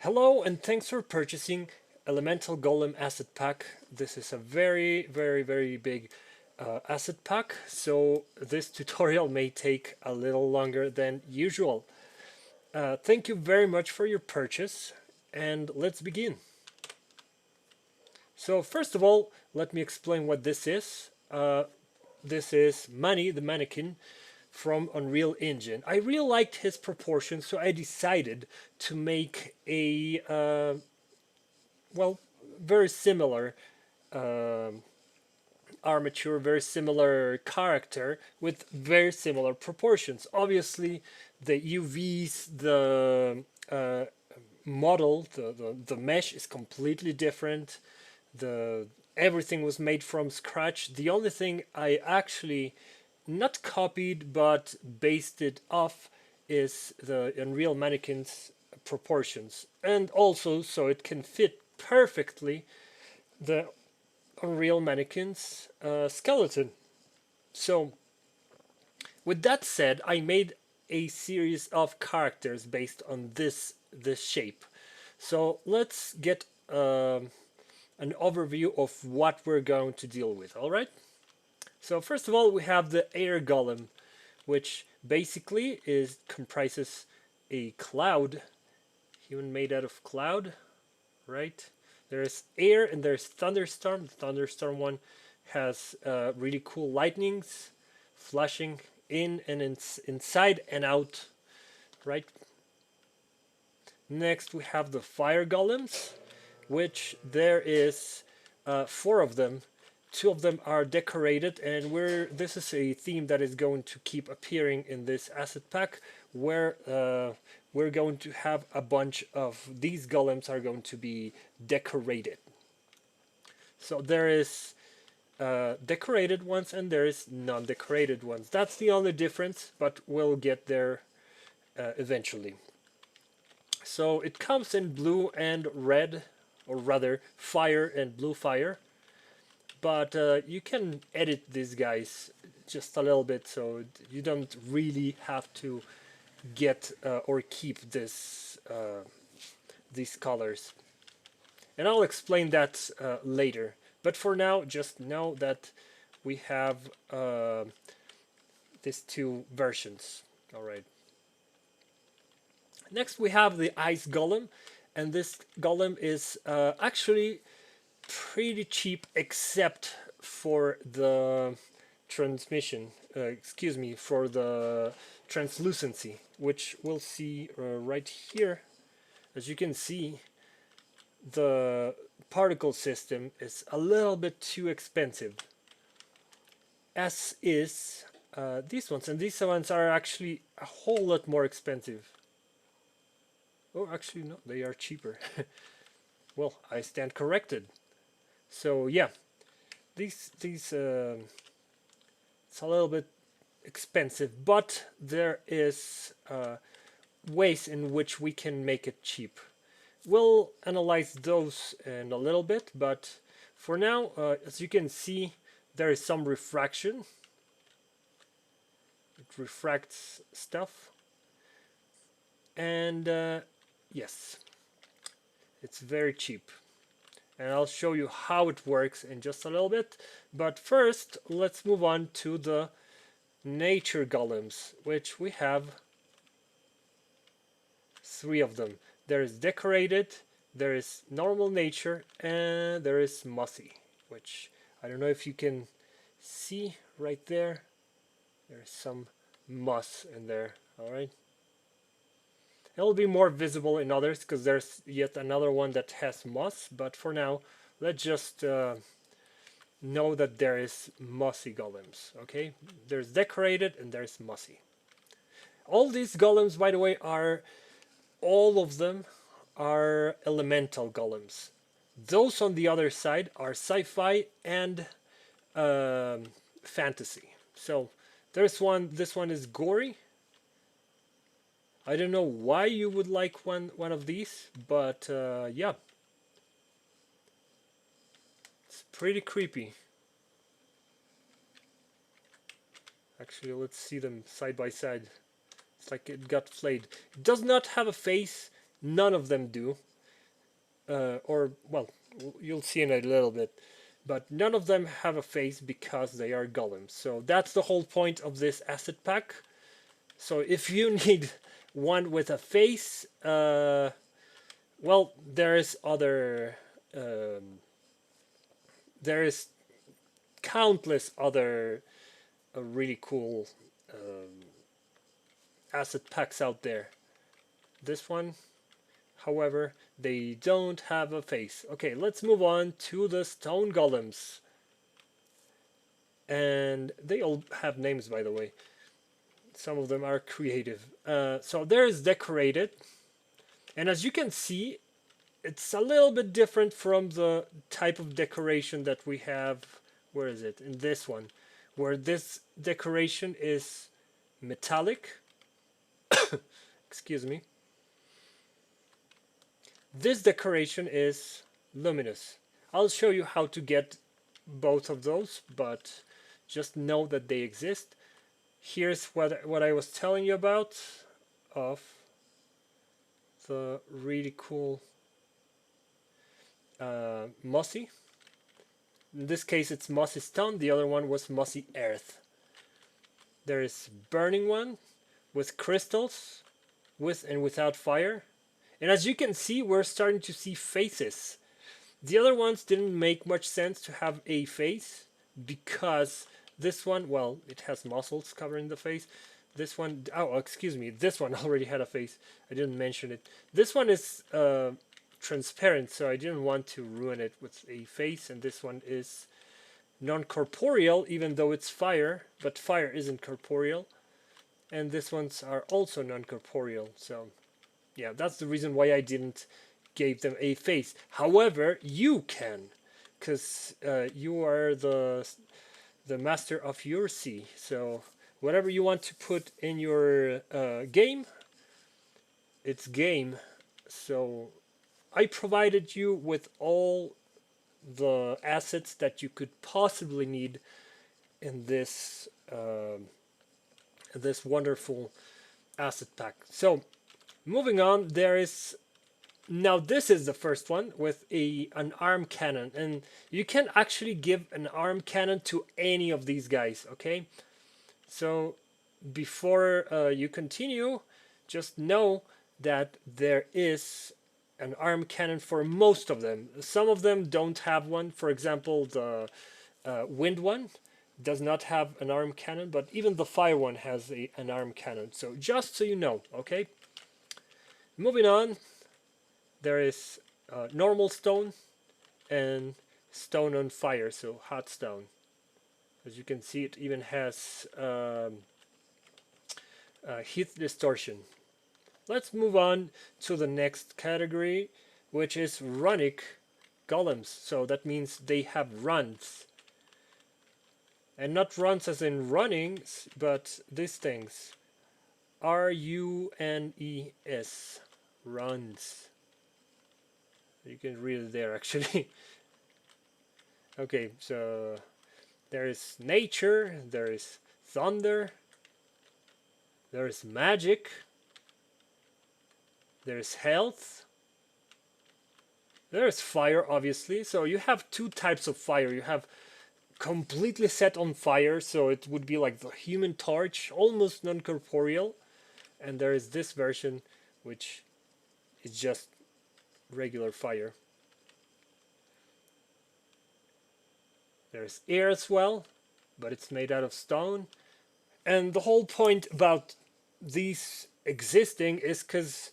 Hello and thanks for purchasing Elemental Golem Asset Pack. This is a very big asset pack, so this tutorial may take a little longer than usual. Thank you very much for your purchase and let's begin. So first of all, let me explain what this is. This is Manny the mannequin from Unreal Engine. I really liked his proportions, so I decided to make a well, very similar armature, very similar character with very similar proportions. Obviously, the UVs, the model, the mesh is completely different. The everything was made from scratch. The only thing I actually not copied but based it off is the Unreal Mannequin's proportions, and also so it can fit perfectly the Unreal Mannequin's skeleton. So with that said, I made a series of characters based on this shape. So let's get an overview of what we're going to deal with. All right. So first of all, we have the air golem, which basically comprises a cloud, human made out of cloud, right? There's air and there's thunderstorm. The thunderstorm one has really cool lightnings flashing in and inside and out, right? Next we have the fire golems, which there is four of them. Two of them are decorated, and this is a theme that is going to keep appearing in this asset pack, where we're going to have a bunch of these golems are going to be decorated. So there is decorated ones and there is non-decorated ones. That's the only difference, but we'll get there eventually. So it comes in blue and red, or rather fire and blue fire, but you can edit these guys just a little bit, so you don't really have to get or keep these colors, and I'll explain that later. But for now, just know that we have these two versions. All right. Next, we have the ice golem, and this golem is actually pretty cheap, except for the transmission. Excuse me, for the translucency, which we'll see right here. As you can see, the particle system is a little bit too expensive, as is these ones, and these ones are actually a whole lot more expensive. Oh, actually no, they are cheaper. Well, I stand corrected. So yeah, these it's a little bit expensive, but there is ways in which we can make it cheap. We'll analyze those in a little bit, but for now, as you can see, there is some refraction. It refracts stuff, and yes, it's very cheap. And I'll show you how it works in just a little bit. But first, let's move on to the nature golems, which we have three of them. There is decorated, there is normal nature, and there is mossy, which I don't know if you can see right there. There's some moss in there. All right. It'll be more visible in others because there's yet another one that has moss, but for now, let's just know that there is mossy golems, okay? There's decorated and there's mossy. All these golems, by the way, all of them are elemental golems. Those on the other side are sci-fi and fantasy. So there's one, this one is gory. I don't know why you would like one of these, but yeah, it's pretty creepy. Actually, let's see them side by side. It's like it got flayed. It does not have a face. None of them do. or well, you'll see in a little bit, but none of them have a face because they are golems. So that's the whole point of this asset pack. So if you need one with a face, well, there is other, there is countless other really cool asset packs out there. This one, however, they don't have a face. Okay, let's move on to the stone golems. And they all have names, by the way. Some of them are creative. So there's decorated. And as you can see, it's a little bit different from the type of decoration that we have. Where is it? In this one. Where this decoration is metallic. Excuse me. This decoration is luminous. I'll show you how to get both of those, but just know that they exist. Here's what I was telling you about of the really cool mossy. In this case it's mossy stone, the other one was mossy earth. There is burning one with crystals, with and without fire. And as you can see, we're starting to see faces. The other ones didn't make much sense to have a face because this one, well, it has muscles covering the face. This one, oh, excuse me, this one already had a face. I didn't mention it. This one is transparent, so I didn't want to ruin it with a face. And this one is non-corporeal, even though it's fire, but fire isn't corporeal. And this ones are also non-corporeal, so yeah, that's the reason why I didn't give them a face. However, you can, because you are the master of your sea. So whatever you want to put in your game, it's game. So I provided you with all the assets that you could possibly need in this this wonderful asset pack. So moving on, there is now this is the first one with an arm cannon, and you can actually give an arm cannon to any of these guys. Okay, so before you continue, just know that there is an arm cannon for most of them. Some of them don't have one. For example, the wind one does not have an arm cannon, but even the fire one has an arm cannon. So just so you know, okay? Moving on, there is normal stone and stone on fire, so hot stone. As you can see, it even has heat distortion. Let's move on to the next category, which is runic golems. So that means they have runs. And not runs as in running, but these things. R-U-N-E-S. Runs. You can read it there, actually. Okay, so there is nature, there is thunder, there is magic, there is health, there is fire, obviously. So you have two types of fire. You have completely set on fire, so it would be like the human torch, almost non-corporeal. And there is this version, which is just regular fire. There's air as well, but it's made out of stone. And the whole point about these existing is because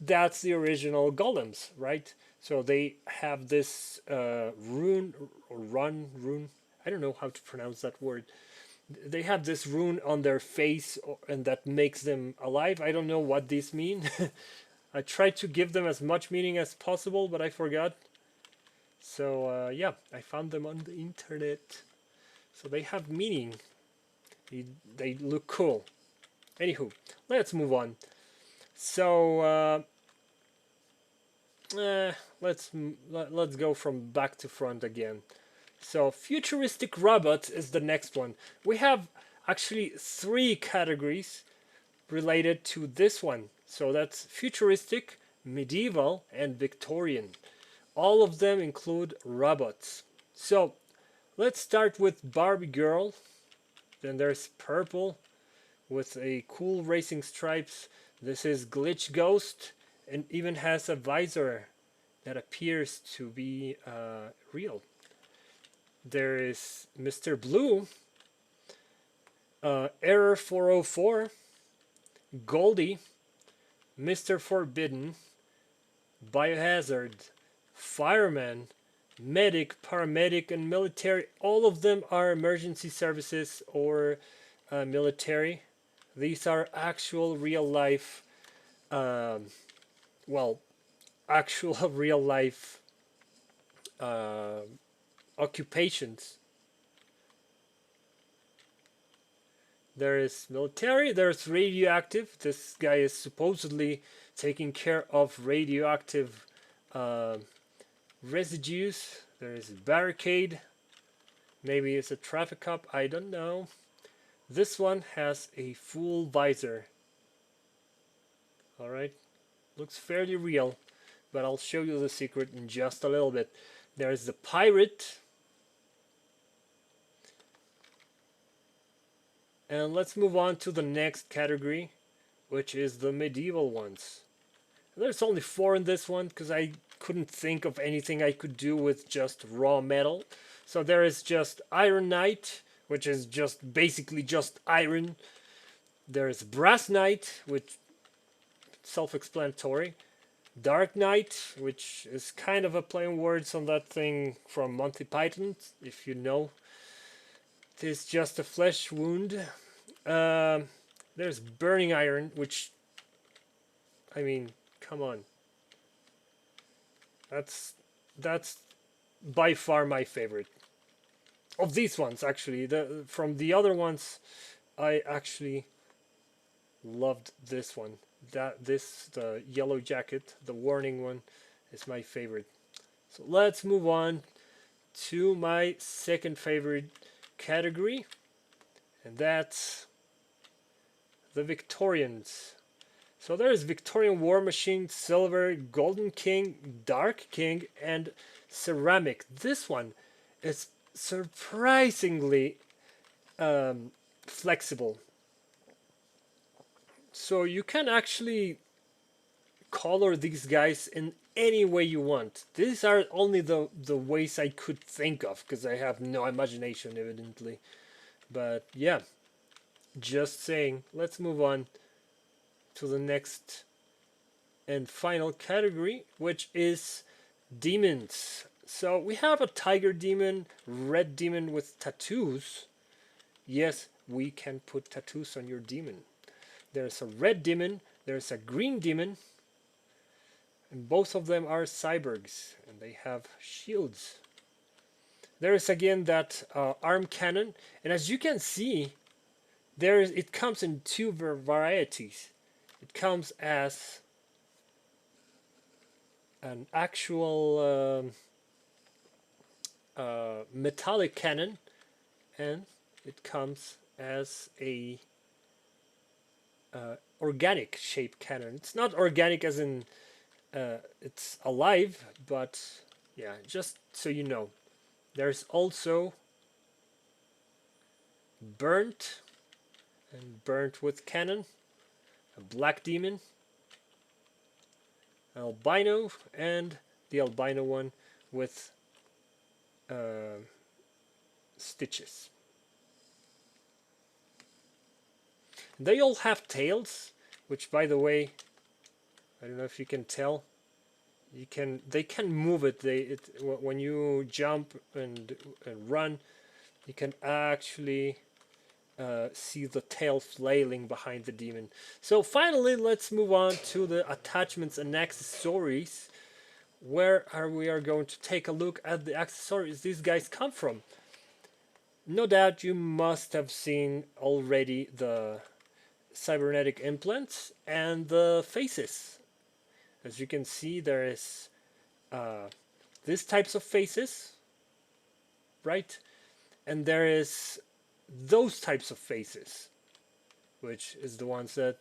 that's the original golems, right? So they have this rune, or rune. I don't know how to pronounce that word. They have this rune on their face, and that makes them alive. I don't know what these mean. I tried to give them as much meaning as possible, but I forgot. So yeah, I found them on the internet. So they have meaning. They look cool. Anywho, let's move on. So let's go from back to front again. So futuristic robots is the next one. We have actually 3 categories related to this one. So that's futuristic, medieval, and Victorian. all of them include robots. So let's start with Barbie Girl. Then there's Purple with a cool racing stripes. This is Glitch Ghost and even has a visor that appears to be real. There is Mr. Blue, Error 404, Goldie, Mr. Forbidden, Biohazard, Fireman, Medic, Paramedic, and Military. All of them are emergency services or military. These are actual real life, well, actual real life uh, occupations. There is military, there's radioactive. This guy is supposedly taking care of radioactive residues. There is barricade. Maybe it's a traffic cop, I don't know. This one has a full visor. Alright, looks fairly real, but I'll show you the secret in just a little bit. There's the pirate. And let's move on to the next category, which is the medieval ones. There's only 4 in this one because I couldn't think of anything I could do with just raw metal. So there is just Iron Knight, which is just basically just iron. There's Brass Knight, which self-explanatory. Dark Knight, which is kind of a play on words on that thing from Monty Python, if you know. It is just a flesh wound. There's Burning Iron, which, I mean, come on. That's by far my favorite of these ones. Actually, from the other ones, I actually loved this one. The yellow jacket, the warning one, is my favorite. So let's move on to my second favorite category, and that's the Victorians. So there is Victorian War Machine, Silver, Golden King, Dark King, and Ceramic. This one is surprisingly flexible. So you can actually color these guys in any way you want. These are only the ways I could think of because I have no imagination, evidently. But yeah, just saying. Let's move on to the next and final category, which is demons. So we have a tiger demon, red demon with tattoos. Yes, we can put tattoos on your demon. There's a red demon, there's a green demon, and both of them are cyborgs, and they have shields. There is again that arm cannon, and as you can see, it comes in 2 varieties. It comes as an actual metallic cannon, and it comes as a organic shaped cannon. It's not organic as in it's alive, but yeah, just so you know. There's also burnt and burnt with cannon, a black demon, albino, and the albino one with stitches. They all have tails, which, by the way, I don't know if you can tell. They can move it. When you jump and run, you can actually see the tail flailing behind the demon. So finally, let's move on to the attachments and accessories, where we are going to take a look at the accessories these guys come from. No doubt you must have seen already the cybernetic implants and the faces. As you can see, there is these types of faces, right? And there is those types of faces, which is the ones that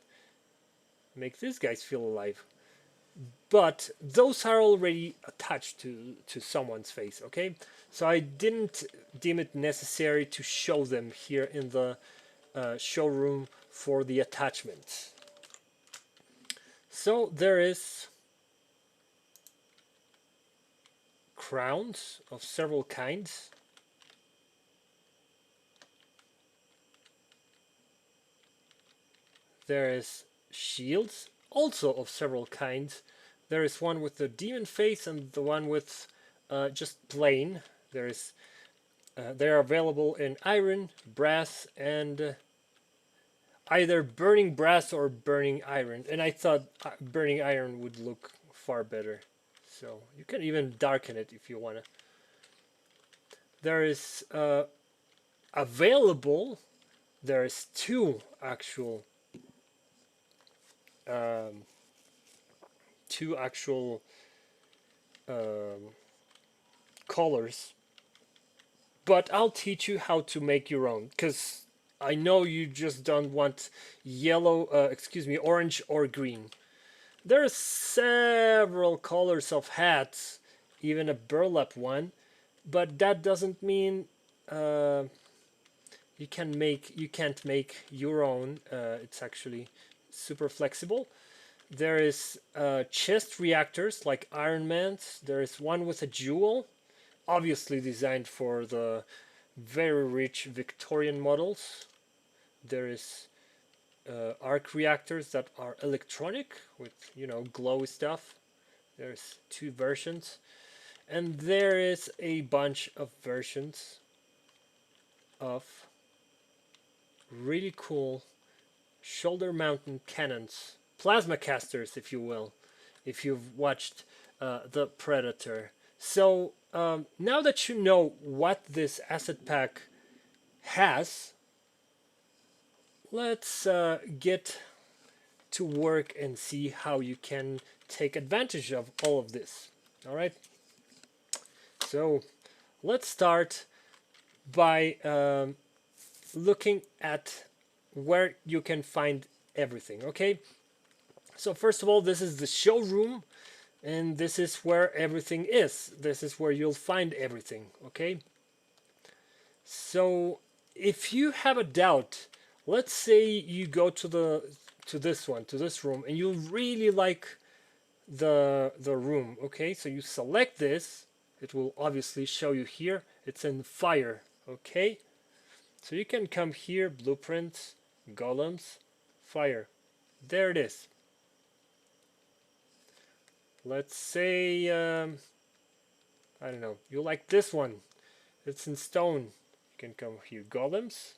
make these guys feel alive. but those are already attached to someone's face, okay? So I didn't deem it necessary to show them here in the showroom for the attachments. So there is crowns of several kinds. There is shields, also of several kinds. There is one with the demon face and the one with just plain. They are available in iron, brass, and either burning brass or burning iron. And I thought burning iron would look far better. So you can even darken it if you want to. There is available. There is two actual um, colors, but I'll teach you how to make your own, because I know you just don't want yellow, orange or green. There are several colors of hats, even a burlap one, but that doesn't mean you can't make your own. It's actually super flexible. There is chest reactors like Iron Man's. There is one with a jewel, obviously designed for the very rich Victorian models. There is arc reactors that are electronic with, glowy stuff. There's two versions, and there is a bunch of versions of really cool shoulder mounted cannons, plasma casters, if you will, if you've watched The Predator. So now that you know what this asset pack has, let's get to work and see how you can take advantage of all of this. All right. So let's start by looking at where you can find everything. Okay. So first of all, this is the showroom, and this is where everything is. This is where you'll find everything. Okay. So if you have a doubt, let's say you go to this room, and you really like the room. Okay, so you select this. It will obviously show you here. It's in fire. Okay, so you can come here, blueprints, golems, fire. There it is. Let's say I don't know, you like this one. It's in stone. You can come here, golems,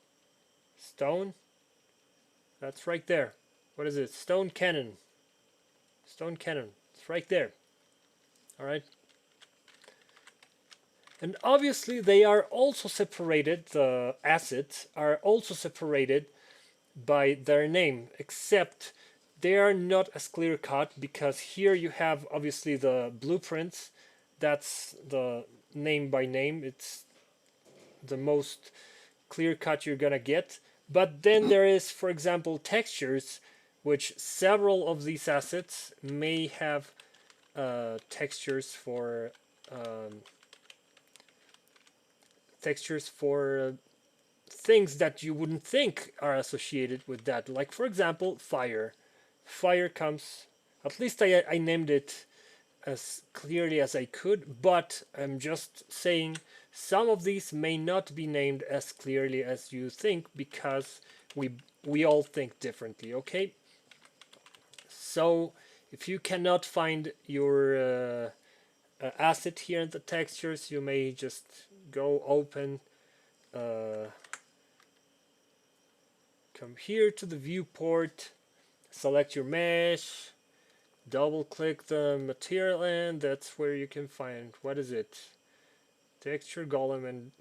stone. That's right there. What is it? Stone cannon. Stone cannon. It's right there. All right. And obviously they are also separated, the assets are also separated by their name, except they are not as clear cut, because here you have obviously the blueprints. That's the name by name. It's the most clear cut you're gonna get. But then there is, for example, textures, which several of these assets may have textures for things that you wouldn't think are associated with that. Like, for example, fire. Fire comes, at least I named it as clearly as I could, but I'm just saying some of these may not be named as clearly as you think, because we all think differently. Okay, so if you cannot find your asset here in the textures, you may just go open, come here to the viewport, select your mesh, double click the material, and that's where you can find, what is it, texture golem, and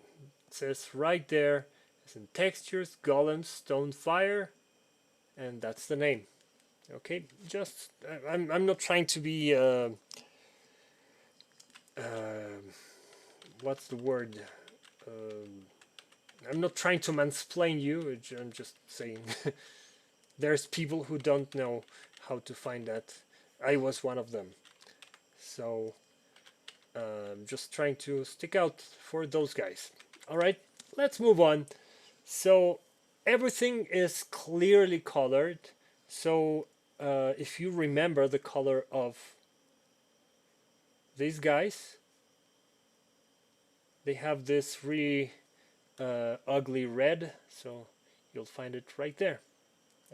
it says right there, it's in textures, golem, stone, fire, and that's the name. Okay, just I'm not trying to be what's the word, I'm not trying to mansplain you. I'm just saying there's people who don't know how to find that. I was one of them. So just trying to stick out for those guys. All right, let's move on. So everything is clearly colored. So if you remember the color of these guys, they have this really ugly red. So you'll find it right there.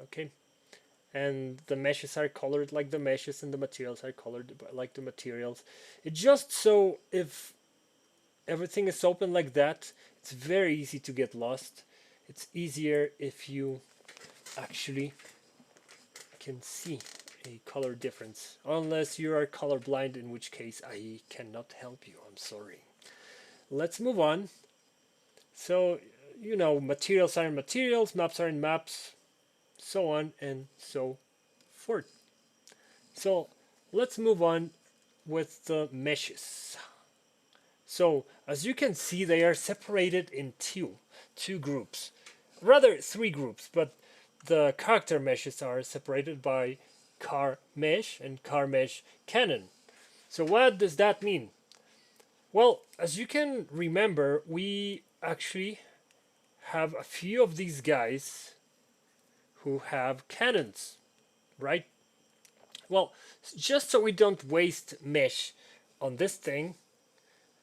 Okay. And the meshes are colored like the meshes, and the materials are colored like the materials. It just so if everything is open like that, it's very easy to get lost. It's easier if you actually can see a color difference, unless you are colorblind, in which case I cannot help you. I'm sorry. Let's move on. So, materials are in materials, maps are in maps, so on and so forth. So let's move on with the meshes. So as you can see, they are separated in two groups, rather three groups, but the character meshes are separated by car mesh and car mesh canon. So what does that mean? Well, as you can remember, we actually have a few of these guys who have cannons, right? Well, just so we don't waste mesh on this thing,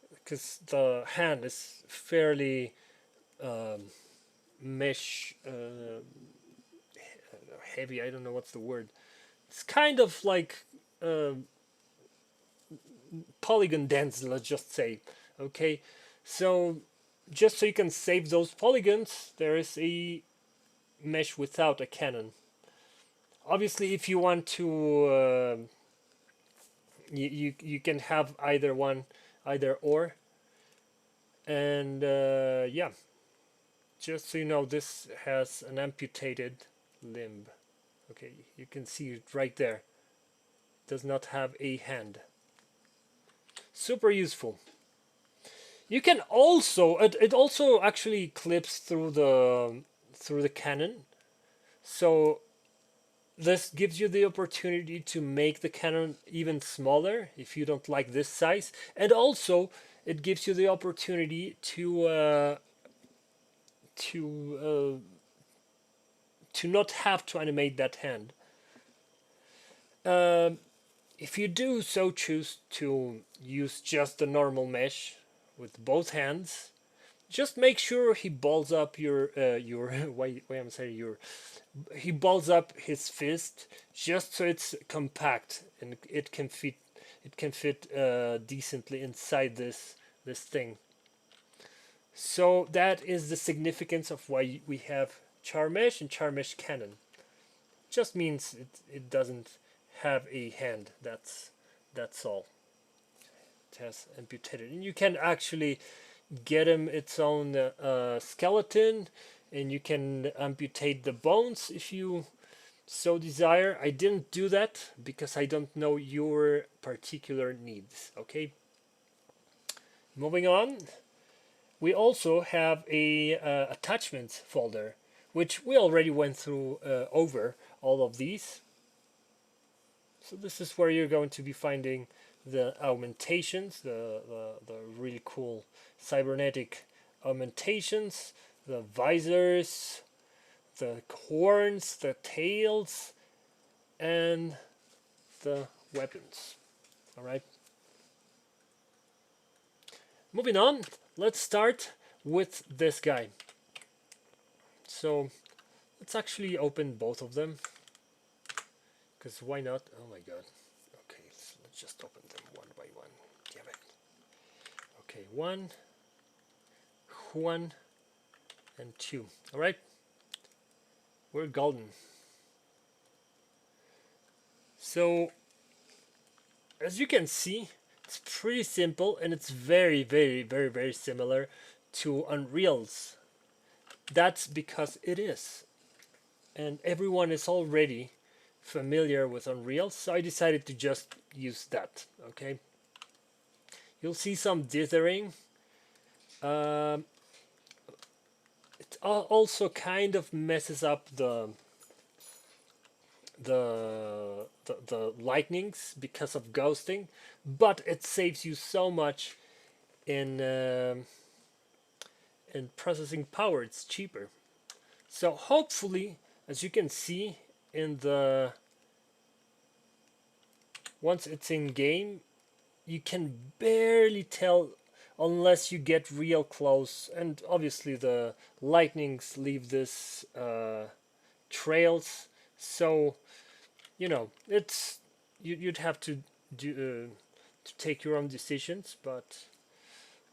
because the hand is fairly mesh heavy. I don't know what's the word. It's kind of like polygon dense, let's just say. Okay, so just so you can save those polygons, there is a mesh without a cannon. Obviously, if you want to, you can have either one, either or, and yeah. Just so you know, this has an amputated limb. Okay, you can see it right there. It does not have a hand. Super useful. You can also it also actually clips through the cannon. So this gives you the opportunity to make the cannon even smaller if you don't like this size, and also it gives you the opportunity to not have to animate that hand. Um, if you do so choose to use just the normal mesh with both hands, just make sure he balls up your why I'm saying your he balls up his fist just so it's compact and it can fit decently inside this thing. So that is the significance of why we have Charmesh and Charmesh Cannon. Just means it doesn't have a hand. That's all. It has amputated, and you can actually get him its own skeleton, and you can amputate the bones if you so desire. I didn't do that because I don't know your particular needs. Okay. Moving on, we also have a attachments folder, which we already went through over all of these. So this is where you're going to be finding the augmentations, the really cool cybernetic augmentations, the visors, the horns, the tails, and the weapons. All right. Moving on, let's start with this guy. So let's actually open both of them, because why not? Oh my god. Okay, let's just open them one by one. Damn it. Okay, one, and two. All right, we're golden. So as you can see, it's pretty simple, and it's very similar to Unreal's. That's because it is, and everyone is already familiar with Unreal, so I decided to just use that. Okay, you'll see some dithering. It also kind of messes up the the lightnings because of ghosting, but it saves you so much in processing power. It's cheaper. So hopefully, as you can see in the once it's in game, you can barely tell unless you get real close. And obviously the lightnings leave this trails, so you know it's you'd have to do to take your own decisions. But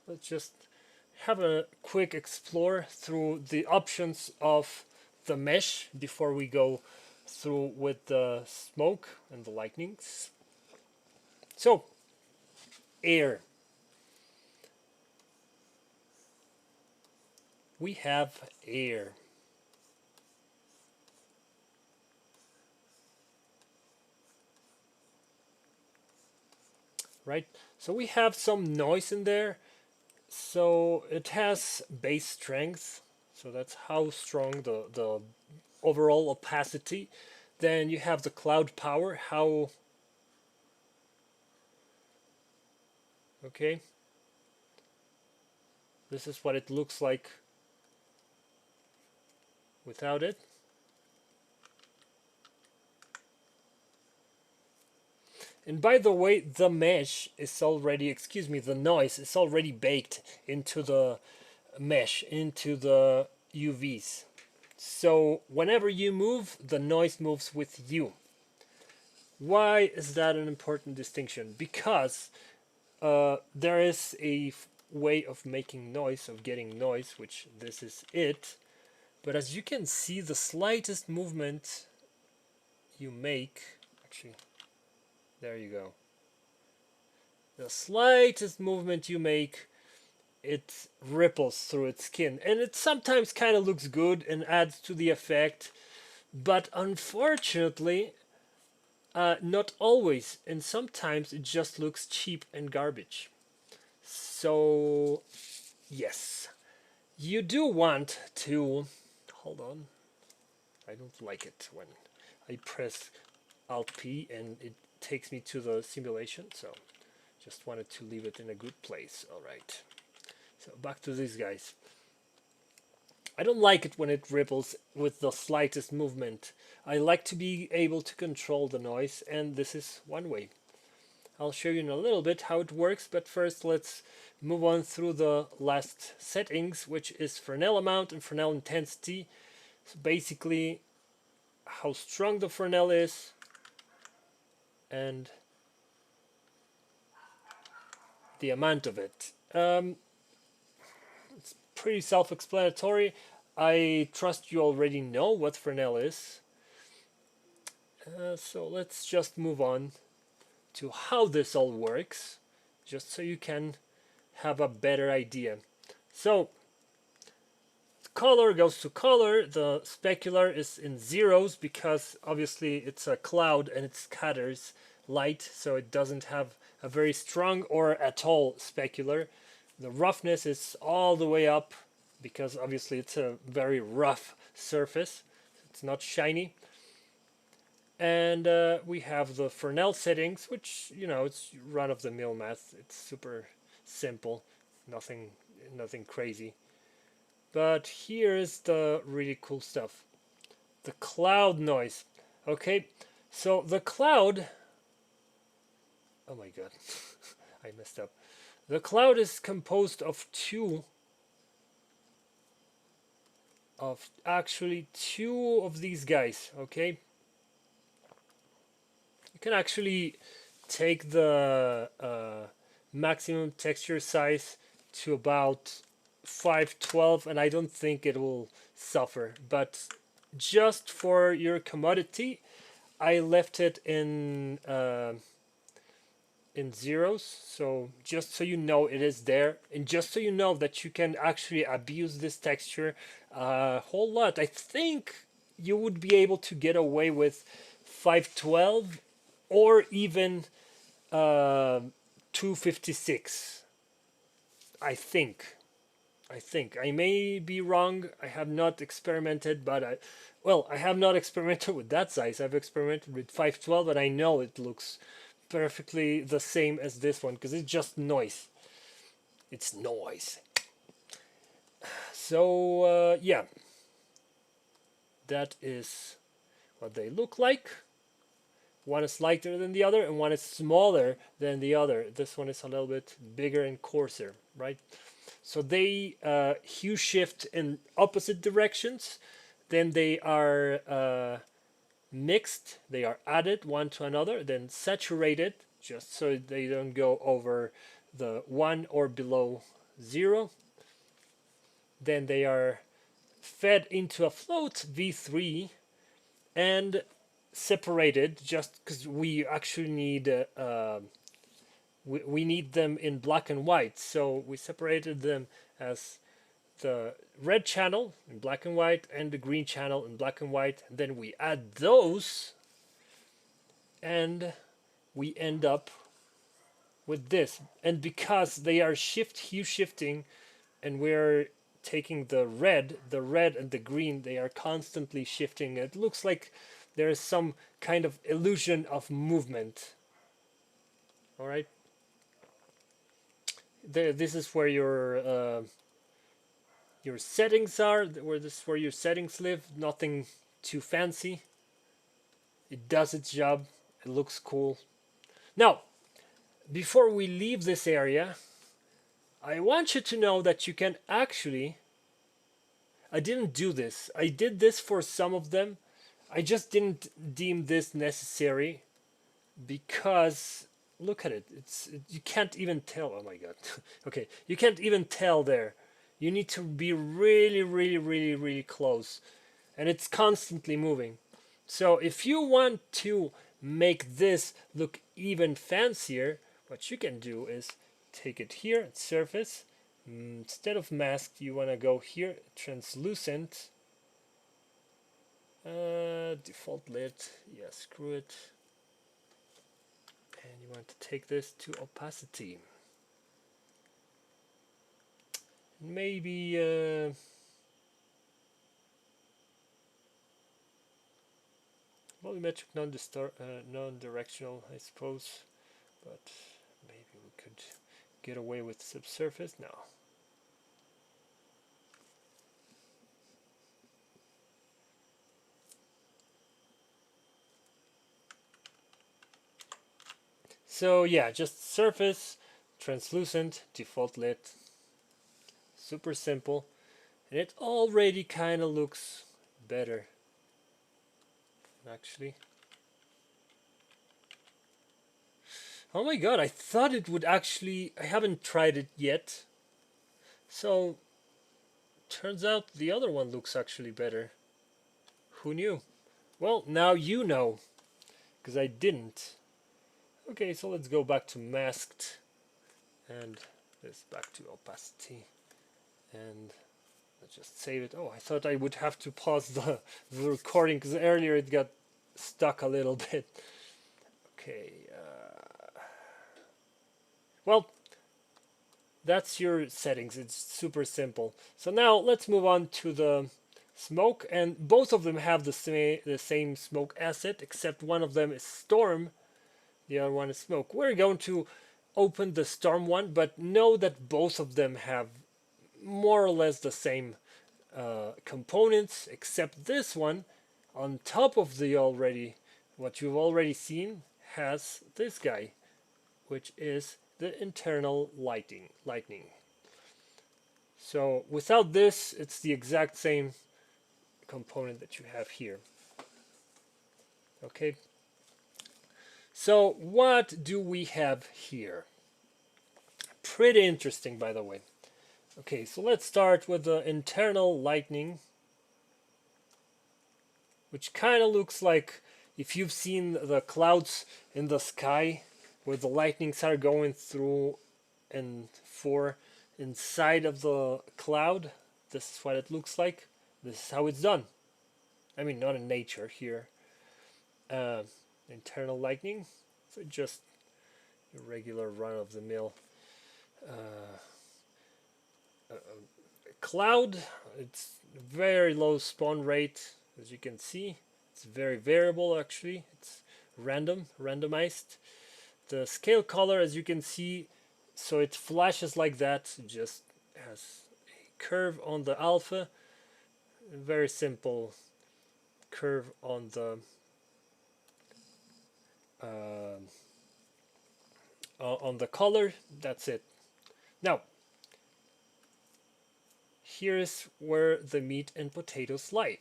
let's just have a quick explore through the options of the mesh before we go through with the smoke and the lightnings. So, air. We have air. Right? So we have some noise in there. So it has base strength. So that's how strong the overall opacity. Then you have the cloud power. How... Okay. This is what it looks like without it. And by the way, the mesh is already, excuse me, the noise is already baked into the mesh, into the UVs. So whenever you move, the noise moves with you. Why is that an important distinction? Because there is a way of making noise, of getting noise, which this is it. But as you can see, the slightest movement you make, actually, there you go. The slightest movement you make, it ripples through its skin. And it sometimes kind of looks good and adds to the effect. But unfortunately, not always. And sometimes it just looks cheap and garbage. So, yes. You do want to... Hold on. I don't like it when I press Alt P and it takes me to the simulation. So, just wanted to leave it in a good place. Alright. So, back to these guys. I don't like it when it ripples with the slightest movement. I like to be able to control the noise, and this is one way. I'll show you in a little bit how it works, but first let's move on through the last settings, which is Fresnel amount and Fresnel intensity. So basically how strong the Fresnel is and the amount of it. It's pretty self-explanatory. I trust you already know what Fresnel is. So let's just move on to how this all works, just so you can have a better idea. So color goes to color. The specular is in zeros because obviously it's a cloud and it scatters light, so it doesn't have a very strong or at all specular. The roughness is all the way up because obviously it's a very rough surface. It's not shiny. And we have the Fresnel settings, which, you know, it's run-of-the-mill math. It's super simple, nothing crazy. But here's the really cool stuff. The cloud noise. Okay, so the cloud... Oh my god, I messed up. The cloud is composed of actually two of these guys, okay? You can actually take the maximum texture size to about 512 and I don't think it will suffer, but just for your commodity I left it in zeros, so just so you know it is there, and just so you know that you can actually abuse this texture a whole lot. I think you would be able to get away with 512 or even 256. I think I may be wrong. I have not experimented, but Well, I have not experimented with that size. I've experimented with 512, but I know it looks perfectly the same as this one because it's just noise. It's noise. So, yeah, that is what they look like. One is lighter than the other, and one is smaller than the other. This one is a little bit bigger and coarser, right? So they hue shift in opposite directions. Then they are mixed. They are added one to another. Then saturated, just so they don't go over the 1 or below 0. Then they are fed into a float V3 and separated, just because we actually need we need them in black and white. So we separated them as the red channel in black and white and the green channel in black and white. And then we add those and we end up with this. And because they are hue shifting, and we're taking the red and the green, they are constantly shifting. It looks like there is some kind of illusion of movement. All right. There, this is where your settings are. Where your settings live. Nothing too fancy. It does its job. It looks cool. Now, before we leave this area, I want you to know that you can actually. I didn't do this. I did this for some of them. I just didn't deem this necessary because look at it. You can't even tell. Oh my god. Okay, you can't even tell there. You need to be really, really, really, really close, and it's constantly moving. So if you want to make this look even fancier, what you can do is take it here, surface. Instead of masked, you want to go here, translucent. Default lit. Yeah, screw it. And you want to take this to opacity. Maybe volumetric non-directional, I suppose, but maybe we could get away with subsurface now. So yeah, just surface, translucent, default lit, super simple, and it already kind of looks better, actually. Oh my god, I thought it would actually. I haven't tried it yet. So, turns out the other one looks actually better. Who knew? Well, now you know, because I didn't. Okay, so let's go back to masked, and this back to opacity, and let's just save it. Oh, I thought I would have to pause the recording, because earlier it got stuck a little bit. Okay, well, that's your settings. It's super simple. So now let's move on to the smoke, and both of them have the same smoke asset, except one of them is storm, the other one is smoke. We're going to open the storm one, but know that both of them have more or less the same components, except this one, on top of the what you've already seen, has this guy, which is the internal lightning. So without this, it's the exact same component that you have here. Okay. So what do we have here? Pretty interesting, by the way. Okay, so let's start with the internal lightning, which kind of looks like if you've seen the clouds in the sky where the lightnings are going through and for inside of the cloud. This is what it looks like. This is how it's done. I mean, not in nature here. Internal lightning, so just a regular run-of-the-mill cloud. It's very low spawn rate. As you can see, it's very variable actually. It's randomized. The scale color, as you can see, so it flashes like that. It just has a curve on the alpha, a very simple curve uh, on the color. That's it. Now, here's where the meat and potatoes lie.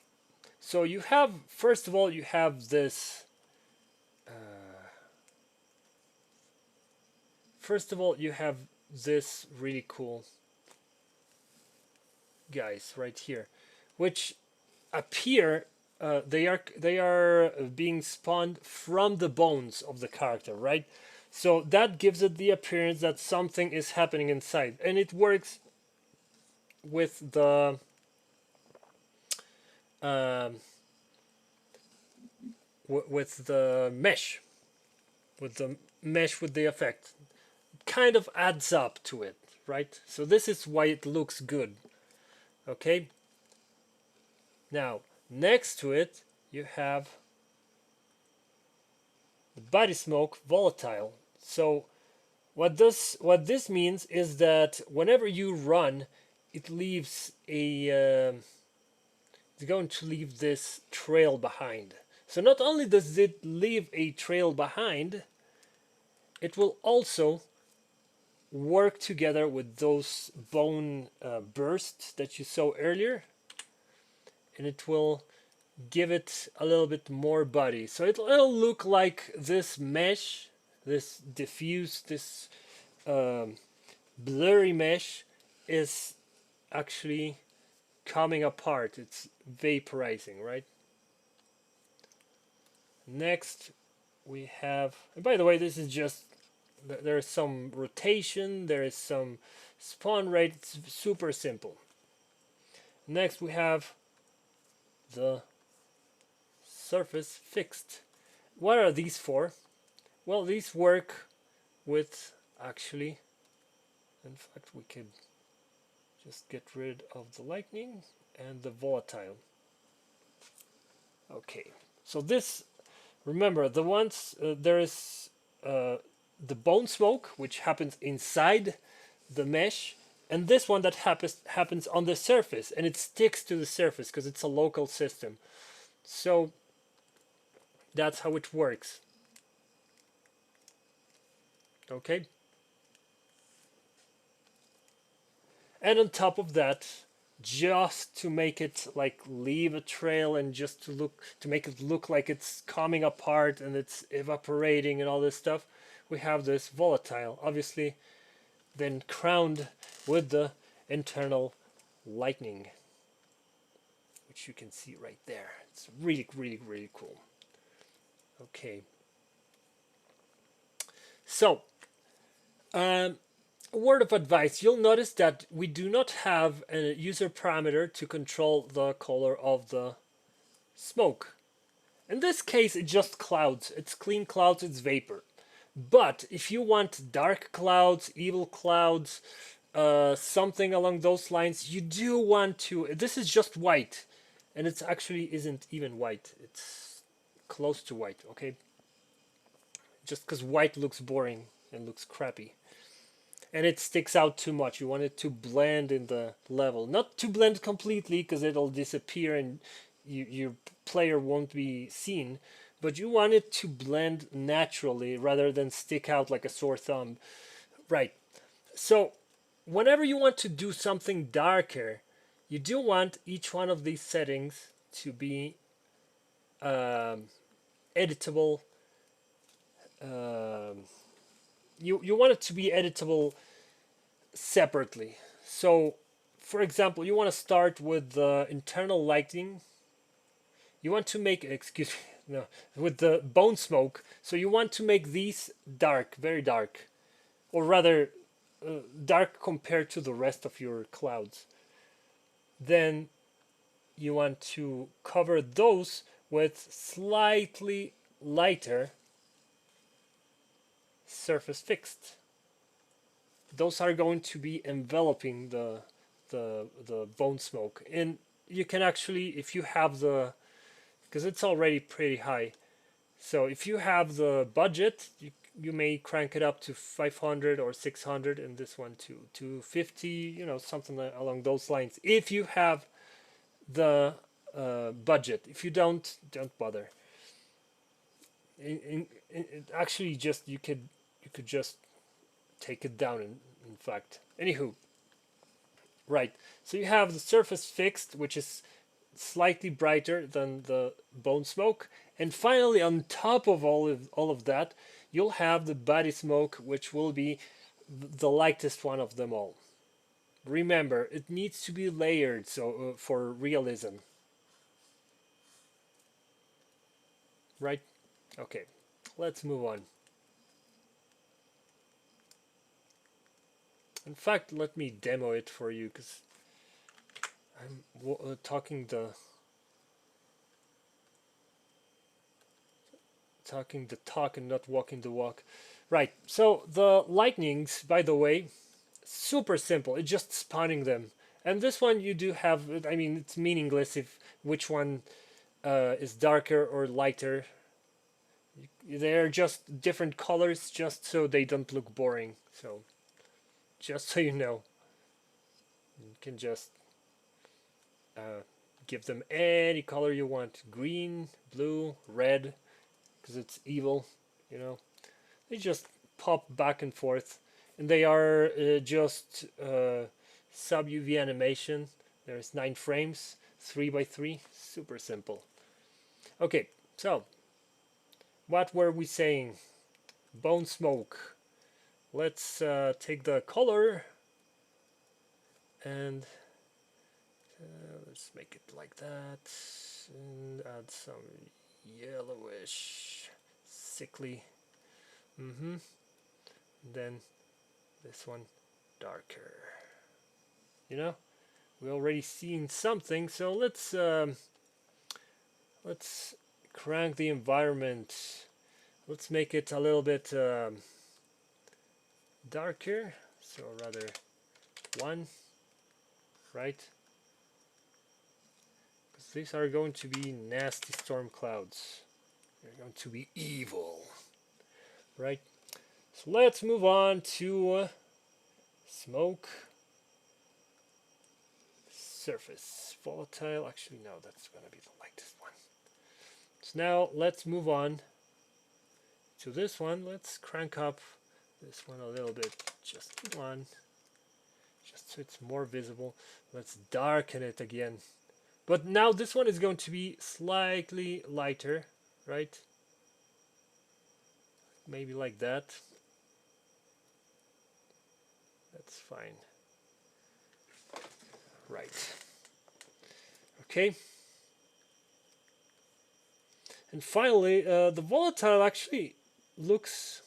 So you have, first of all, you have this. First of all, you have this really cool guys right here, which appear. They are being spawned from the bones of the character, right? So that gives it the appearance that something is happening inside, and it works with um, with the mesh, with the effect. Kind of adds up to it, right? So this is why it looks good. Okay. Now next to it, you have the body smoke volatile. So what this means is that whenever you run, it leaves it's going to leave this trail behind. So not only does it leave a trail behind, it will also work together with those bone bursts that you saw earlier, and it will give it a little bit more body. So it'll look like this mesh, this diffuse, this blurry mesh is actually coming apart. It's vaporizing, right? Next, we have, and by the way, this is just, there is some rotation, there is some spawn rate, it's super simple. Next, we have the surface fixed. What are these for? Well, these work with, actually, in fact, we could just get rid of the lightning and the volatile. Okay, so this, remember, the ones, there is the bone smoke, which happens inside the mesh, and this one that happens on the surface, and it sticks to the surface because it's a local system. So that's how it works. Okay. And on top of that, just to make it like leave a trail and just to make it look like it's coming apart and it's evaporating and all this stuff, we have this volatile, obviously then crowned with the internal lightning, which you can see right there. It's really, really, really cool. Okay. So, word of advice, you'll notice that we do not have a user parameter to control the color of the smoke. In this case, it's just clouds. It's clean clouds, it's vapor. But if you want dark clouds, evil clouds, something along those lines, you do want to, this is just white, and it's actually isn't even white. It's close to white, okay? Just because white looks boring and looks crappy. And it sticks out too much. You want it to blend in the level. Not to blend completely because it'll disappear and your player won't be seen. But you want it to blend naturally rather than stick out like a sore thumb. Right. So whenever you want to do something darker, you do want each one of these settings to be editable. You want it to be editable separately. So, for example, you want to start with the internal lighting. You want to make, excuse me, no, with the bone smoke. So you want to make these dark, very dark, or rather dark compared to the rest of your clouds. Then you want to cover those with slightly lighter surface fixed. Those are going to be enveloping the bone smoke, and you can actually, if you have the because it's already pretty high. So if you have the budget, you may crank it up to 500 or 600, and this one to 250, you know, something along those lines. If you have the budget. If you don't bother. Actually, just you could just take it down. In fact, anywho, right. So you have the surface fixed, which is slightly brighter than the bone smoke, and finally, on top of all of that, you'll have the body smoke, which will be the lightest one of them all. Remember, it needs to be layered so for realism. Right? Okay, let's move on. In fact, let me demo it for you because I'm talking the talk and not walking the walk. Right. So the lightnings, by the way, super simple. It's just spawning them. And this one you do have. I mean, it's meaningless if which one is darker or lighter. They're just different colors, just so they don't look boring. So, just so you know, you can just give them any color you want: green, blue, red, because it's evil. You know, they just pop back and forth, and they are just sub UV animation. There's 9 frames, 3x3, super simple. Okay, so what were we saying? Bone smoke. Let's take the color and let's make it like that and add some yellowish, sickly. Then this one darker. You know, we already seen something, so let's crank the environment. Let's make it a little bit darker, so rather 1, right? Because these are going to be nasty storm clouds. They're going to be evil, right? So let's move on to smoke. Surface volatile. Actually, no, that's going to be the lightest one. So now let's move on to this one. Let's crank up this one a little bit, just 1, just so it's more visible. Let's darken it again. But now this one is going to be slightly lighter, right? Maybe like that. That's fine. Right. Okay. And finally, the volatile actually looks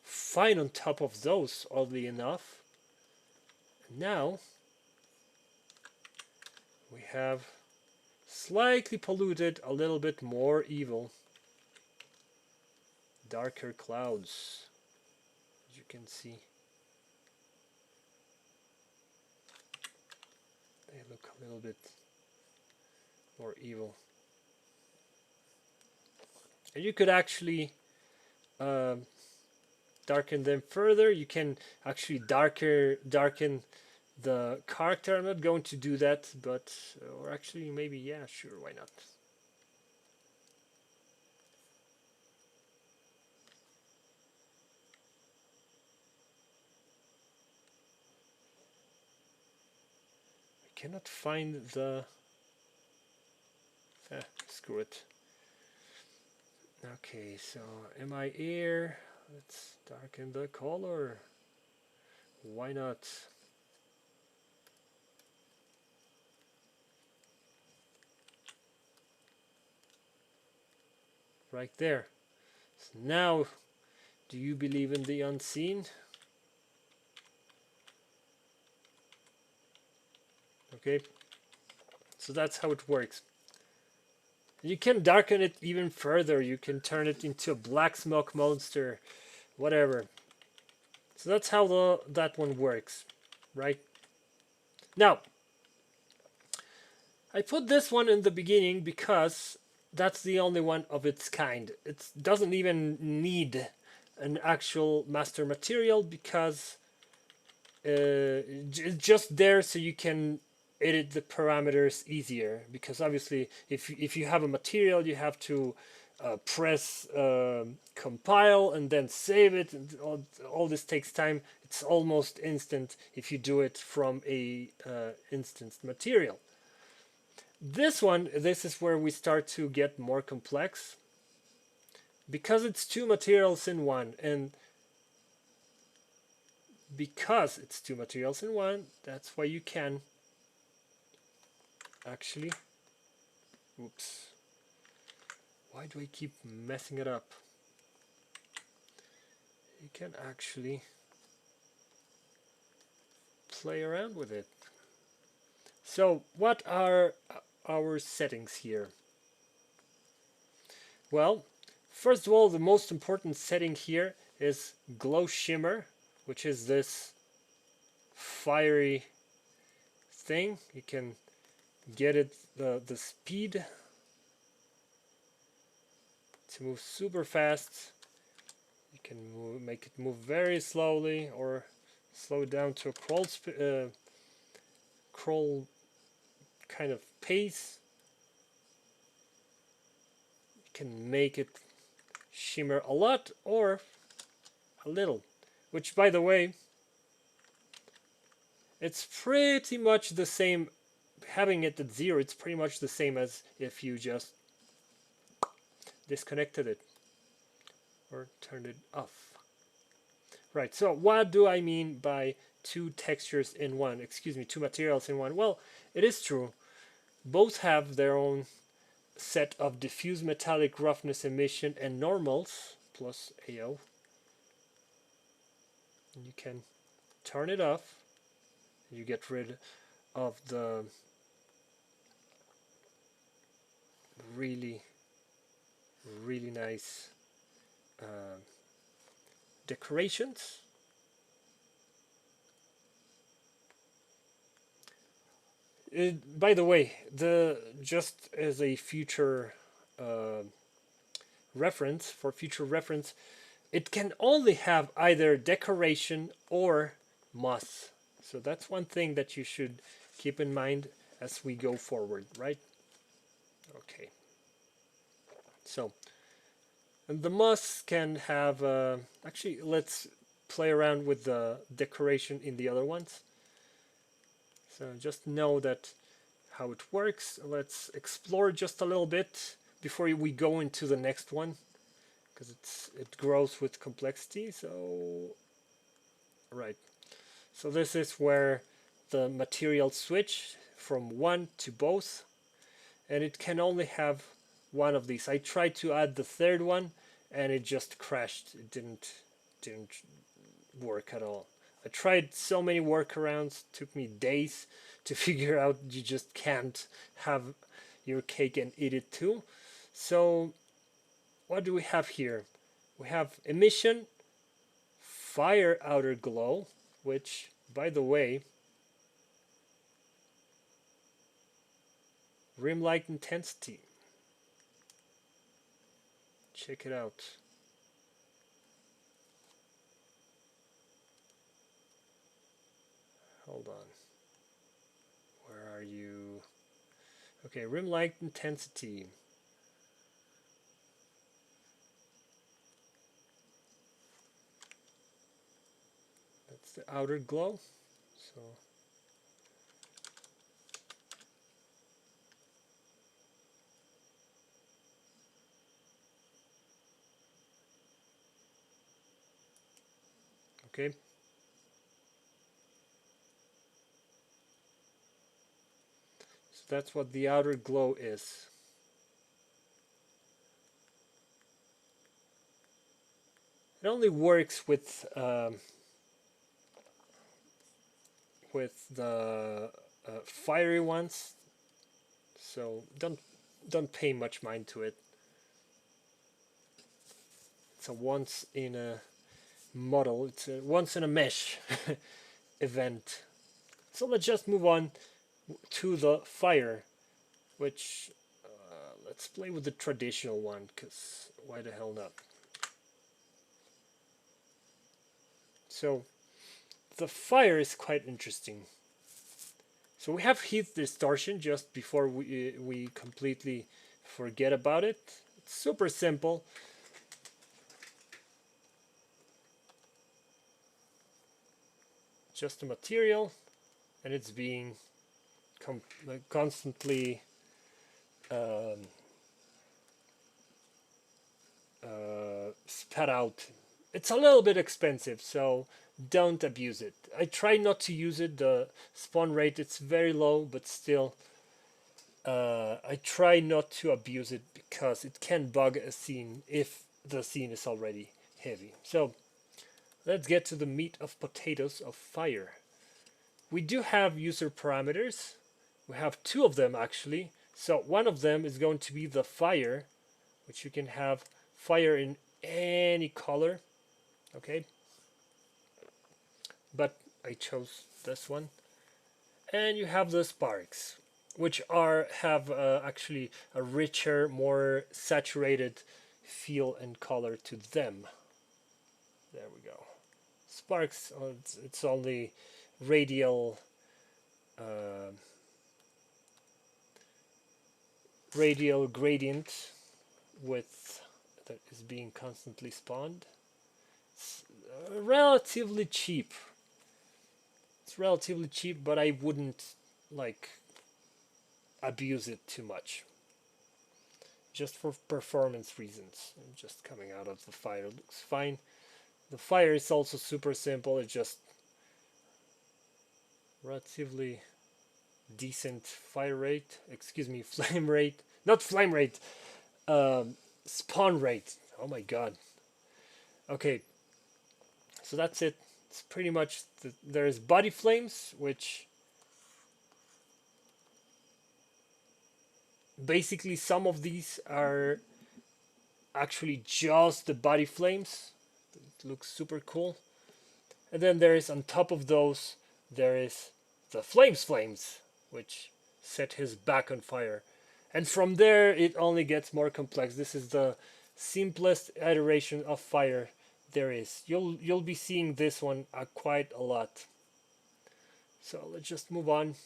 fine on top of those, oddly enough. Now we have slightly polluted, a little bit more evil, darker clouds, as you can see. They look a little bit more evil. And you could actually darken them further. You can actually darken the character. I'm not going to do that, but or actually maybe, yeah, sure, why not? I cannot find the screw it. Okay, so am I here? Let's darken the color. Why not? Right there. So now, do you believe in the unseen? Okay, so that's how it works. You can darken it even further. You can turn it into a black smoke monster, whatever. So that's how that one works, right? Now, I put this one in the beginning because that's the only one of its kind. It doesn't even need an actual master material because it's just there so you can edit the parameters easier. Because obviously, if you have a material, you have to press compile and then save it, and all this takes time. It's almost instant if you do it from a instanced material. This is where we start to get more complex because it's two materials in one, and because it's two materials in one, that's why you can actually, oops, why do I keep messing it up? You can actually play around with it. So what are our settings here? Well, first of all, the most important setting here is glow shimmer, which is this fiery thing. You can get it the speed to move super fast. You can make it move very slowly or slow it down to a crawl kind of pace. You can make it shimmer a lot or a little, which, by the way, it's pretty much the same. Having it at 0, it's pretty much the same as if you just disconnected it or turned it off. Right, so what do I mean by two textures in one? Excuse me, two materials in one. Well, it is true. Both have their own set of diffuse metallic roughness emission and normals plus AO. And you can turn it off. You get rid of the really nice decorations. By the way, just as a future reference, for future reference, it can only have either decoration or moss. So that's one thing that you should keep in mind as we go forward, right? Okay. So, and the moss can have, actually, let's play around with the decoration in the other ones. So just know that how it works. Let's explore just a little bit before we go into the next one, because it grows with complexity. So, right. So this is where the material switch from one to both, and it can only have one of these. I tried to add the third one and it just crashed. It didn't work at all. I tried so many workarounds, took me days to figure out you just can't have your cake and eat it too. So what do we have here? We have emission, fire outer glow, which, by the way, rim light intensity. Check it out. Hold on. Where are you? Okay, rim light intensity. That's the outer glow. So okay. So that's what the outer glow is. It only works with the fiery ones, so don't pay much mind to it. It's a once in a model. It's a once in a mesh event. So let's just move on to the fire, which let's play with the traditional one, because why the hell not? So the fire is quite interesting. So we have heat distortion just before we completely forget about it. It's super simple. Just a material, and it's being constantly spat out. It's a little bit expensive, so don't abuse it. I try not to use it. The spawn rate it's very low, but still, I try not to abuse it because it can bug a scene if the scene is already heavy. So let's get to the meat of potatoes of fire. We do have user parameters. We have two of them actually. So one of them is going to be the fire, which you can have fire in any color. Okay, but I chose this one. And you have the sparks, which have actually a richer, more saturated feel and color to them. There we go. Sparks, it's only radial radial gradient with that is being constantly spawned. It's relatively cheap. It's relatively cheap, but I wouldn't like abuse it too much. Just for performance reasons. Just coming out of the fire looks fine. The fire is also super simple. It's just relatively decent fire rate. Excuse me, flame rate. Not flame rate. Spawn rate. Oh my god. Okay. So that's it. It's pretty much there's body flames, which basically some of these are actually just the body flames. It looks super cool. And then there is on top of those there is the flames, which set his back on fire. And from there it only gets more complex. This is the simplest iteration of fire there is. You'll be seeing this one quite a lot. So let's just move on.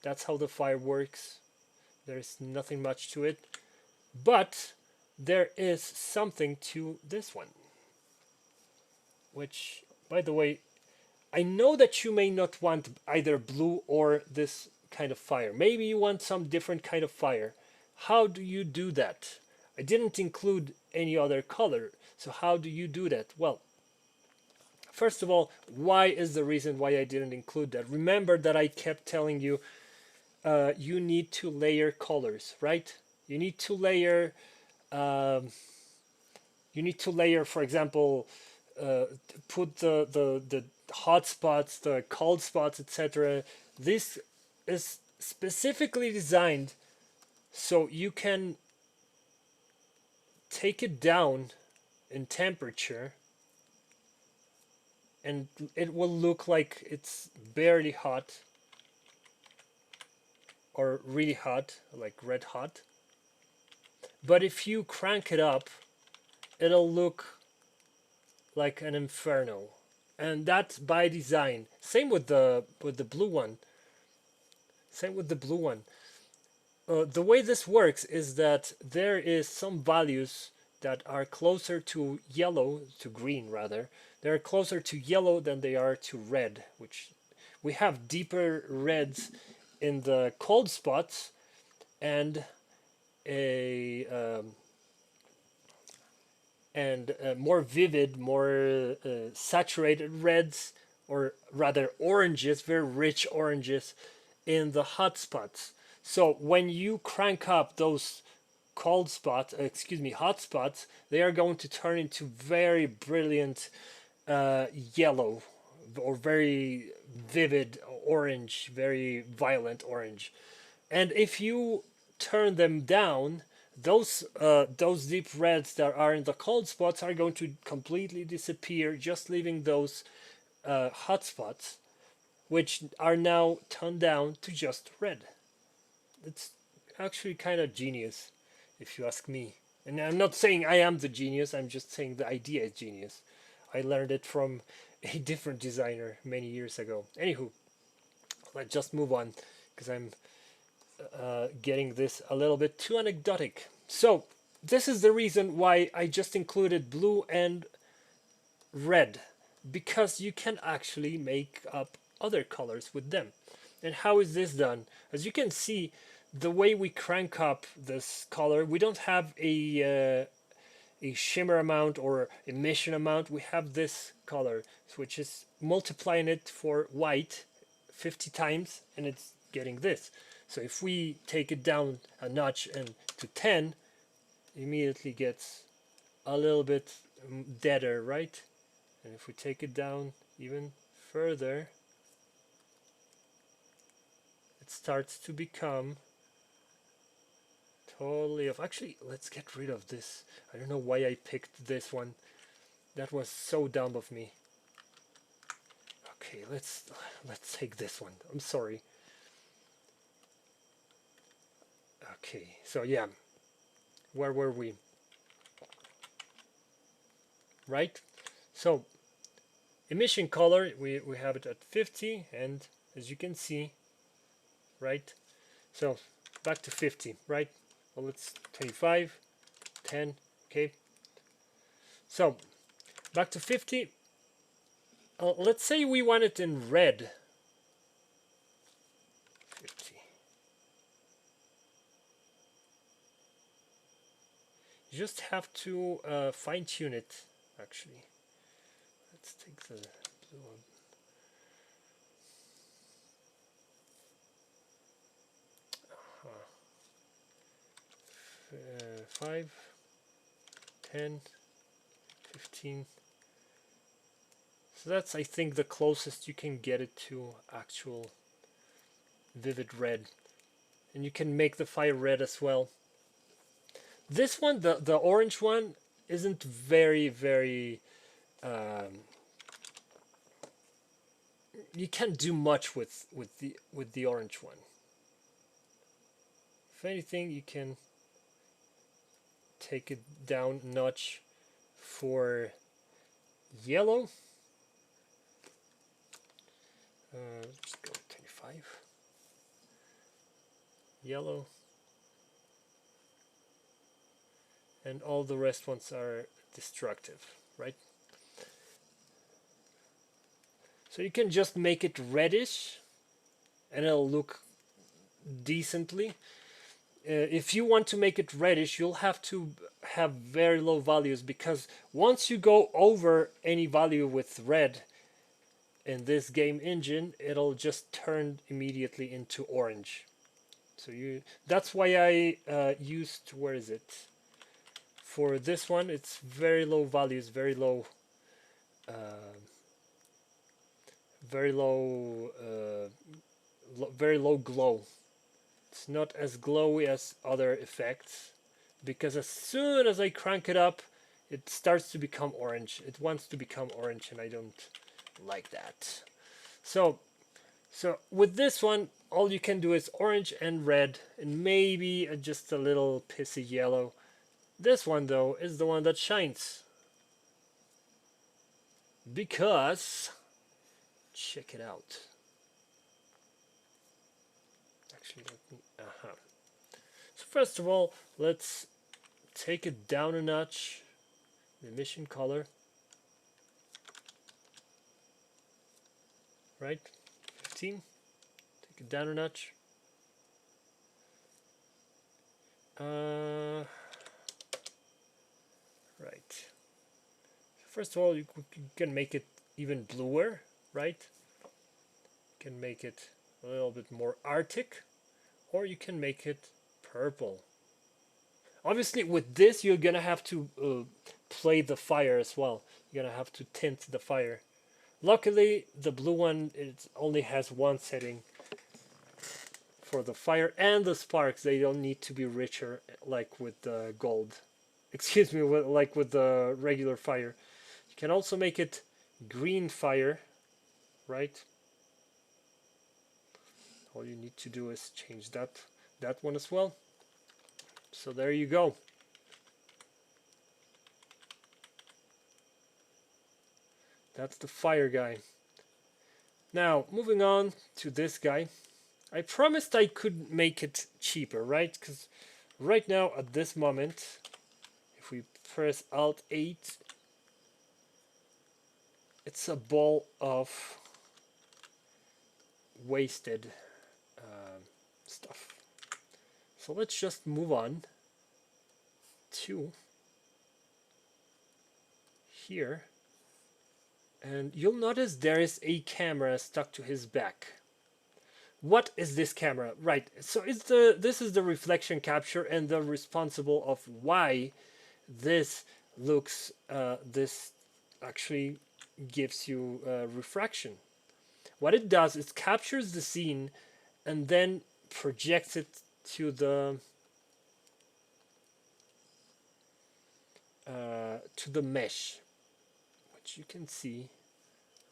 That's how the fire works. There's nothing much to it. But there is something to this one. Which, by the way, I know that you may not want either blue or this kind of fire. Maybe you want some different kind of fire. How do you do that? I didn't include any other color. So how do you do that? Well, first of all, why is the reason why I didn't include that? Remember that I kept telling you you need to layer colors, right? You need to layer for example, put the hot spots, the cold spots, etc. This is specifically designed so you can take it down in temperature and it will look like it's barely hot or really hot, like red hot. But if you crank it up, it'll look like an inferno, and that's by design. Same with the blue one. Same with the blue one. The way this works is that there is some values that are closer to yellow, to green rather. They're closer to yellow than they are to red, which we have deeper reds in the cold spots and more vivid, more saturated reds, or rather oranges, very rich oranges in the hot spots. So when you crank up those hot spots, they are going to turn into very brilliant yellow or very vivid orange, very violent orange. And if you turn them down, those deep reds that are in the cold spots are going to completely disappear, just leaving those hot spots, which are now toned down to just red. It's actually kind of genius. if you ask me. And I'm not saying I am the genius, I'm just saying the idea is genius. I learned it from a different designer many years ago. Anywho, let's just move on because I'm getting this a little bit too anecdotic. So, this is the reason why I just included blue and red, because you can actually make up other colors with them. And how is this done? As you can see, the way we crank up this color, we don't have a shimmer amount or emission amount. We have this color, which is multiplying it for white 50 times, and it's getting this. So if we take it down a notch and to 10, immediately gets a little bit deader, right? And if we take it down even further, it starts to become totally off. Actually, let's get rid of this. I don't know why I picked this one. That was so dumb of me. Okay, let's take this one. I'm sorry. Okay, so yeah, where were we? Right? So emission color, we have it at 50, and as you can see, right? So back to 50, right? Well, it's 25, 10, okay. So back to 50. Let's say we want it in red. 50. You just have to fine tune it, actually. Let's take the blue one. 5, 10, 15. So that's, I think, the closest you can get it to actual vivid red. And you can make the fire red as well. This one, the orange one, isn't very you can't do much with the orange one. If anything, you can take it down a notch for yellow. Just go 25. Yellow. And all the rest ones are destructive, right? So you can just make it reddish and it'll look decently. If you want to make it reddish, you'll have to have very low values, because once you go over any value with red in this game engine, it'll just turn immediately into orange. So that's why I used, where is it? For this one, it's very low values, very low very low glow. It's not as glowy as other effects, because as soon as I crank it up, it starts to become orange. It wants to become orange, and I don't like that. So with this one, all you can do is orange and red, and maybe just a little pissy yellow. This one, though, is the one that shines, because check it out. Actually, let me. So first of all, let's take it down a notch. The emission color, right? 15. Take it down a notch. Right. First of all, you can make it even bluer, right? You can make it a little bit more Arctic, or you can make it purple. Obviously, with this, you're gonna have to play the fire as well. You're gonna have to tint the fire. Luckily, the blue one, it only has one setting for the fire and the sparks. They don't need to be richer like with the gold. Excuse me, like with the regular fire. You can also make it green fire, right? All you need to do is change that one as well. So there you go. That's the fire guy. Now, moving on to this guy. I promised I could make it cheaper, right? Because right now, at this moment, if we press Alt 8, it's a ball of wasted stuff. So let's just move on to here. And you'll notice there is a camera stuck to his back. What is this camera? Right, so this is the reflection capture and the responsible of why this looks, this actually gives you refraction. What it does is captures the scene and then projects it to the mesh, which you can see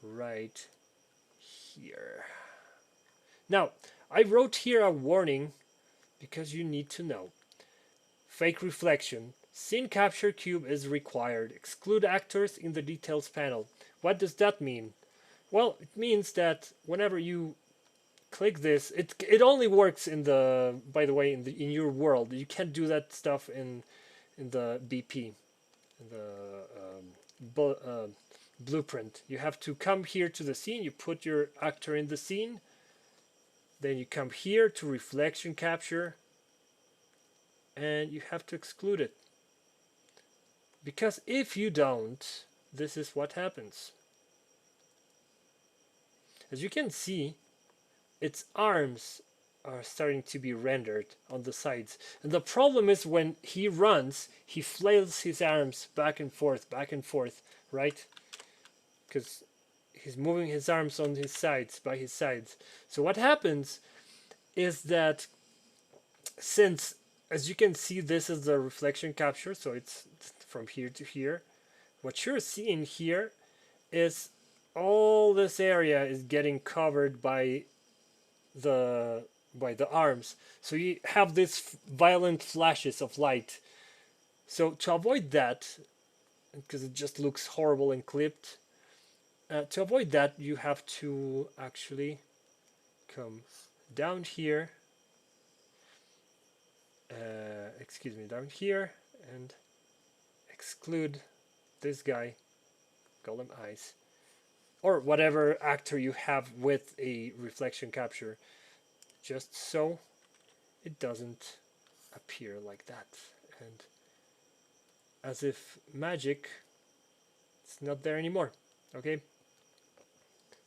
right here. Now, I wrote here a warning because you need to know. Fake reflection. Scene capture cube is required. Exclude actors in the details panel. What does that mean? Well, it means that whenever you click this, it only works in the, by the way, in your world. You can't do that stuff in the BP, in the blueprint. You have to come here to the scene. You put your actor in the scene. Then you come here to reflection capture, and you have to exclude it. Because if you don't, this is what happens. As you can see, its arms are starting to be rendered on the sides. And the problem is when he runs, he flails his arms back and forth, right? Because he's moving his arms on his sides, by his sides. So what happens is that since, as you can see, this is the reflection capture, so it's from here to here. What you're seeing here is all this area is getting covered by the arms. So you have these violent flashes of light. So to avoid that, because it just looks horrible and clipped, to avoid that, you have to actually come down here, down here, and exclude this guy, Golem Eyes, or whatever actor you have with a reflection capture, just so it doesn't appear like that. And as if magic, it's not there anymore. Okay?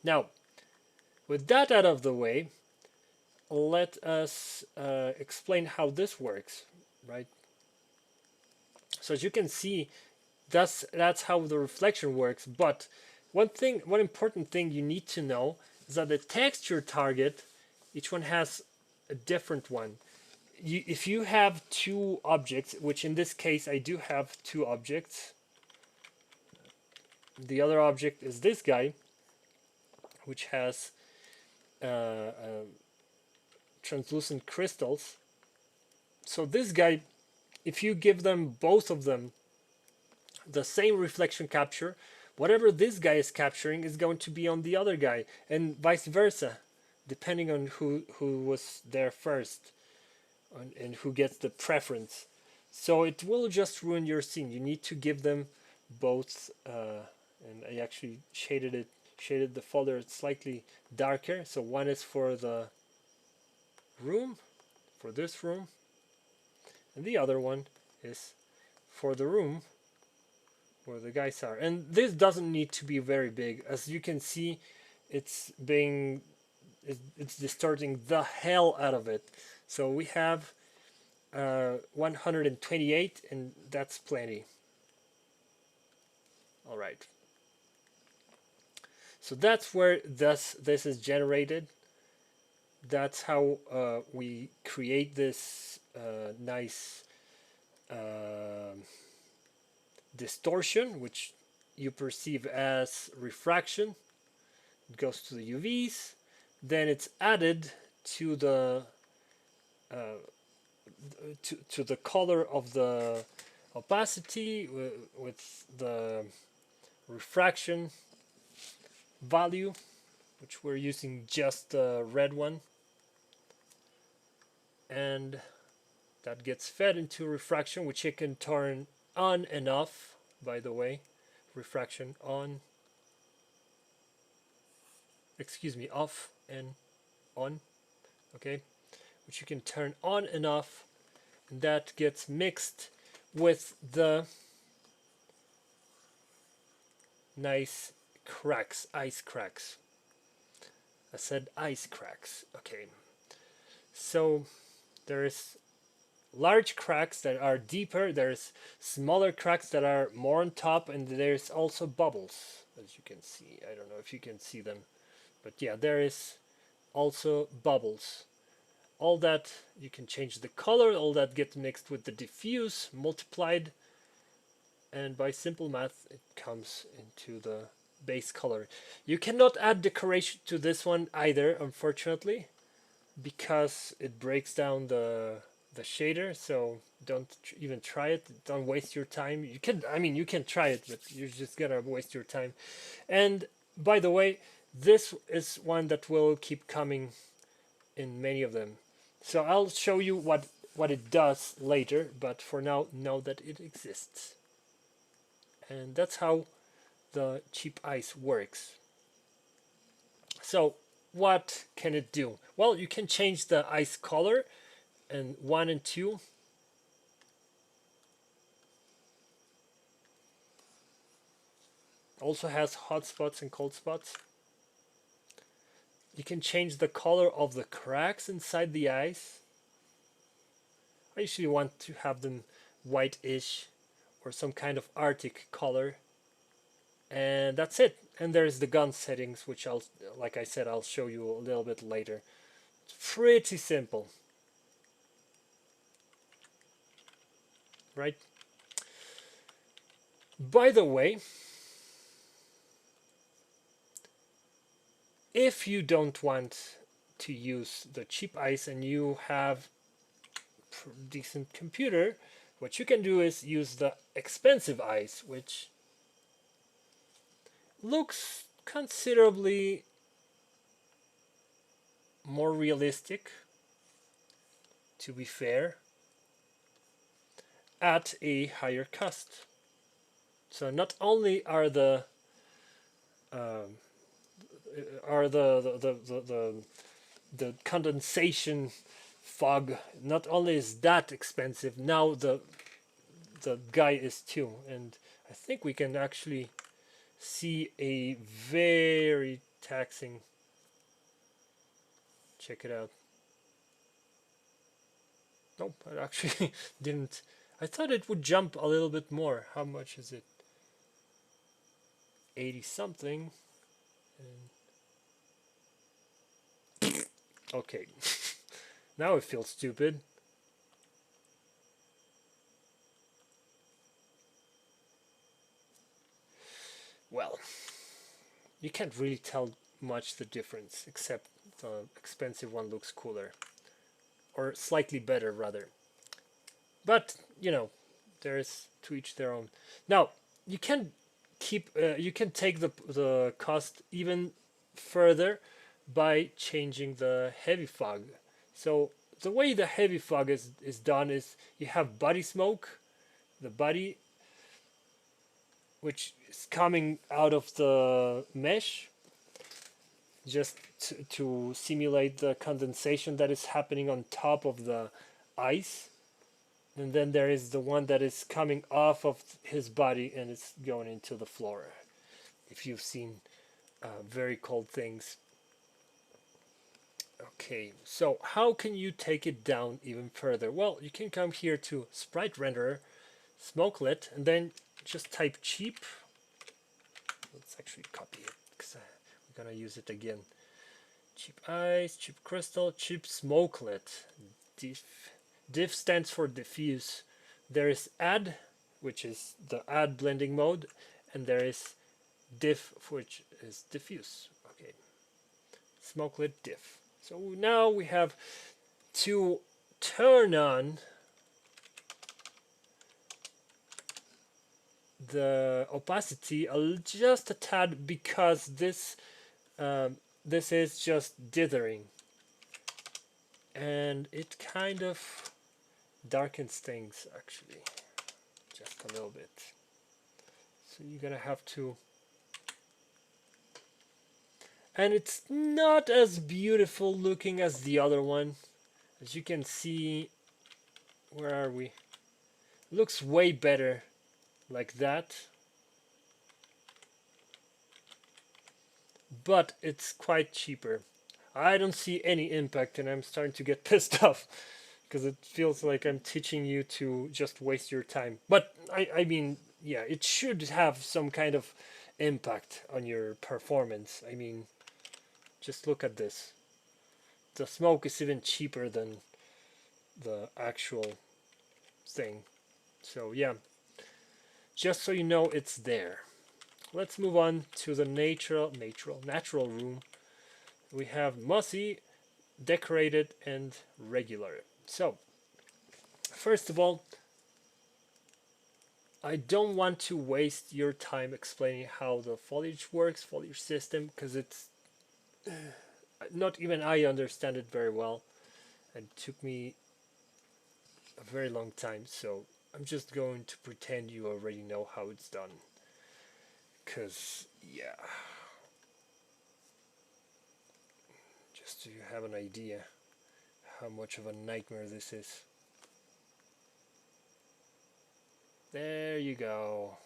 Now, with that out of the way, let us explain how this works, right? So as you can see, that's how the reflection works. But one important thing you need to know is that the texture target, each one has a different one. If you have two objects, which in this case I do have two objects, the other object is this guy, which has translucent crystals. So this guy, if you give them, both of them, the same reflection capture, whatever this guy is capturing is going to be on the other guy, and vice versa, depending on who was there first and who gets the preference. So it will just ruin your scene. You need to give them both, and I actually shaded the folder slightly darker. So one is for the room, for this room, and the other one is for the room where the guys are. And this doesn't need to be very big. As you can see, it's distorting the hell out of it. So we have 128, and that's plenty. All right. So that's where this is generated. That's how we create this nice distortion, which you perceive as refraction. It goes to the UVs, then it's added to the to the color of the opacity with the refraction value, which we're using just the red one, and that gets fed into refraction, which you can turn on and off, by the way. Refraction on, excuse me, off and on, okay, which you can turn on and off, and that gets mixed with the nice cracks, ice cracks. I said ice cracks. Okay, so there's large cracks that are deeper, there's smaller cracks that are more on top, and there's also bubbles, as you can see. I don't know if you can see them, but yeah, there is also bubbles. All that, you can change the color, all that gets mixed with the diffuse, multiplied, and by simple math it comes into the base color. You cannot add decoration to this one either, unfortunately, because it breaks down the shader, so don't even try it. Don't waste your time. You can, I mean, you can try it, but you're just gonna waste your time. And by the way, this is one that will keep coming in many of them. So I'll show you what it does later, but for now, know that it exists. And that's how the cheap ice works. So what can it do? Well, you can change the ice color, and 1 and 2 also has hot spots and cold spots. You can change the color of the cracks inside the ice. I usually want to have them whitish or some kind of Arctic color. And that's it. And there's the gun settings, which I'll, like I said, I'll show you a little bit later. It's pretty simple, right? By the way, if you don't want to use the cheap ice and you have a decent computer, what you can do is use the expensive ice, which looks considerably more realistic, to be fair, at a higher cost. So not only are the the condensation fog, not only is that expensive, now the guy is too. And I think we can actually see a very taxing, check it out. Nope, it actually didn't. I thought it would jump a little bit more. How much is it? 80 something. Okay, now it feels stupid. Well, you can't really tell much the difference, except the expensive one looks cooler, or slightly better rather. But you know, there's to each their own. Now you can keep you can take the cost even further by changing the heavy fog. So the way the heavy fog is done is you have body smoke, the body, which is coming out of the mesh just to simulate the condensation that is happening on top of the ice. And then there is the one that is coming off of his body and it's going into the floor. If you've seen very cold things. Okay, so how can you take it down even further? Well, you can come here to Sprite Renderer, Smokelet, and then just type cheap. Let's actually copy it because we're gonna use it again. Cheap ice, cheap crystal, cheap smokelet. Diff stands for diffuse. There is add, which is the add blending mode, and there is diff, which is diffuse. Okay, smokelet diff. So now we have two turn on the opacity just a tad, because this is just dithering, and it kind of darkens things actually just a little bit. So you're gonna have to, and it's not as beautiful looking as the other one. As you can see, where are we? Looks way better like that, but it's quite cheaper. I don't see any impact, and I'm starting to get pissed off because it feels like I'm teaching you to just waste your time. But I mean, yeah, it should have some kind of impact on your performance. I mean, just look at this. The smoke is even cheaper than the actual thing. So yeah, just so you know, it's there. Let's move on to the natural room. We have mossy, decorated, and regular. So first of all, I don't want to waste your time explaining how the foliage works, foliage system, because it's not even I understand it very well, and it took me a very long time. So I'm just going to pretend you already know how it's done, because yeah, just so you have an idea how much of a nightmare this is. There you go.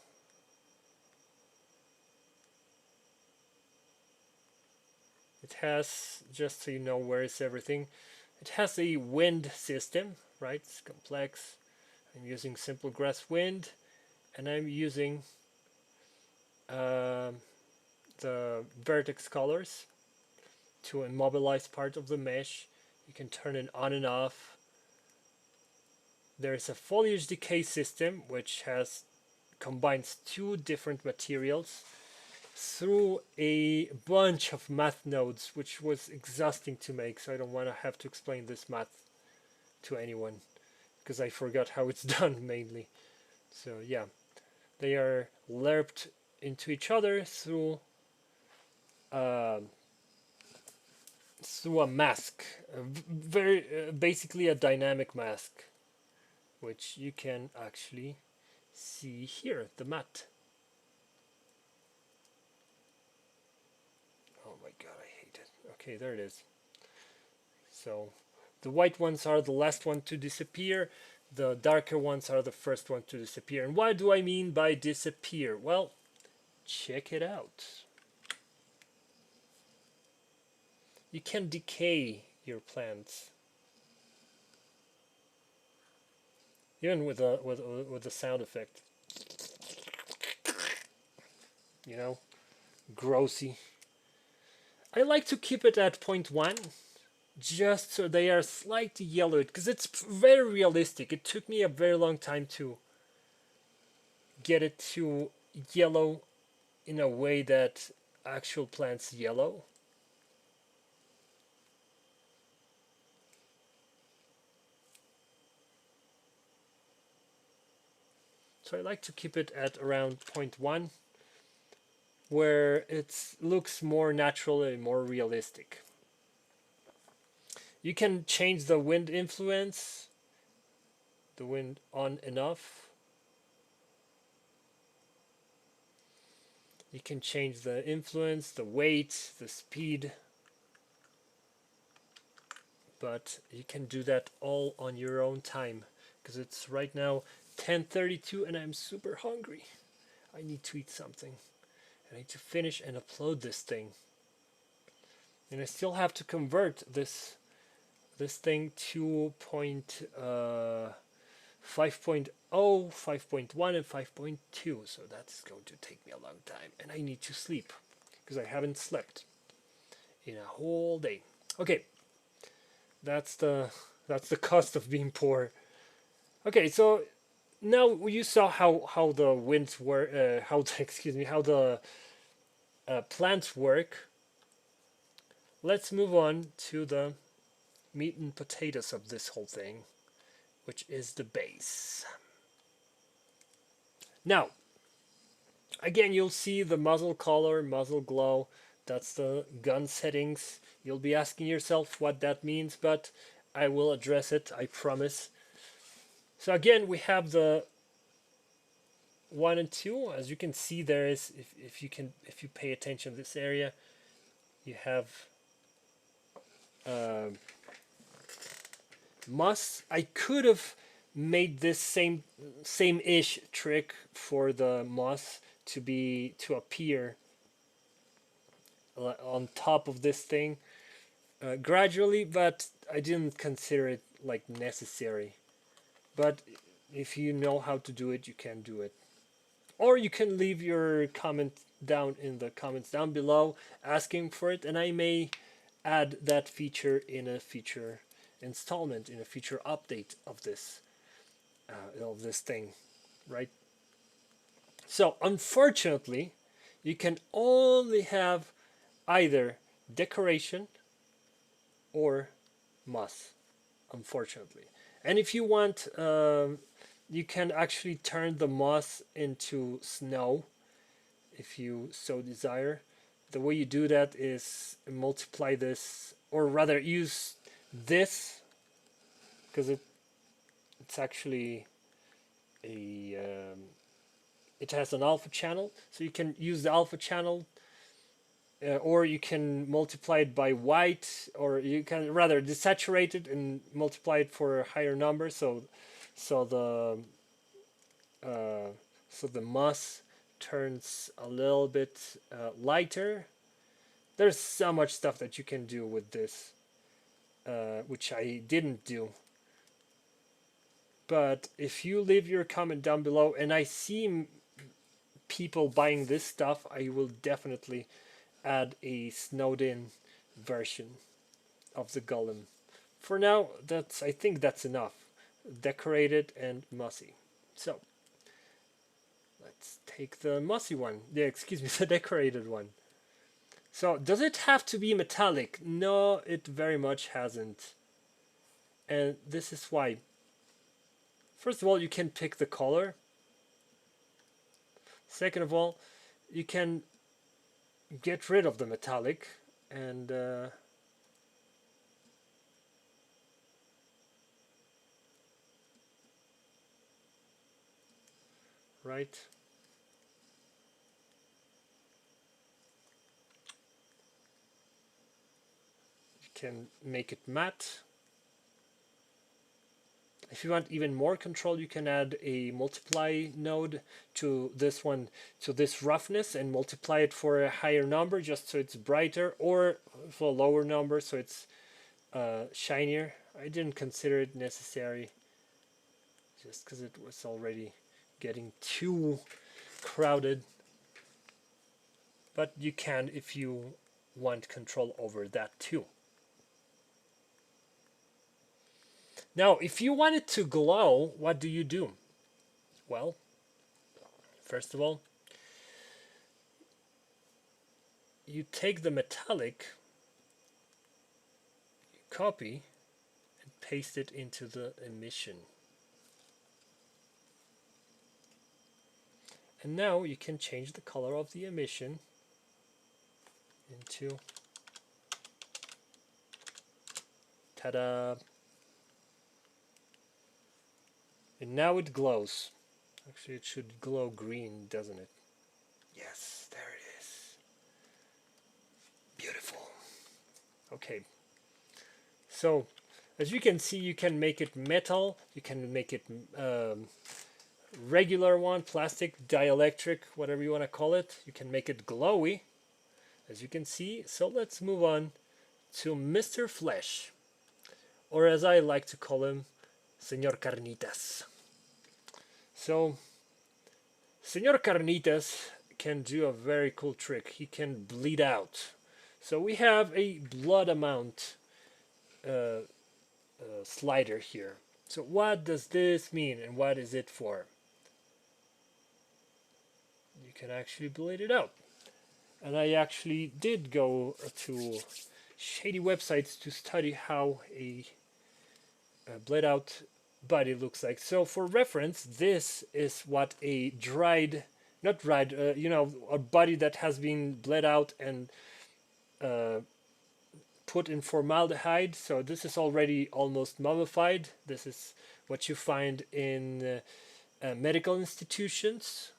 It has, just so you know where is everything, it has a wind system, right? It's complex. I'm using simple grass wind, and I'm using the vertex colors to immobilize part of the mesh. You can turn it on and off. There's a foliage decay system which combines two different materials through a bunch of math nodes, which was exhausting to make, so I don't want to have to explain this math to anyone because I forgot how it's done mainly. So yeah, they are lerped into each other through uh, a mask, very basically a dynamic mask, which you can actually see here, the mat. Oh my god, I hate it. Okay, there it is. So the white ones are the last one to disappear. The darker ones are the first one to disappear. And what do I mean by disappear? Well, check it out. You can decay your plants, even with a sound effect. You know, grossy. I like to keep it at 0.1, just so they are slightly yellowed, because it's very realistic. It took me a very long time to get it to yellow in a way that actual plants yellow. So I like to keep it at around 0.1, where it looks more natural and more realistic. You can change the wind influence, the wind on and off. You can change the influence, the weight, the speed, but you can do that all on your own time, because it's right now 10:32 and I'm super hungry. I need to eat something. I need to finish and upload this thing. And I still have to convert this thing to 5.0, 5.1, and 5.2. So that's going to take me a long time. And I need to sleep, because I haven't slept in a whole day. Okay, that's the cost of being poor. Okay, so now you saw how the winds work, how the, excuse me, how the plants work. Let's move on to the meat and potatoes of this whole thing, which is the base. Now, again, you'll see the muzzle color, muzzle glow. That's the gun settings. You'll be asking yourself what that means, but I will address it, I promise. So again, we have the 1 and 2. As you can see, there is, if you pay attention to this area, you have moss. I could have made this same-ish trick for the moss to appear on top of this thing gradually, but I didn't consider it like necessary. But if you know how to do it, you can do it. Or you can leave your comment down in the comments down below asking for it, and I may add that feature in a future installment, in a future update of this thing, right? So unfortunately, you can only have either decoration or moss, unfortunately. And if you want, you can actually turn the moss into snow if you so desire. The way you do that is multiply this, or rather use this, because it's actually it has an alpha channel, so you can use the alpha channel, or you can multiply it by white, or you can rather desaturate it and multiply it for a higher number, so the moss turns a little bit lighter. There's so much stuff that you can do with this, which I didn't do. But if you leave your comment down below, and I see people buying this stuff, I will definitely add a snowed in version of the golem. For now, I think that's enough. Decorated and mossy. So let's take the mossy one. Yeah, excuse me, the decorated one. So does it have to be metallic? No, it very much hasn't. And this is why. First of all, you can pick the color. Second of all, you can get rid of the metallic and right. You can make it matte. If you want even more control, you can add a multiply node to this one, to this roughness, and multiply it for a higher number just so it's brighter, or for a lower number so it's shinier. I didn't consider it necessary just because it was already getting too crowded. But you can if you want control over that too. Now, if you want it to glow, what do you do? Well, first of all, you take the metallic, you copy, and paste it into the emission. And now you can change the color of the emission into, ta-da! And now it glows. Actually, it should glow green, doesn't it? Yes, there it is. Beautiful. Okay. So, as you can see, you can make it metal. You can make it regular one, plastic, dielectric, whatever you want to call it. You can make it glowy, as you can see. So let's move on to Mr. Flesh, or as I like to call him, Señor Carnitas. So, Señor Carnitas can do a very cool trick. He can bleed out. So we have a blood amount slider here. So what does this mean and what is it for? You can actually bleed it out. And I actually did go to shady websites to study how a bled out body looks like. So for reference, this is what a dried, not dried, a body that has been bled out and uh, put in formaldehyde. So this is already almost mummified. This is what you find in medical institutions.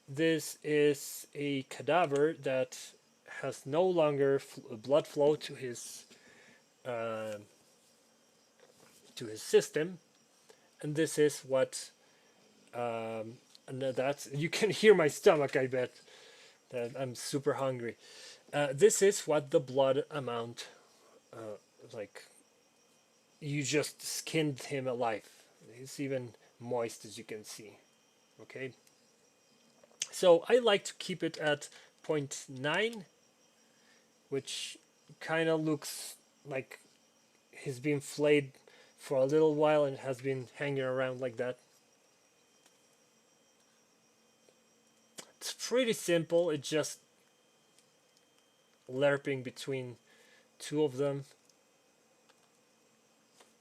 This is a cadaver that has no longer blood flow uh, to his system, and this is what and that's, you can hear my stomach, I bet that I'm super hungry. This is what the blood amount, like, you just skinned him alive. He's even moist, as you can see. Okay, so I like to keep it at 0.9, which kind of looks like he's been flayed for a little while and has been hanging around like that. It's pretty simple. It's just lerping between two of them,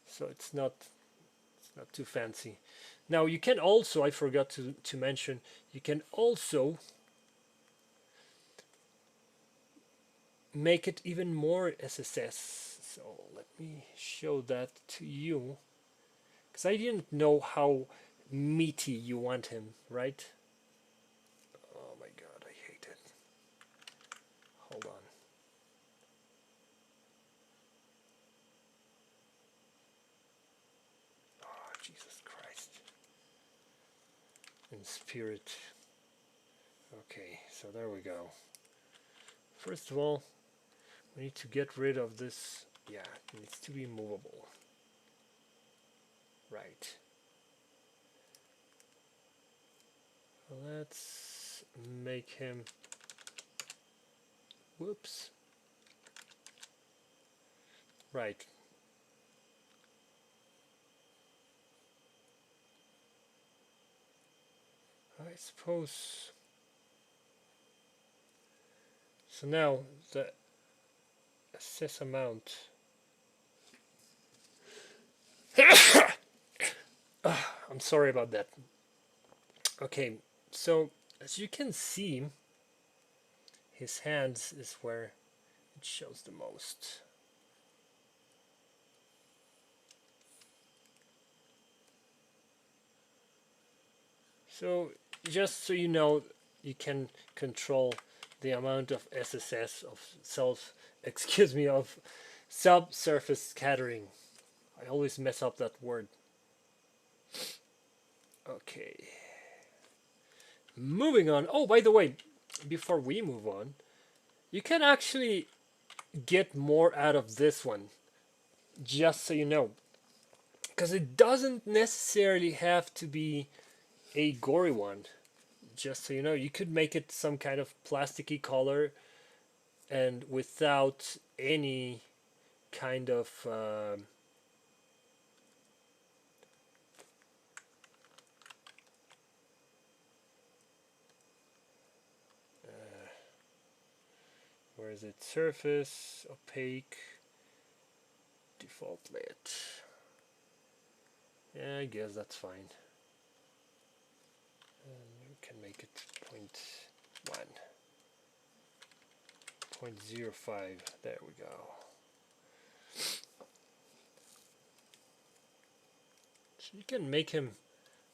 so it's not too fancy. Now you can also, I forgot to mention, you can also make it even more SSS. So let me show that to you, because I didn't know how meaty you want him, right? Oh my god, I hate it. Hold on. Oh, Jesus Christ. In spirit. Okay, so there we go. First of all, we need to get rid of this. Yeah, it needs to be movable. Right. Let's make him, whoops, right. I suppose, so now the assess amount. I'm sorry about that. Okay, so as you can see, his hands is where it shows the most. So just so you know, you can control the amount of SSS, of of subsurface scattering. I always mess up that word. Okay. Moving on. Oh, by the way, before we move on, you can actually get more out of this one, just so you know. Because it doesn't necessarily have to be a gory one. Just so you know, you could make it some kind of plasticky color and without any kind of where is it? Surface, opaque, default lit. Yeah, I guess that's fine. And we can make it 0.1, 0.05. There we go. So you can make him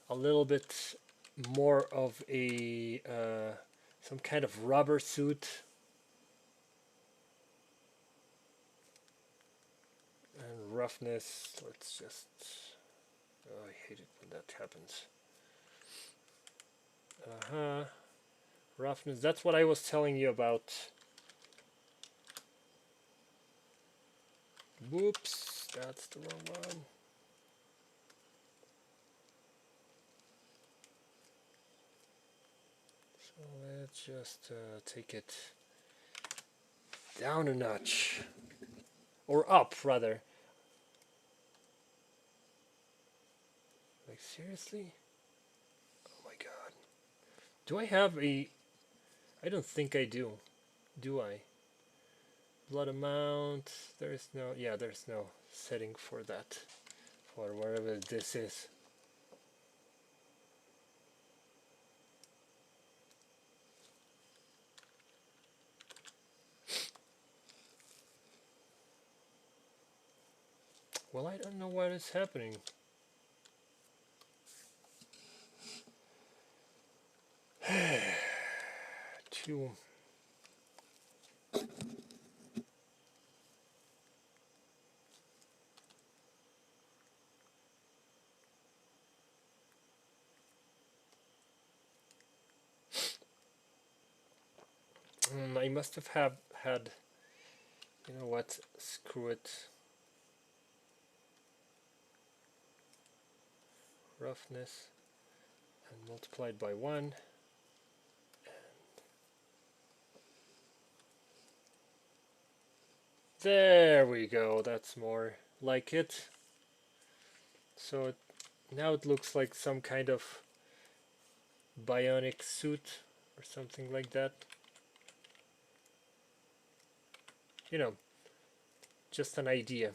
a little bit more of a some kind of rubber suit. And roughness, let's just, oh, I hate it when that happens. Roughness, that's what I was telling you about. Whoops, that's the wrong one. So let's just take it down a notch. Or up, rather. Like, seriously? Oh my god. Do I have a... I don't think I do. Do I? Blood amount, there's no, yeah, there's no setting for that, for whatever this is. Well, I don't know what is happening. Two. I must have had, you know what, screw it. Roughness and multiplied by 1. There we go, that's more like it. So now it looks like some kind of bionic suit or something like that. You know, just an idea.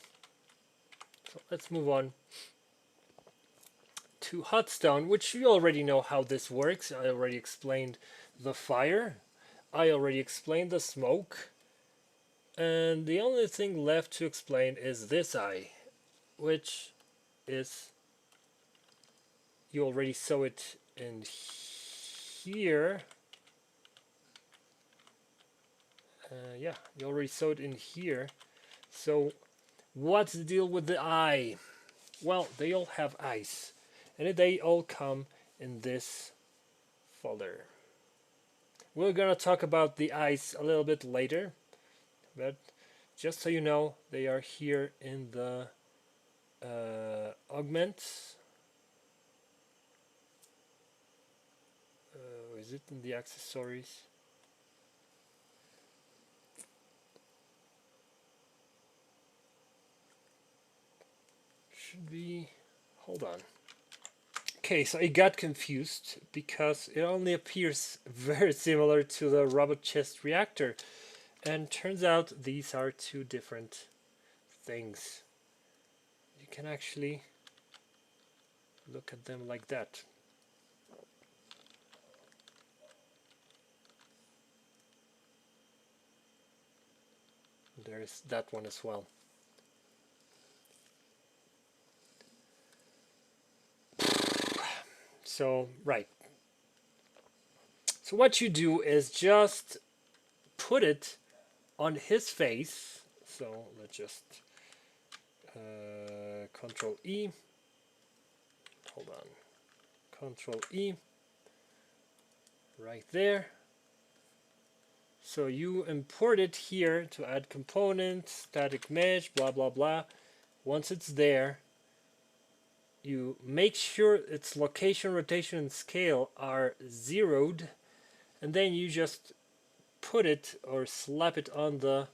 So let's move on to hotstone, which you already know how this works. I already explained the fire. I already explained the smoke. And the only thing left to explain is this eye, which is, you already saw it in here. Yeah, you already saw it in here. So what's the deal with the eye? Well, they all have eyes, and they all come in this folder. We're gonna talk about the eyes a little bit later, but just so you know, they are here in the augments. Is it in the accessories? Should be, hold on. Okay, so I got confused because it only appears very similar to the robot chest reactor, and turns out these are two different things. You can actually look at them like that. There's that one as well. So, right. So what you do is just put it on his face. So let's just Control E. Hold on. Control E. Right there. So you import it here to add components, static mesh, blah blah blah. Once it's there, you make sure its location, rotation, and scale are zeroed, and then you just put it or slap it on the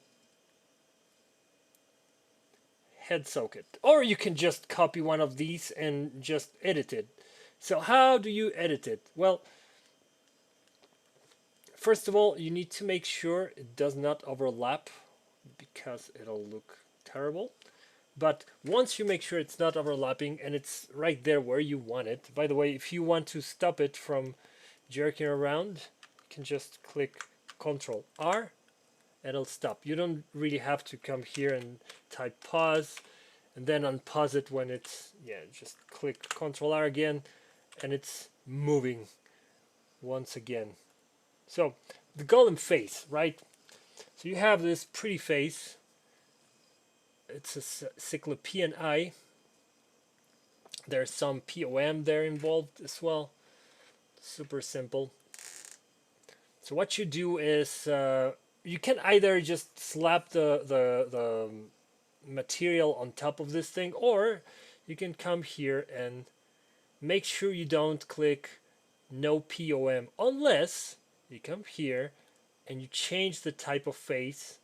head socket. Or you can just copy one of these and just edit it. So how do you edit it? Well, first of all, you need to make sure it does not overlap, because it'll look terrible. But once you make sure it's not overlapping and it's right there where you want it, by the way, if you want to stop it from jerking around, you can just click Control R and it'll stop. You don't really have to come here and type pause and then unpause it when it's, yeah, just click Control R again and it's moving once again. So the golem face, right? So you have this pretty face. It's a cyclopean eye. There's some POM there involved as well. Super simple. So what you do is you can either just slap the material on top of this thing, or you can come here and make sure you don't click no POM unless you come here and you change the type of face.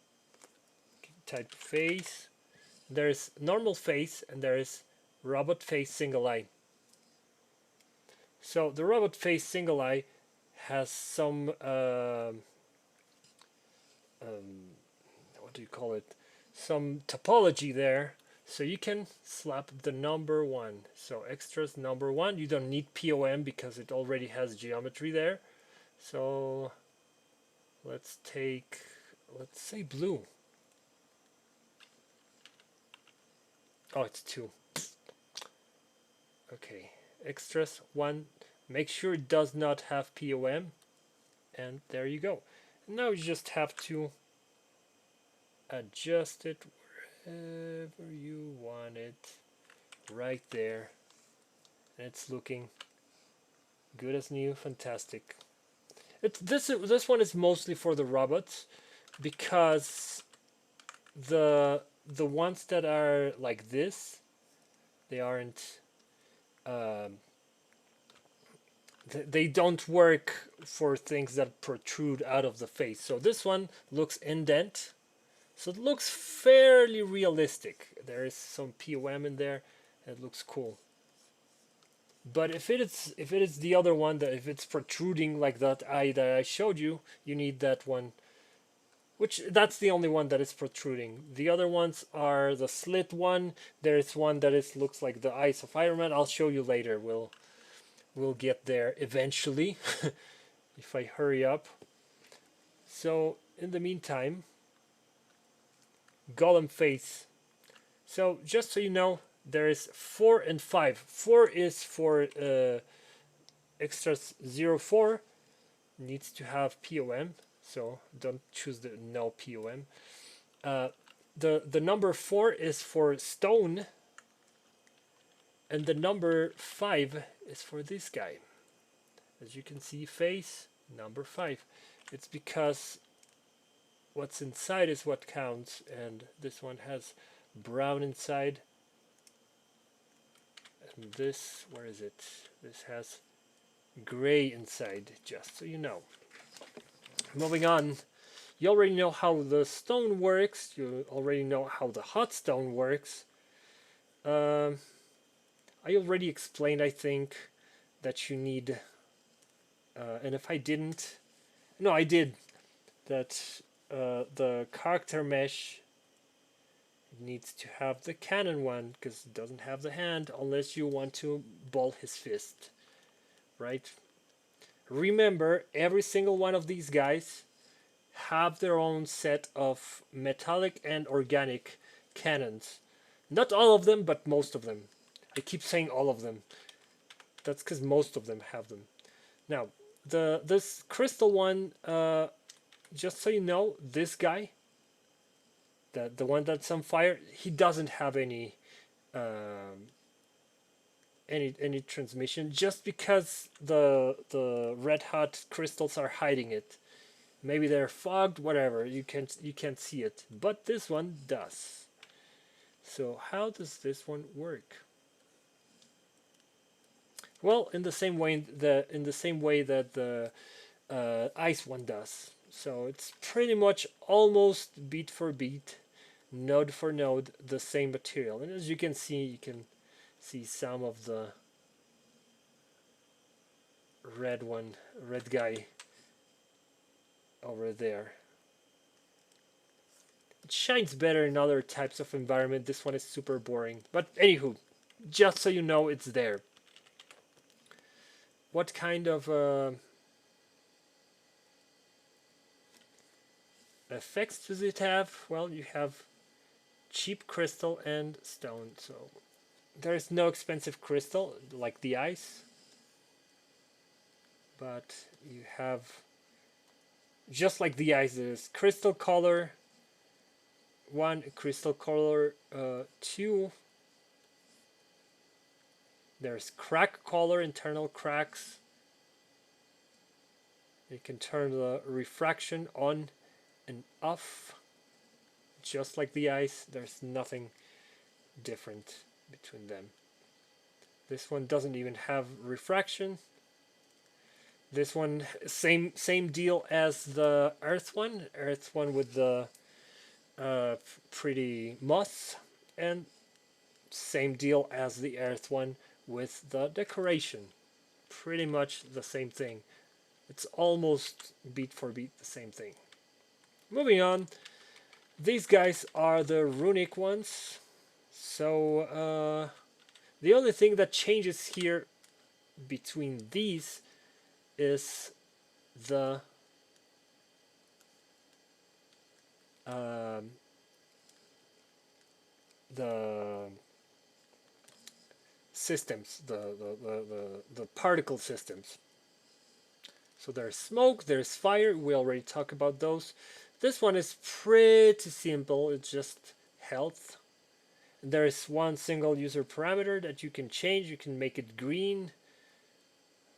Type face. There's normal face and there is robot face single eye. So the robot face single eye has some what what do you call it, some topology there. So you can slap the number 1. So extras number 1. You don't need POM because it already has geometry there. So let's say blue. Oh, it's 2. Okay, extras 1. Make sure it does not have POM. And there you go. Now you just have to adjust it wherever you want it. Right there. And it's looking good as new. Fantastic. This one is mostly for the robots, because the ones that are like this, they aren't they don't work for things that protrude out of the face. So this one looks indent, so it looks fairly realistic. There is some POM in there. It looks cool. But if it is the other one, that if it's protruding like that eye that I showed you, you need that one. Which that's the only one that is protruding. The other ones are the slit one. There's one that looks like the eyes of Iron Man. I'll show you later. We'll get there eventually if I hurry up. So in the meantime, Golem face. So just so you know, there is 4 and 5. 4 is for extras 04. Needs to have POM, so don't choose the no POM. The number 4 is for stone, and the number 5 is for this guy. As you can see, face number 5. It's because what's inside is what counts, and this one has brown inside. And this, where is it? This has gray inside, just so you know. Moving on, you already know how the stone works. You already know how the hot stone works. I already explained, I think, that you need, and if I didn't, no, I did, that the character mesh needs to have the cannon one, because it doesn't have the hand unless you want to ball his fist, right? Remember, every single one of these guys have their own set of metallic and organic cannons. Not all of them, but most of them. I keep saying all of them. That's because most of them have them. Now, this crystal one, just so you know, this guy, the one that's on fire, he doesn't have any transmission, just because the red hot crystals are hiding it. Maybe they're fogged, whatever. You can't see it, but this one does. So how does this one work? Well, in the same way that the ice one does. So it's pretty much almost beat for beat, node for node, the same material. And as you can see some of the red guy over there. It shines better in other types of environment. This one is super boring. But anywho, just so you know, it's there. What kind of effects does it have? Well, you have cheap crystal and stone. So there is no expensive crystal like the ice, but you have, just like the ice, there's crystal color 1, crystal color 2. There's crack color, internal cracks. You can turn the refraction on and off, just like the ice. There's nothing different between them. This one doesn't even have refraction. This one, same deal as the earth one with the pretty moss, and same deal as the earth one with the decoration. Pretty much the same thing. It's almost beat for beat the same thing. Moving on, These guys are the runic ones. So the only thing that changes here between these is the um, the systems, the particle systems. So there's smoke, there's fire. We already talked about those. This one is pretty simple. It's just health. There is one single user parameter that you can change. You can make it green.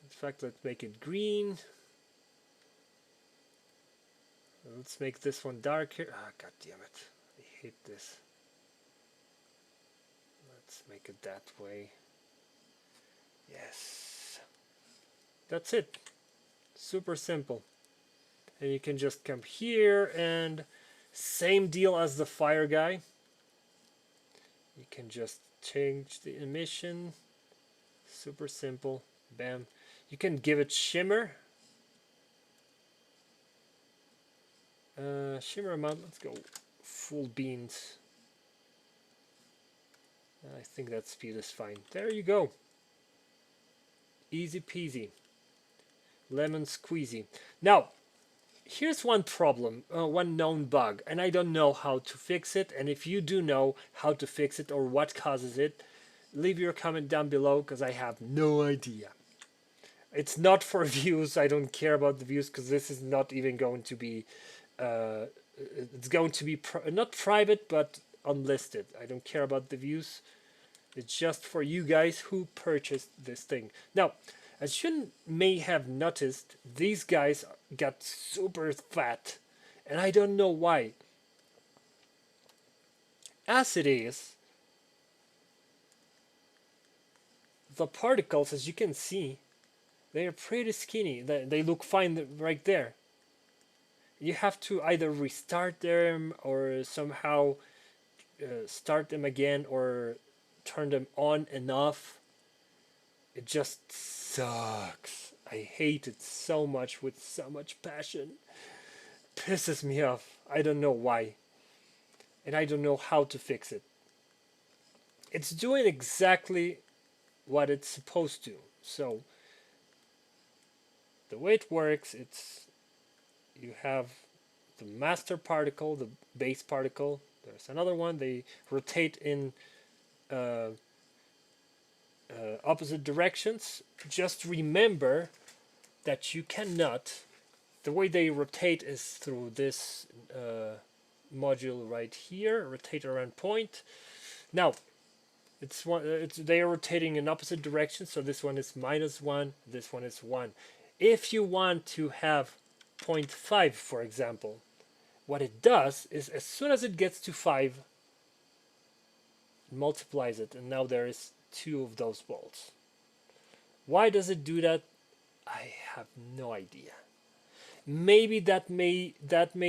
In fact, let's make it green. Let's make this one darker. Ah, god damn it. I hate this. Let's make it that way. Yes. That's it. Super simple. And you can just come here and same deal as the fire guy. You can just change the emission. Super simple. Bam. You can give it shimmer. Shimmer amount, let's go full beans. I think that speed is fine. There you go. Easy peasy. Lemon squeezy. Now, here's one problem, one known bug, and I don't know how to fix it. And if you do know how to fix it or what causes it, leave your comment down below because I have no idea. It's not for views. I don't care about the views because this is not even going to be it's going to be not private but unlisted. I don't care about the views. It's just for you guys who purchased this thing. Now, as you may have noticed, these guys got super fat, and I don't know why. As it is, the particles, as you can see, they are pretty skinny. They look fine right there. You have to either restart them or somehow start them again or turn them on and off. It just sucks. I hate it so much with so much passion. Pisses me off. I don't know why. And I don't know how to fix it. It's doing exactly what it's supposed to. So the way it works, it's you have the master particle, the base particle. There's another one. They rotate in opposite directions. Just remember that you cannot. The way they rotate is through this module right here. Rotate around point. Now, they are rotating in opposite directions. So this one is -1. This one is 1. If you want to have 0.5, for example, what it does is as soon as it gets to 5, it multiplies it, and now there is 2 of those balls. Why does it do that? I have no idea. Maybe that may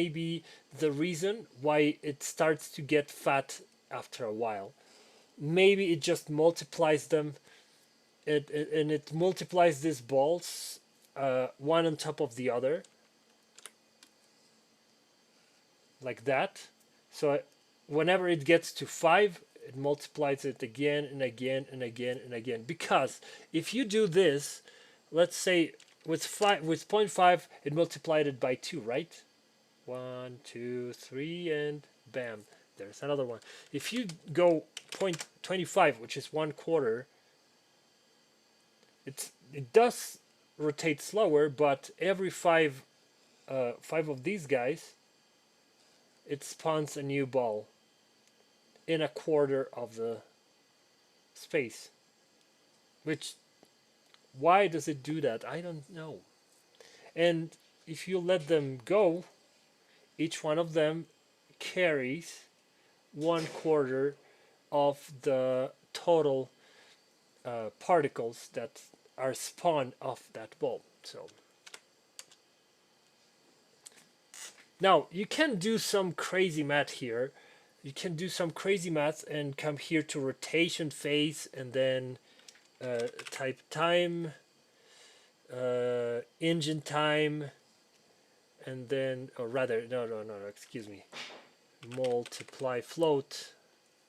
be the reason why it starts to get fat after a while. Maybe it just multiplies them. It multiplies these balls one on top of the other, like that. So whenever it gets to 5, it multiplies it again and again and again and again. Because if you do this, let's say with 0.5, it multiplied it by 2, right? 1, 2, 3, and bam, there's another one. If you go 0.25, which is 1/4, it does rotate slower, but every 5 of these guys, it spawns a new ball in 1/4 of the space. Which, why does it do that? I don't know. And if you let them go, each one of them carries 1/4 of the total particles that are spawned off that ball. So now you can do some crazy math here. You can do some crazy math and come here to rotation phase and then type time, engine time, and then, or rather, no, excuse me. multiply float.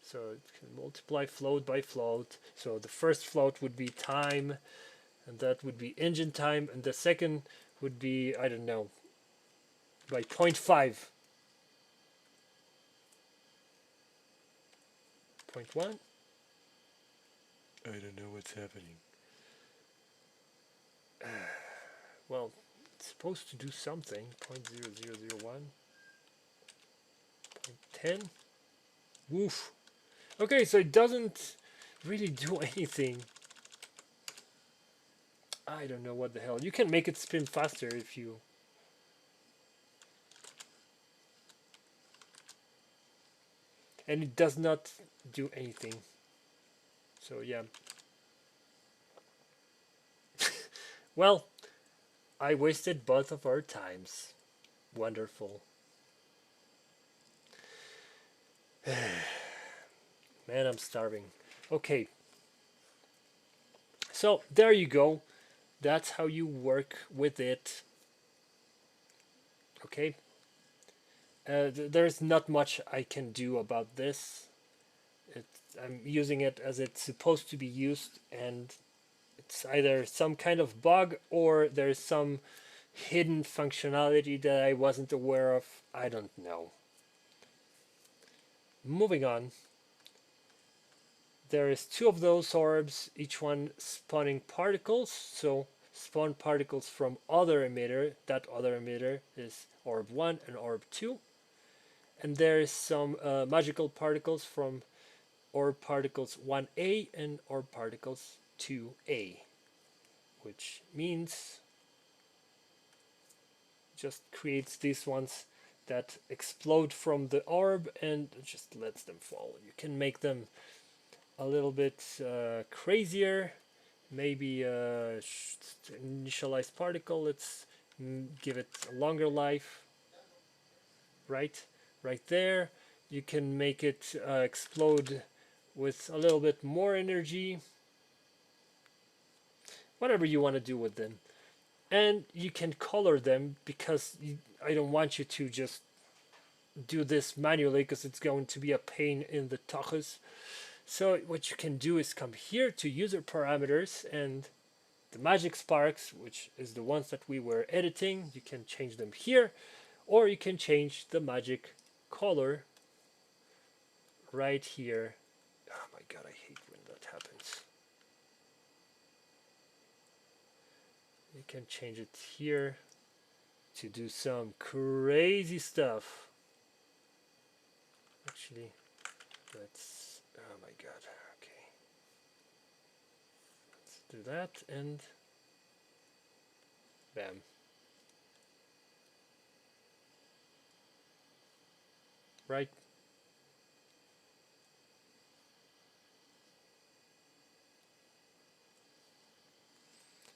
So it can multiply float by float. So the first float would be time, and that would be engine time, and the second would be, I don't know, by 0.5. 0.1? I don't know what's happening. Well, it's supposed to do something. 0.0001. 0.10. Woof. Okay, so it doesn't really do anything. I don't know what the hell. You can make it spin faster if you... And it does not do anything. So yeah. Well, I wasted both of our times. Wonderful. Man, I'm starving. Okay. So there you go. That's how you work with it. Okay. There's not much I can do about this. I'm using it as it's supposed to be used, and it's either some kind of bug or there's some hidden functionality that I wasn't aware of. I don't know. Moving on. There is two of those orbs, each one spawning particles. So spawn particles from other emitter. That other emitter is orb 1 and orb 2. And there is some magical particles from orb particles 1A and orb particles 2A, which means just creates these ones that explode from the orb and just lets them fall. You can make them a little bit crazier. Maybe initialized particle. Let's give it a longer life. Right there. You can make it explode with a little bit more energy. Whatever you want to do with them. And you can color them because I don't want you to just do this manually because it's going to be a pain in the tuchus. So what you can do is come here to user parameters, and the magic sparks, which is the ones that we were editing, you can change them here, or you can change the magic color right here. Oh my god, I hate when that happens. You can change it here to do some crazy stuff. Actually, let's, oh my god, okay. Let's do that and bam. Right?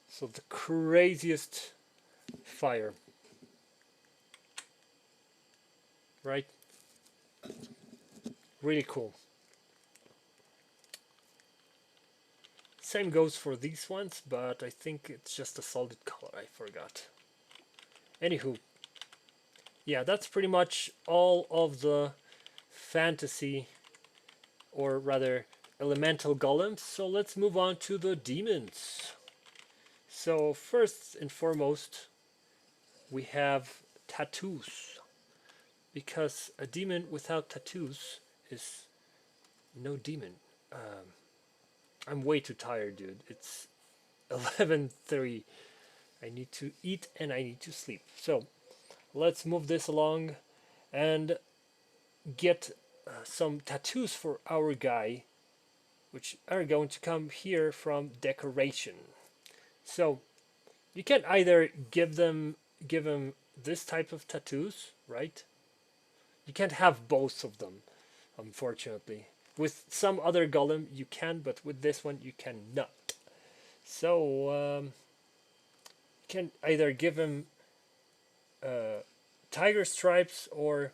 So the craziest fire. Right? Really cool. Same goes for these ones, but I think it's just a solid color. I forgot. Anywho, yeah, that's pretty much all of the fantasy, or rather elemental golems. So let's move on to the demons. So first and foremost, we have tattoos, because a demon without tattoos is no demon. I'm way too tired, dude. It's 11:30. I need to eat and I need to sleep. So let's move this along and get some tattoos for our guy, which are going to come here from decoration. So you can either give him this type of tattoos, right? You can't have both of them, unfortunately. With some other golem you can, but with this one you cannot. So you can either give him tiger stripes or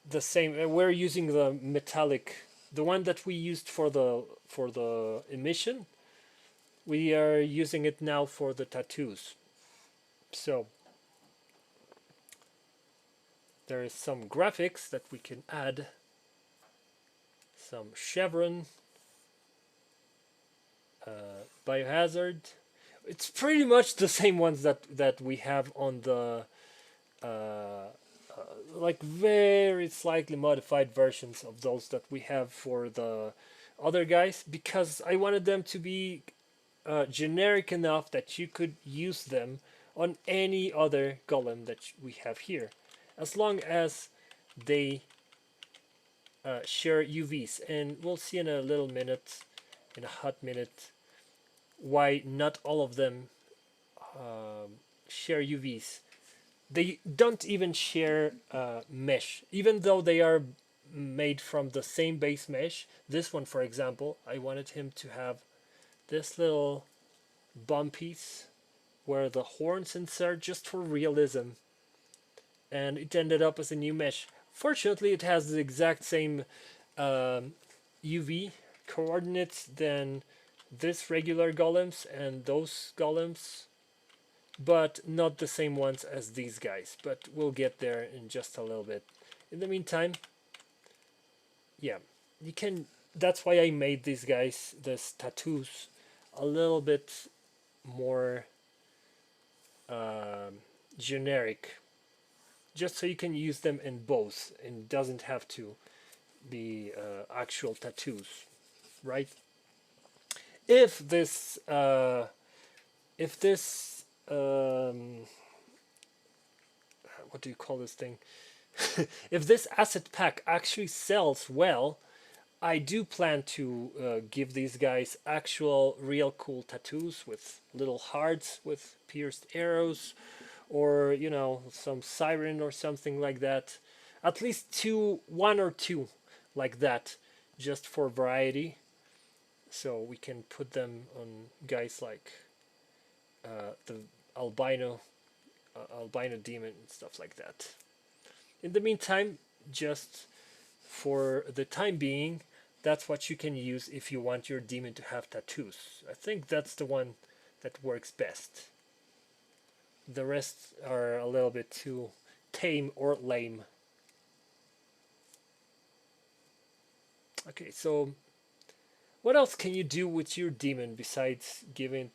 the same. We're using the metallic, the one that we used for the emission. We are using it now for the tattoos. So There is some graphics that we can add. Some chevron, biohazard. It's pretty much the same ones that we have on the like very slightly modified versions of those that we have for the other guys, because I wanted them to be generic enough that you could use them on any other golem that we have here, as long as they share UVs. And we'll see in a little minute, in a hot minute, why not all of them share UVs. They don't even share mesh, even though they are made from the same base mesh. This one, for example, I wanted him to have this little bum piece where the horns insert just for realism, and it ended up as a new mesh. Fortunately, it has the exact same UV coordinates than this regular golems and those golems, but not the same ones as these guys. But we'll get there in just a little bit. In the meantime, yeah, you can. That's why I made these guys, these tattoos, a little bit more generic, just so you can use them in both, and doesn't have to be actual tattoos, right? If this what do you call this thing? If this asset pack actually sells well, I do plan to give these guys actual real cool tattoos with little hearts with pierced arrows, or you know, some siren or something like that. At least one or two like that, just for variety, so we can put them on guys like the albino albino demon and stuff like that. In the meantime, just for the time being, that's what you can use if you want your demon to have tattoos. I think that's the one that works best. The rest are a little bit too tame or lame. Okay, so what else can you do with your demon besides give it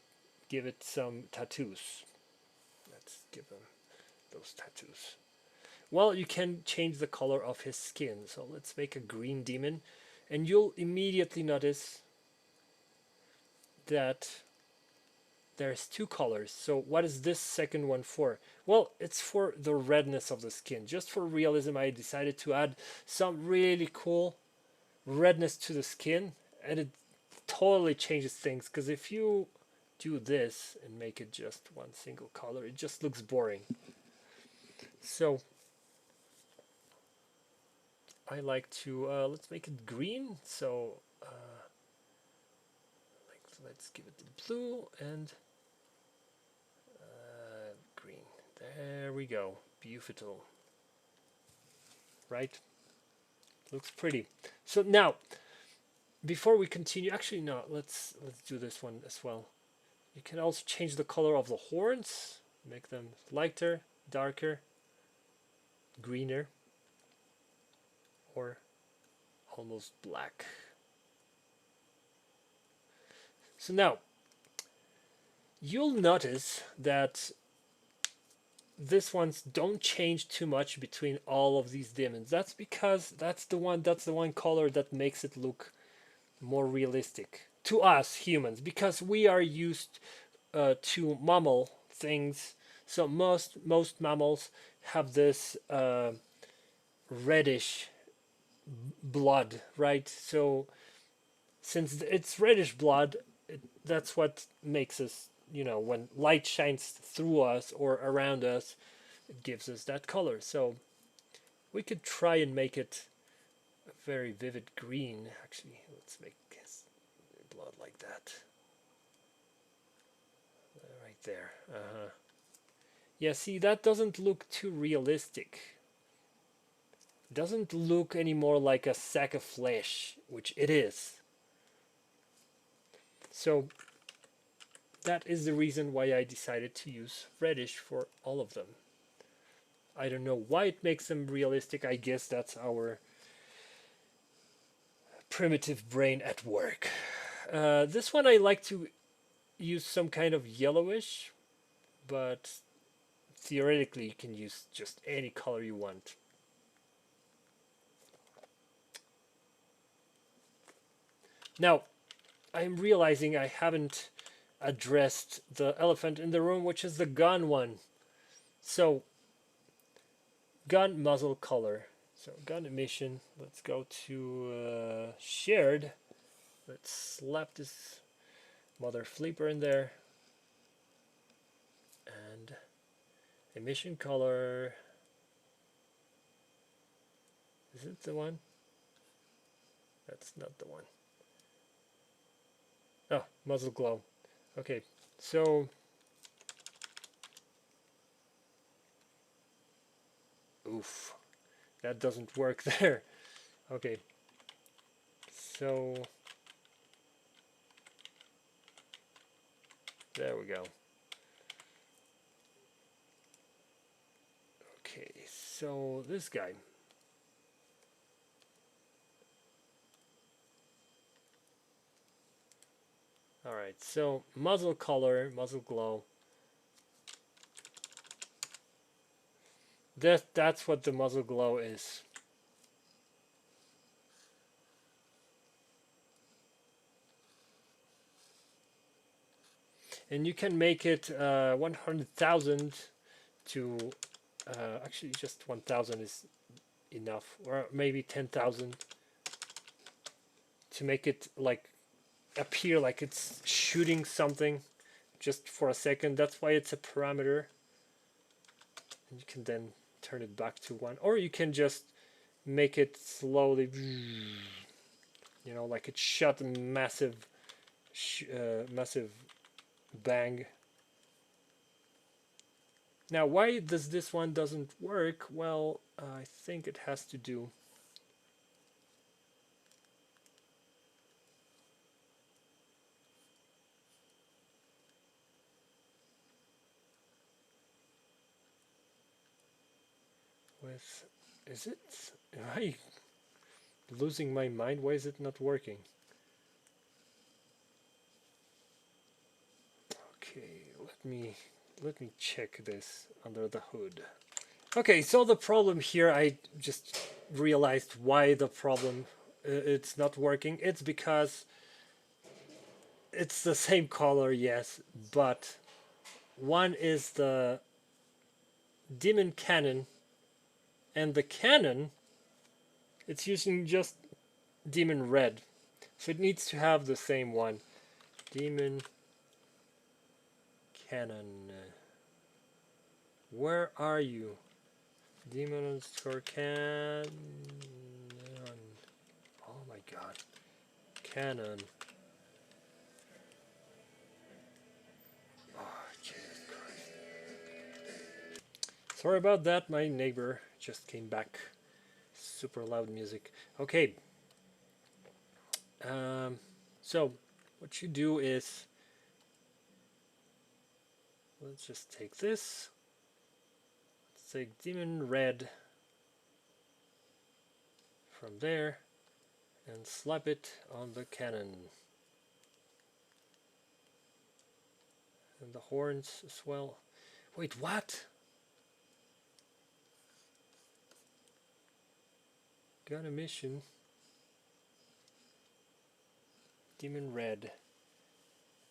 some tattoos? Let's give him those tattoos. Well, you can change the color of his skin. So let's make a green demon, and you'll immediately notice that there's two colors. So what is this second one for? Well, it's for the redness of the skin. Just for realism, I decided to add some really cool redness to the skin, and it totally changes things, because if you do this and make it just one single color, it just looks boring. So I like to let's make it green. So let's give it the blue and green. There we go. Beautiful. Right? Looks pretty. So now, before we continue, actually no, let's do this one as well. You can also change the color of the horns, make them lighter, darker, greener, or almost black. So now, you'll notice that these ones don't change too much between all of these demons. That's because that's the one color that makes it look more realistic to us humans, because we are used to mammal things. So most mammals have this reddish blood, right? So since it's reddish blood, that's what makes us, you know, when light shines through us or around us, it gives us that color. So we could try and make it a very vivid green. Actually, let's make his blood like that. Right there. Yeah, see, that doesn't look too realistic. It doesn't look anymore like a sack of flesh, which it is. So that is the reason why I decided to use reddish for all of them. I don't know why it makes them realistic. I guess that's our primitive brain at work. This one I like to use some kind of yellowish, but theoretically you can use just any color you want. Now, I'm realizing I haven't addressed the elephant in the room, which is the gun one. So, gun muzzle color. So, gun emission. Let's go to shared. Let's slap this mother flipper in there. And emission color. Is it the one? That's not the one. Oh, muzzle glow. Okay, so oof, that doesn't work there. Okay, so there we go. Okay, so this guy. Alright, so muzzle color, muzzle glow. That's what the muzzle glow is. And you can make it 100,000 to actually just 1,000 is enough, or maybe 10,000 to make it like appear like it's shooting something just for a second. That's why it's a parameter, and you can then turn it back to 1, or you can just make it slowly, you know, like it shot a massive massive bang. Now, why does this one doesn't work? Well, I think it has to do with, is it, am I losing my mind? Why is it not working? Okay, let me check this under the hood. Okay, so the problem here, I just realized why the problem it's not working. It's because it's the same color, yes, but one is the demon cannon, and the cannon, it's using just demon red, so it needs to have the same one. Demon cannon, where are you? Demon underscore cannon. Oh my god, cannon. Oh, Jesus Christ. Sorry about that, my neighbor just came back. Super loud music. Okay. So what you do is, let's just take this. Let's take demon red from there and slap it on the cannon. And the horns as well. Wait, what? Gun emission. Demon red.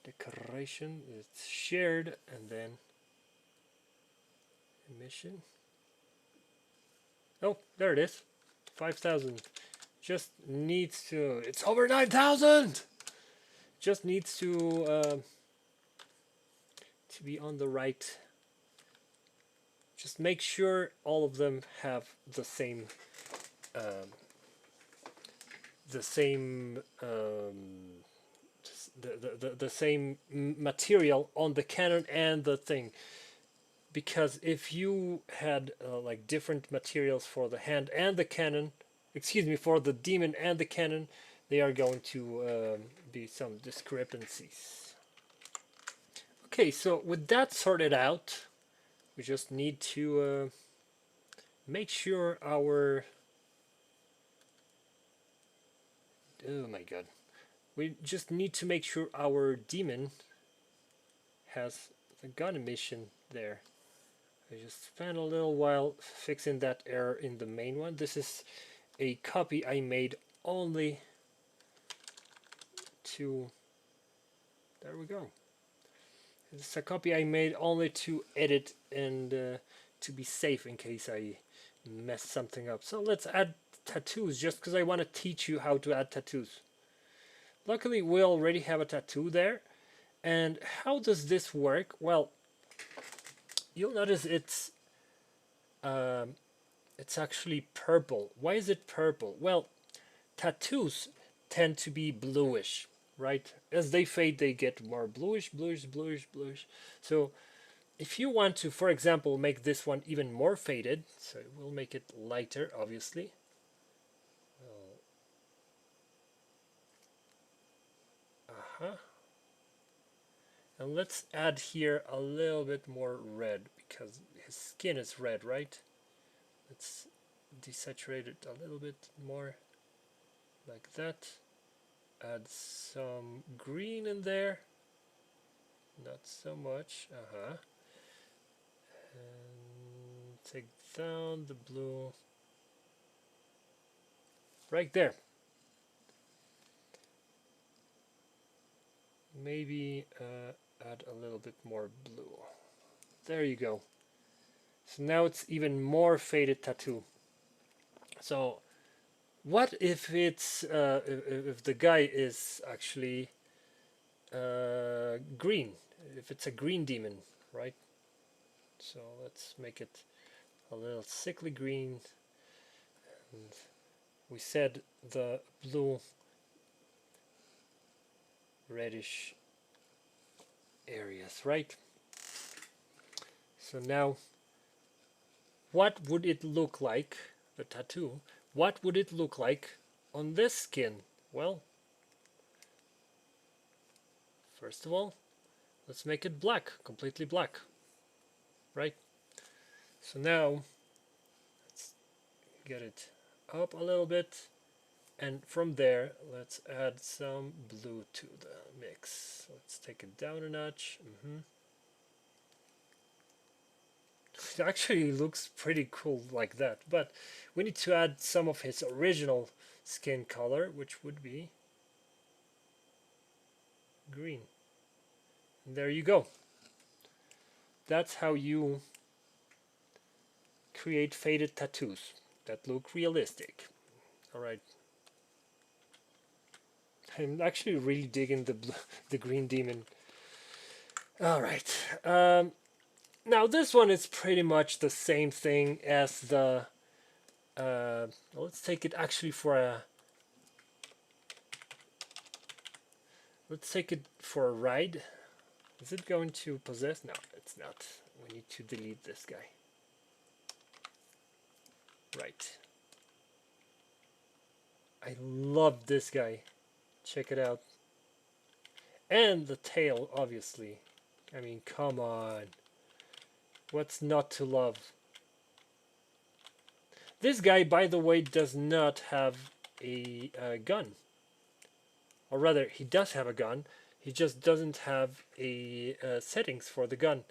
Decoration is shared, and then emission. Oh, there it is. 5,000. Just needs to. It's over 9,000. Just needs to be on the right. Just make sure all of them have the same the same the same material on the cannon and the thing, because if you had like different materials for the hand and the cannon, excuse me, for the demon and the cannon, they are going to be some discrepancies. Okay, so with that sorted out, we just need to make sure our, oh my god, we just need to make sure our demon has the gun emission there. I just spent a little while fixing that error in the main one. This is a copy I made only to, there we go. It's a copy I made only to edit and to be safe in case I mess something up. So let's add tattoos just because I want to teach you how to add tattoos. Luckily we already have a tattoo there. And how does this work? Well, you'll notice it's actually purple. Why is it purple? Well, tattoos tend to be bluish, right? As they fade, they get more bluish, bluish, bluish, bluish. So if you want to, for example, make this one even more faded, so we'll make it lighter, obviously. Uh-huh. And let's add here a little bit more red because his skin is red, right? Let's desaturate it a little bit more, like that. Add some green in there, not so much. And take down the blue right there. Maybe add a little bit more blue. There you go. So now it's even more faded tattoo. So what if it's if the guy is actually green? If it's a green demon, right? So let's make it a little sickly green. And we said the blue reddish areas, right? So now what would it look like, the tattoo, what would it look like on this skin? Well, first of all, let's make it black, completely black, right? So now let's get it up a little bit, and from there let's add some blue to the mix. Let's take it down a notch. It actually looks pretty cool like that, but we need to add some of his original skin color, which would be green. And there you go. That's how you create faded tattoos that look realistic. Alright. I'm actually really digging the green demon. Alright. Now this one is pretty much the same thing as the let's take it actually for a ride. Is it going to possess? No, it's not. We need to delete this guy. Right. I love this guy. Check it out. And the tail, obviously. I mean, come on. What's not to love? This guy, by the way, does not have a gun. Or rather, he does have a gun. He just doesn't have a settings for the gun.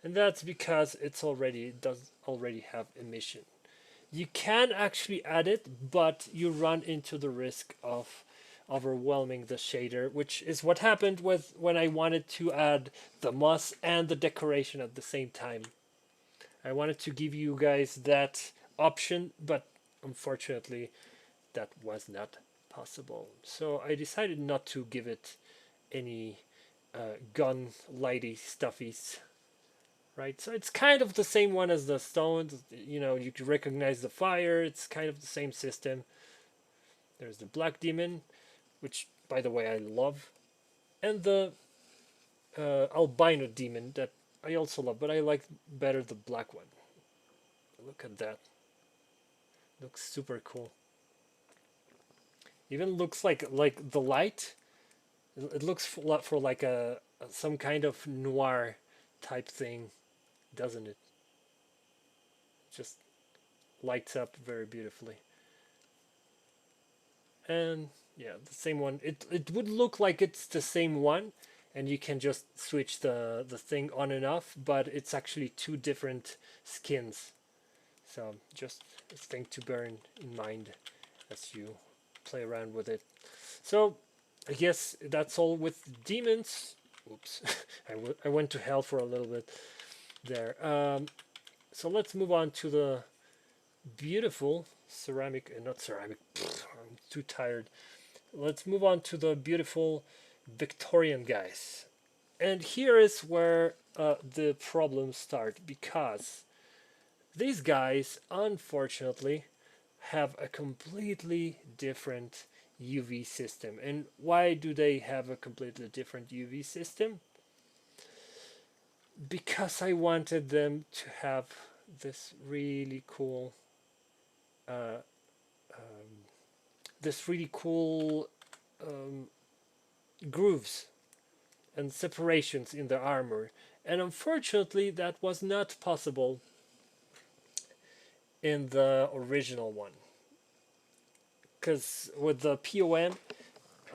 And that's because it does already have emission. You can actually add it, but you run into the risk of overwhelming the shader, which is what happened with when I wanted to add the moss and the decoration at the same time. I wanted to give you guys that option, but unfortunately that was not possible. So I decided not to give it any gun lighty stuffies. Right, so it's kind of the same one as the stones. You know, you can recognize the fire. It's kind of the same system. There's the black demon, which, by the way, I love, and the albino demon that I also love, but I like better the black one. Look at that. Looks super cool. Even looks like the light. It looks for like a some kind of noir type thing, doesn't it? just lights up very beautifully. And yeah, the same one. It would look like it's the same one, and you can just switch the thing on and off, but it's actually two different skins. So just a thing to bear in mind as you play around with it. So I guess that's all with demons. Oops, I went to hell for a little bit there. So let's move on to the beautiful ceramic, not ceramic, I'm too tired. Let's move on to the beautiful Victorian guys. And here is where the problems start, because these guys, unfortunately, have a completely different UV system. And why do they have a completely different UV system? Because I wanted them to have this really cool uh, um, this really cool um, grooves and separations in their armor, and unfortunately that was not possible in the original one, because with the POM,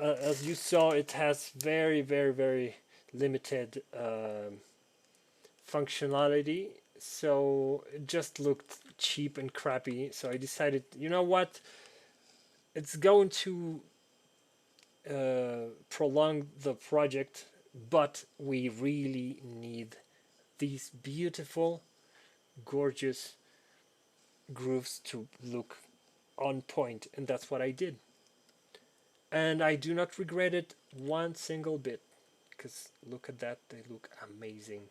as you saw, it has very limited functionality, so it just looked cheap and crappy. So I decided, you know what, it's going to prolong the project, but we really need these beautiful, gorgeous grooves to look on point, and that's what I did. And I do not regret it one single bit, because look at that, they look amazing.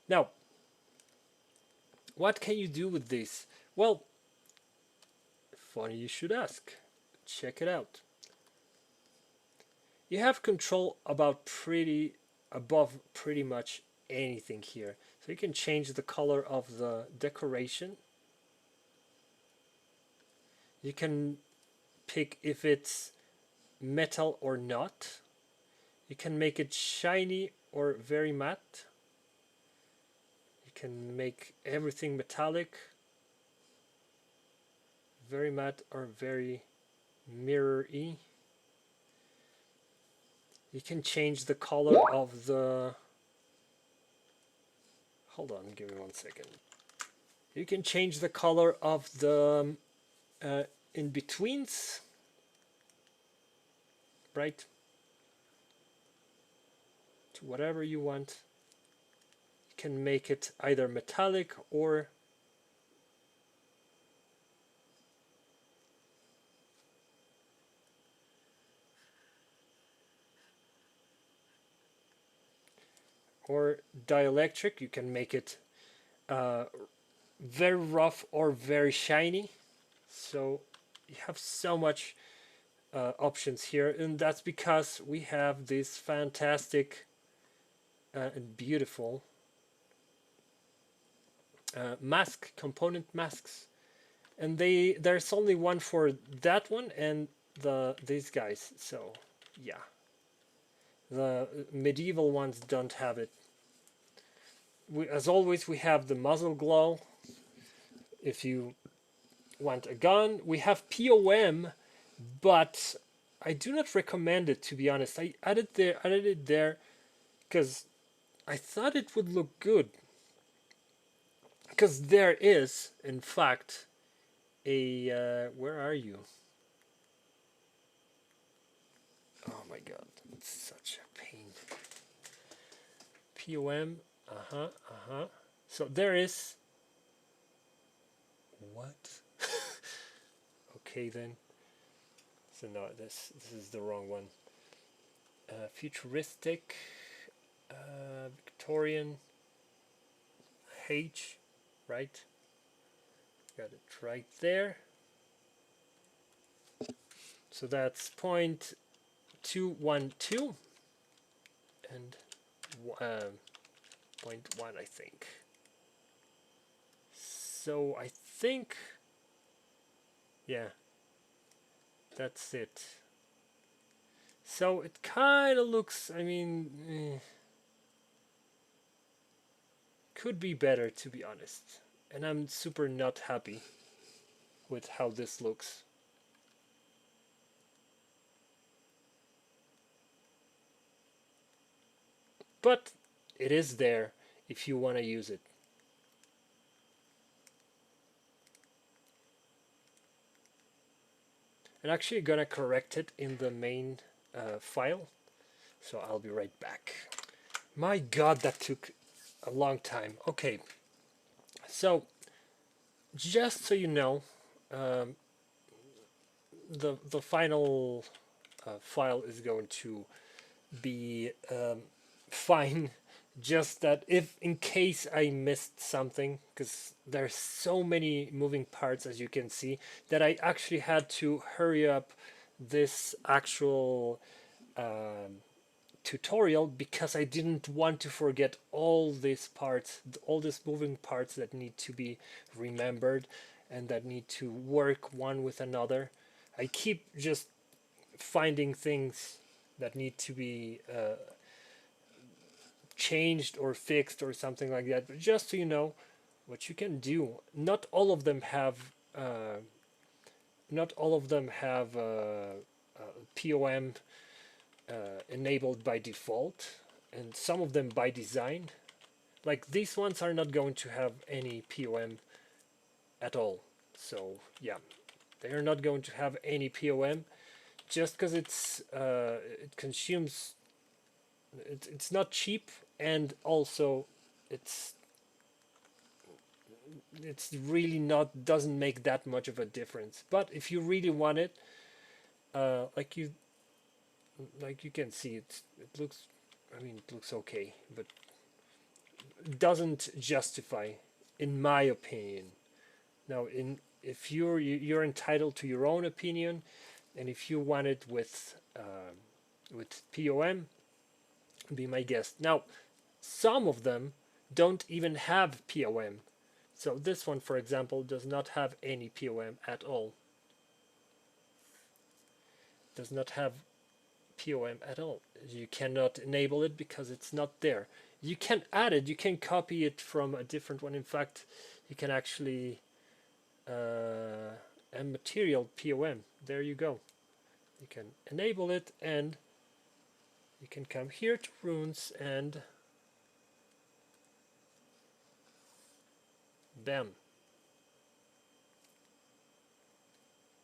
Now, what can you do with this? Well, funny you should ask. Check it out. You have control above pretty much anything here. So you can change the color of the decoration. You can pick if it's metal or not. You can make it shiny or very matte. You can make everything metallic, very matte or very mirror-y. You can change the color of the... Hold on, give me 1 second. You can change the color of the in-betweens, right? To whatever you want. You can make it either metallic or dielectric. You can make it very rough or very shiny. So you have so much options here, and that's because we have these fantastic and beautiful mask component masks, and there's only one for that one and these guys. So yeah, the medieval ones don't have it. As always, we have the muzzle glow. If you want a gun, we have POM, but I do not recommend it, to be honest. I added it there because I thought it would look good. Because there is, in fact, a where are you? Oh my god, it's such a pain. POM, so there is... What? Okay then. So no, this is the wrong one. Futuristic, Victorian, H, right? Got it right there. So that's 0.212 and 0.1, I think. So I think, yeah, that's it. So it kind of looks, I mean, could be better, to be honest. And I'm super not happy with how this looks. But it is there if you want to use it. I'm actually gonna correct it in the main file, so I'll be right back. My god, that took a long time. Okay, so just so you know, um, the final file is going to be fine. Just that if in case I missed something, because there's so many moving parts as you can see, that I actually had to hurry up this actual tutorial because I didn't want to forget all these parts, all these moving parts that need to be remembered and that need to work one with another. I keep just finding things that need to be changed or fixed or something like that. But just so you know what you can do, not all of them have POM enabled by default, and some of them by design. Like these ones are not going to have any POM at all. So yeah, they are not going to have any POM just because it consumes. It's not cheap, and also it's really not, doesn't make that much of a difference. But if you really want it, like you can see, it looks, I mean, it looks okay, but it doesn't justify, in my opinion. Now, if you're entitled to your own opinion, and if you want it with POM, be my guest. Now, some of them don't even have POM. So this one, for example, does not have any POM at all. Does not have POM at all. You cannot enable it because it's not there. You can add it, you can copy it from a different one. In fact, you can actually a material POM. There you go. You can enable it, and you can come here to runes and bam.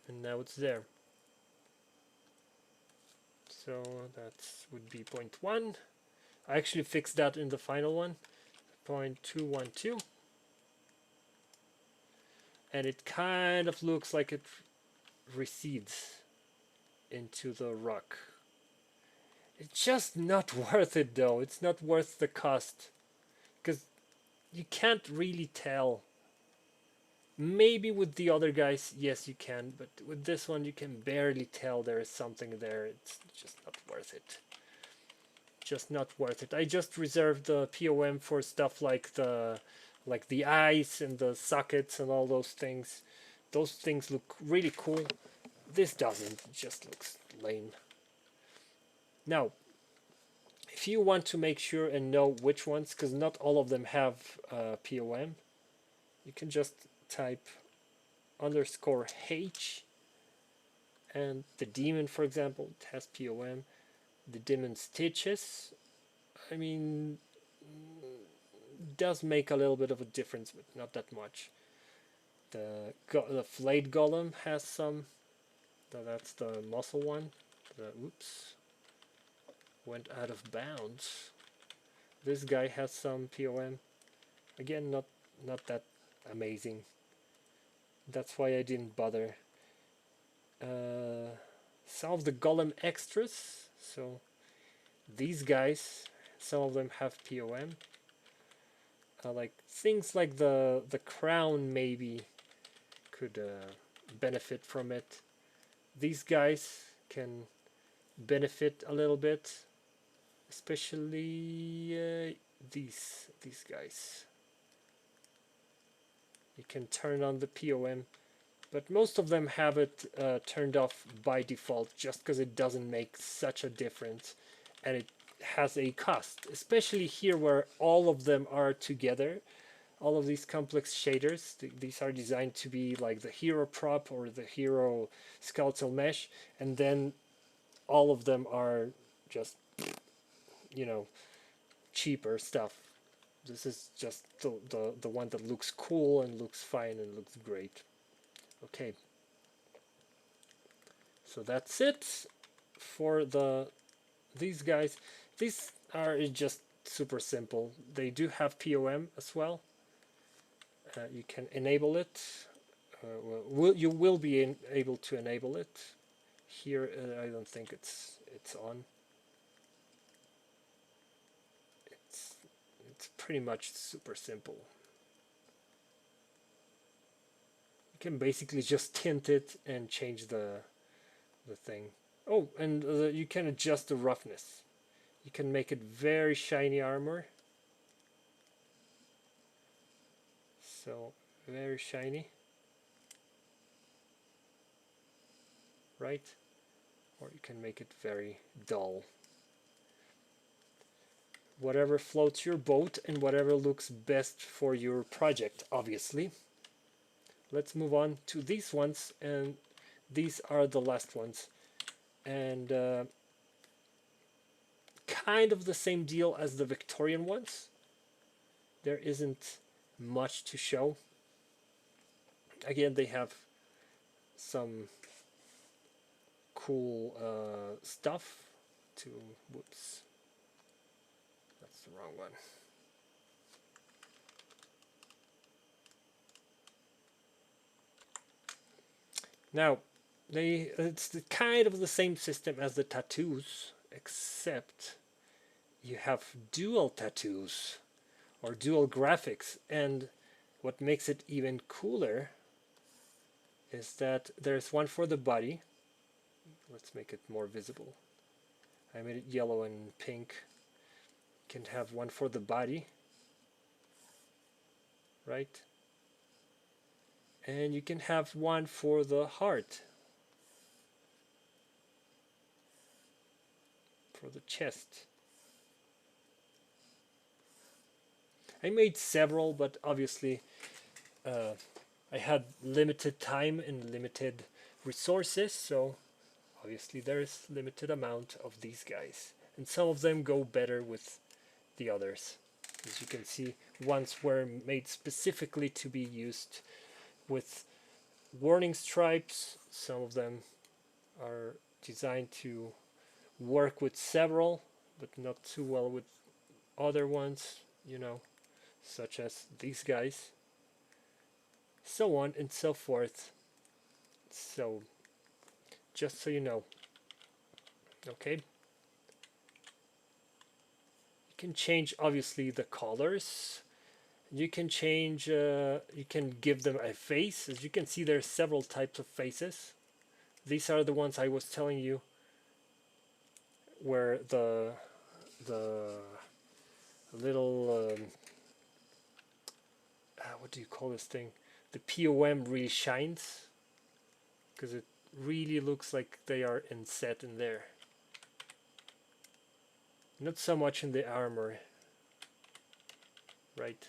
And now it's there. So that would be 0.1. I actually fixed that in the final one. 0.212. And it kind of looks like it recedes into the rock. It's just not worth it though. It's not worth the cost. Because you can't really tell. Maybe with the other guys, yes you can, but with this one you can barely tell there is something there. It's just not worth it. Just not worth it. I just reserved the POM for stuff like the eyes and the sockets and all those things. Those things look really cool. This doesn't. It just looks lame. Now, if you want to make sure and know which ones, because not all of them have POM, you can just type _H, and the demon, for example, it has POM. The demon stitches, I mean, does make a little bit of a difference, but not that much. The flayed golem has some. That's the muscle one. Oops, went out of bounds. This guy has some POM. Again, not that amazing. That's why I didn't bother. Some of the golem extras. So these guys, some of them have POM. Like things like the crown maybe could benefit from it. These guys can benefit a little bit, especially these guys. You can turn on the POM, but most of them have it turned off by default just because it doesn't make such a difference, and it has a cost, especially here where all of them are together. All of these complex shaders, these are designed to be like the hero prop or the hero skeletal mesh, and then all of them are just, you know, cheaper stuff. This is just the one that looks cool and looks fine and looks great. Okay, so that's it for these guys. These are just super simple. They do have POM as well. You can enable it. You will be able to enable it. Here, I don't think it's on. It's pretty much super simple. You can basically just tint it and change the thing. Oh, and you can adjust the roughness. You can make it very shiny armor. So very shiny, right? Or you can make it very dull. Whatever floats your boat and whatever looks best for your project, obviously. Let's move on to these ones, and these are the last ones. And kind of the same deal as the Victorian ones. There isn't much to show. Again, they have some cool stuff to, whoops, that's the wrong one. Now, it's kind of the same system as the tattoos, except you have dual tattoos or dual graphics, and what makes it even cooler is that there's one for the body. Let's make it more visible. I made it yellow and pink. You can have one for the body, right? And you can have one for the heart, for the chest. I made several, but obviously I had limited time and limited resources, so obviously there is limited amount of these guys, and some of them go better with the others. As you can see, ones were made specifically to be used with warning stripes. Some of them are designed to work with several, but not too well with other ones, you know, such as these guys, so on and so forth. So just so you know. Okay, you can change obviously the colors. You can change, you can give them a face. As you can see, there are several types of faces. These are the ones I was telling you, where the little what do you call this thing? The POM really shines, because it really looks like they are inset in there. Not so much in the armor, right?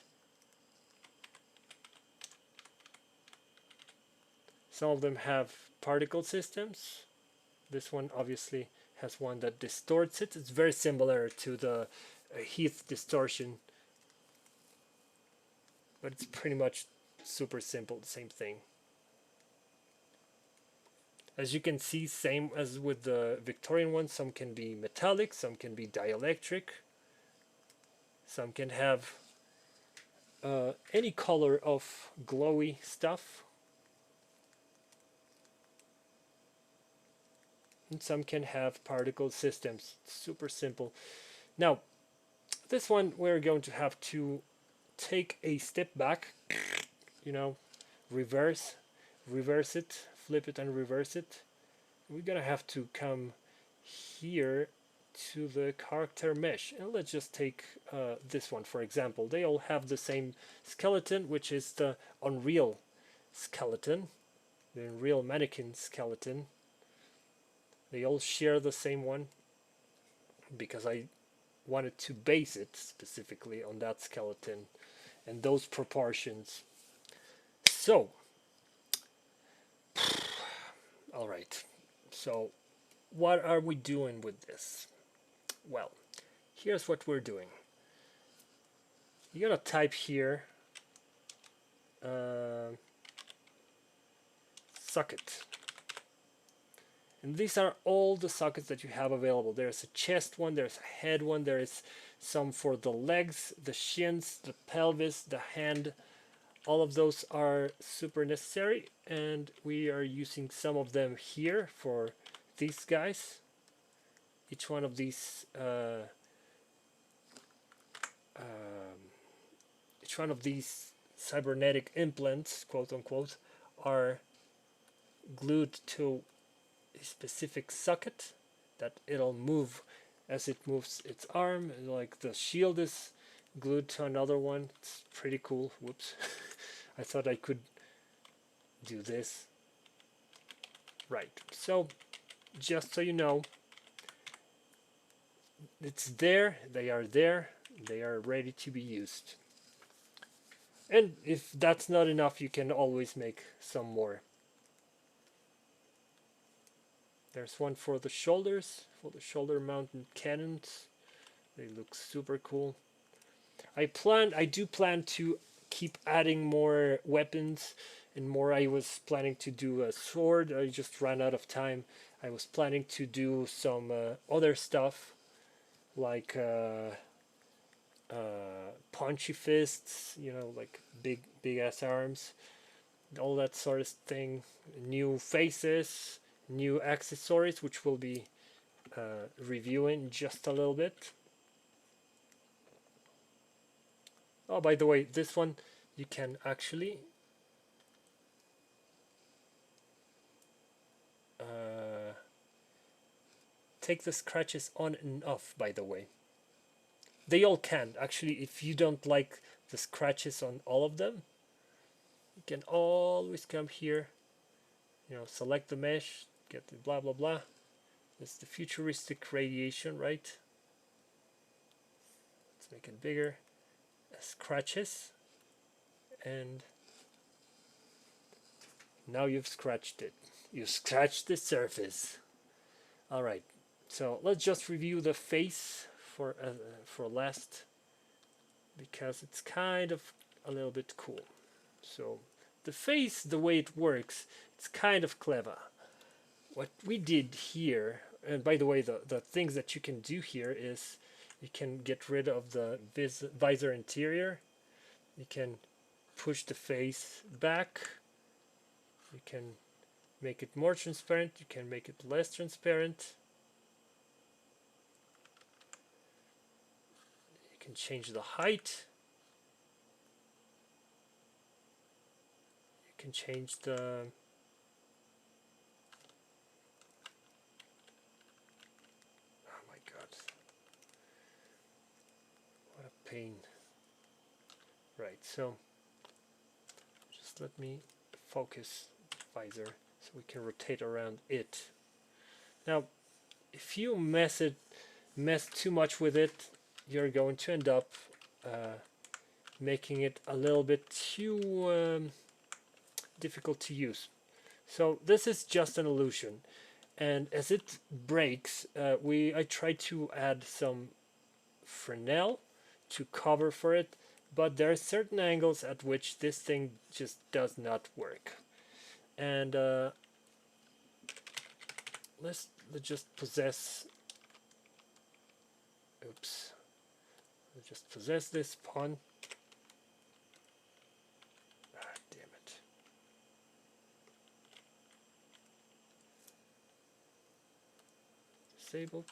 Some of them have particle systems. This one obviously has one that distorts it. It's very similar to the Heath distortion, but it's pretty much super simple, the same thing. As you can see, same as with the Victorian one, some can be metallic, some can be dielectric, some can have any color of glowy stuff, and some can have particle systems. Super simple. Now, this one we're going to have to take a step back, you know, reverse it, flip it and reverse it. We're gonna have to come here to the character mesh, and let's just take this one for example. They all have the same skeleton, which is the Unreal skeleton, the Unreal mannequin skeleton. They all share the same one because I wanted to base it specifically on that skeleton and those proportions. So, all right. So, what are we doing with this? Well, here's what we're doing. You're gonna type here socket. And these are all the sockets that you have available. There's a chest one, there's a head one, there is some for the legs, the shins, the pelvis, the hand. All of those are super necessary, and we are using some of them here for these guys. Each one of these cybernetic implants, quote unquote, are glued to a specific socket that it'll move as it moves its arm. Like the shield is glued to another one. It's pretty cool. Whoops. I thought I could do this. Right. So just so you know, it's there, they are there, they are ready to be used. And if that's not enough, you can always make some more. There's one for the shoulders, for the shoulder mounted cannons. They look super cool. I do plan to keep adding more weapons and more. I was planning to do a sword. I just ran out of time. I was planning to do some other stuff like punchy fists, you know, like big ass arms, all that sort of thing. New faces, new accessories, which we'll be reviewing just a little bit. Oh, by the way, this one you can actually take the scratches on and off, by the way. They all can. Actually, if you don't like the scratches on all of them, you can always come here, you know, select the mesh, get the blah blah blah. That's the futuristic radiation, right? Let's make it bigger. Scratches, and now you've scratched it. You scratched the surface. All right. So let's just review the face for last, because it's kind of a little bit cool. So the face, the way it works, it's kind of clever. What we did here, and by the way, the things that you can do here is you can get rid of the visor interior. You can push the face back. You can make it more transparent. You can make it less transparent. You can change the height. You can change the pain. Right, so just let me focus visor so we can rotate around it. Now, if you mess too much with it, you're going to end up making it a little bit too difficult to use. So this is just an illusion, and as it breaks, I tried to add some Fresnel to cover for it, but there are certain angles at which this thing just does not work. And let's just possess. Oops. Let's just possess this pawn. Ah, damn it. Disabled.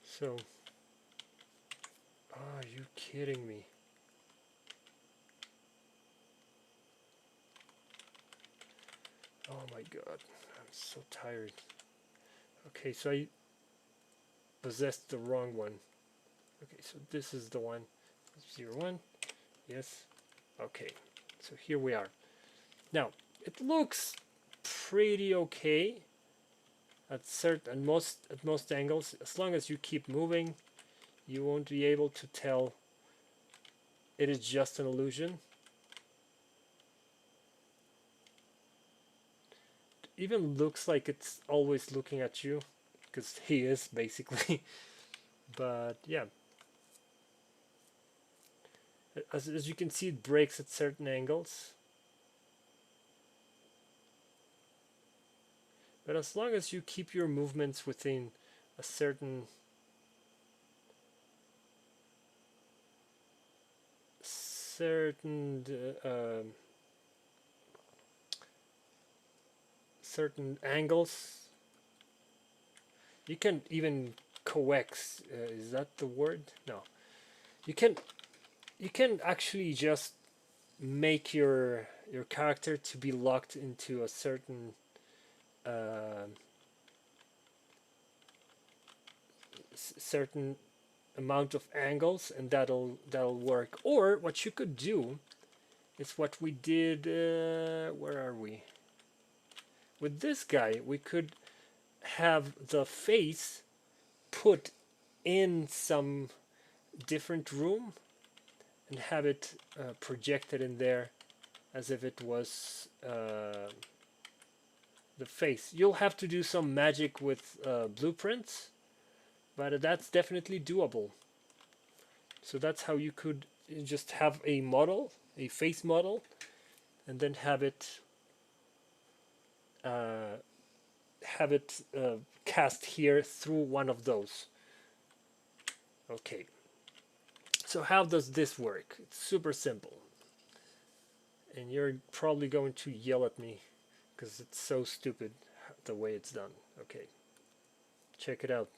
So. Are you kidding me? Oh my god, I'm so tired. Okay, so I possessed the wrong one. Okay, so this is the one. 01. Yes. Okay, so here we are. Now, it looks pretty okay. at most angles. As long as you keep moving, you won't be able to tell it is just an illusion. It even looks like it's always looking at you, because he is basically. But yeah, as you can see, it breaks at certain angles. But as long as you keep your movements within a certain certain angles, you can even coax. Is that the word? No. You can actually just make your character to be locked into a certain certain amount of angles, and that'll work. Or what you could do is what we did. Where are we? With this guy, we could have the face put in some different room and have it projected in there as if it was the face. You'll have to do some magic with blueprints, but that's definitely doable. So that's how you could just have a model, a face model, and then have it cast here through one of those. Okay, so how does this work? It's super simple, and you're probably going to yell at me because it's so stupid the way it's done. Okay, check it out.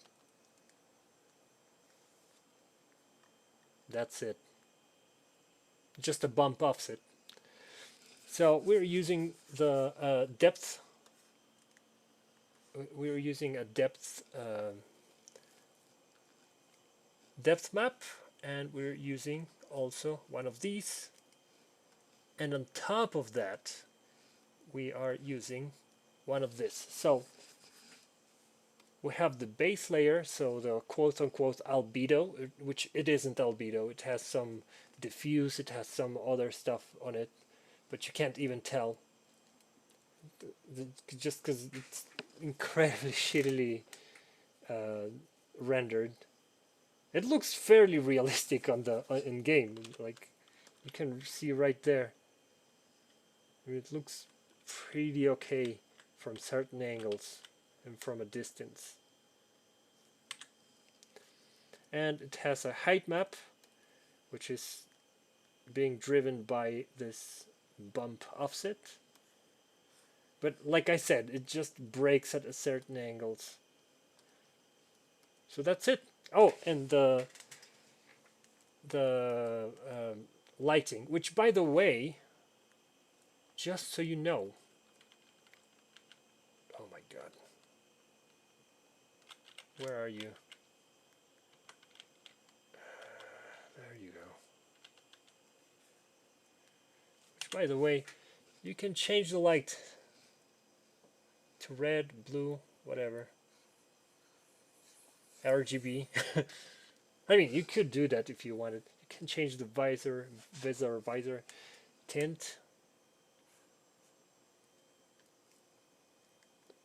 That's it. Just a bump offset. So we're using the depth. We're using a depth map, and we're using also one of these. And on top of that, we are using one of this. So we have the base layer, so the quote-unquote albedo, which it isn't albedo. It has some diffuse, it has some other stuff on it, but you can't even tell, just because it's incredibly shittily rendered. It looks fairly realistic on the in game, like you can see right there. It looks pretty okay from certain angles and from a distance. And it has a height map, which is being driven by this bump offset. But like I said, it just breaks at a certain angles. So that's it. Oh, and the lighting, which by the way, just so you know, oh my god, where are you? There you go. Which by the way, you can change the light to red, blue, whatever, RGB. I mean, you could do that if you wanted. You can change the visor tint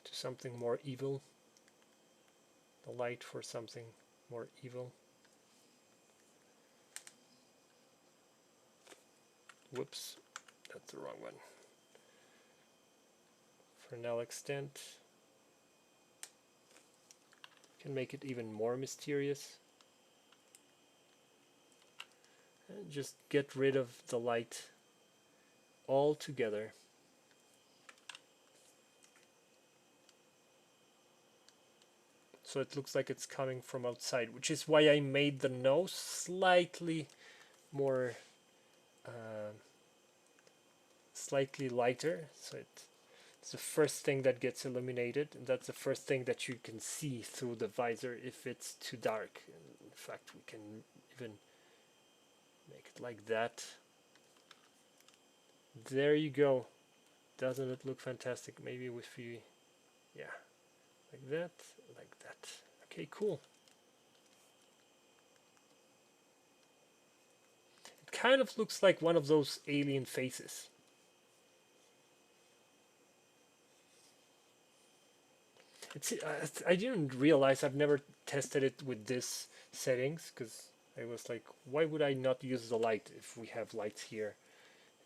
to something more evil. The light for something more evil. Whoops, that's the wrong one. Fresnel extent. Can make it even more mysterious. And just get rid of the light altogether. So it looks like it's coming from outside, which is why I made the nose slightly more slightly lighter, so it's the first thing that gets illuminated, and that's the first thing that you can see through the visor if it's too dark. In fact, we can even make it like that. There you go. Doesn't it look fantastic? Maybe with the, yeah, like that, like that. Okay, cool. It kind of looks like one of those alien faces. It's, I didn't realize, I've never tested it with this settings, because I was like, why would I not use the light if we have lights here?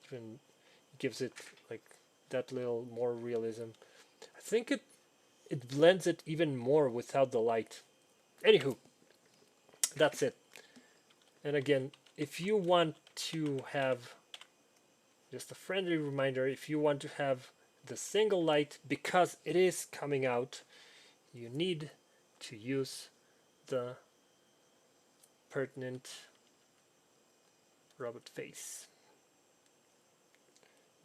It even gives it like that little more realism. I think it blends it even more without the light. Anywho, that's it. And again, if you want to have, just a friendly reminder, if you want to have the single light, because it is coming out, you need to use the pertinent robot face.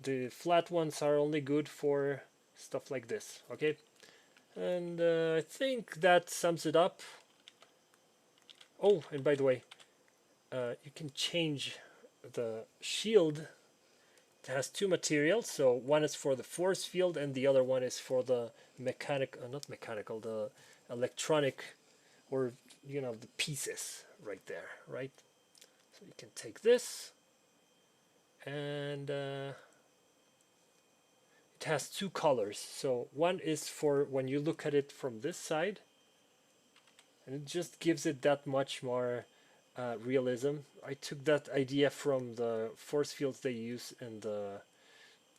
The flat ones are only good for stuff like this, okay? And I think that sums it up. Oh, and by the way, you can change the shield. It has two materials, so one is for the force field and the other one is for the not mechanical, the electronic, or the pieces right there, right? So you can take this, and it has two colors. So one is for when you look at it from this side, and it just gives it that much more realism. I took that idea from the force fields they use in the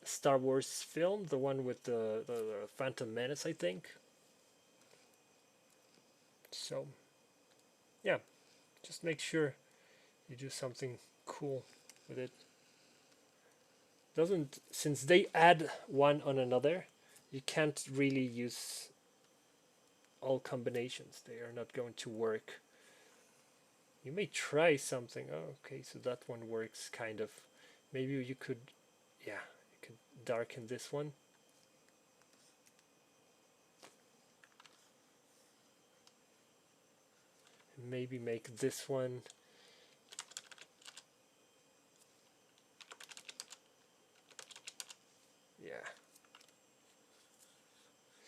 Star Wars film, the one with the Phantom Menace, I think. So, yeah, just make sure you do something cool with it. Doesn't, since they add one on another, you can't really use all combinations. They are not going to work. You may try something. Oh, okay, so that one works kind of. Maybe you could, yeah, you could darken this one. Maybe make this one yeah,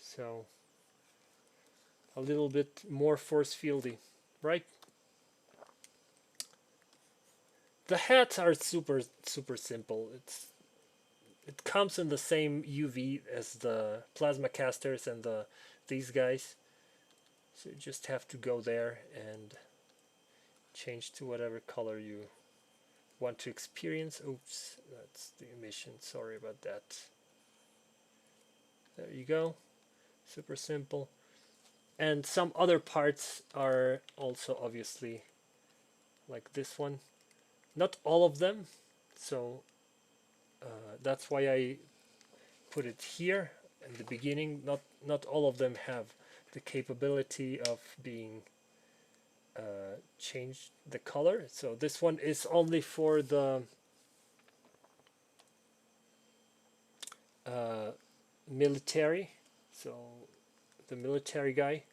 so a little bit more force fieldy, right? The hats are super simple. It comes in the same UV as the plasma casters and these guys, so you just have to go there and change to whatever color you want to experience. Oops, that's the emission, sorry about that. There you go, super simple. And some other parts are also obviously like this one, not all of them, so that's why I put it here in the beginning. Not all of them have the capability of being changed the color, so this one is only for the military, so the military guy.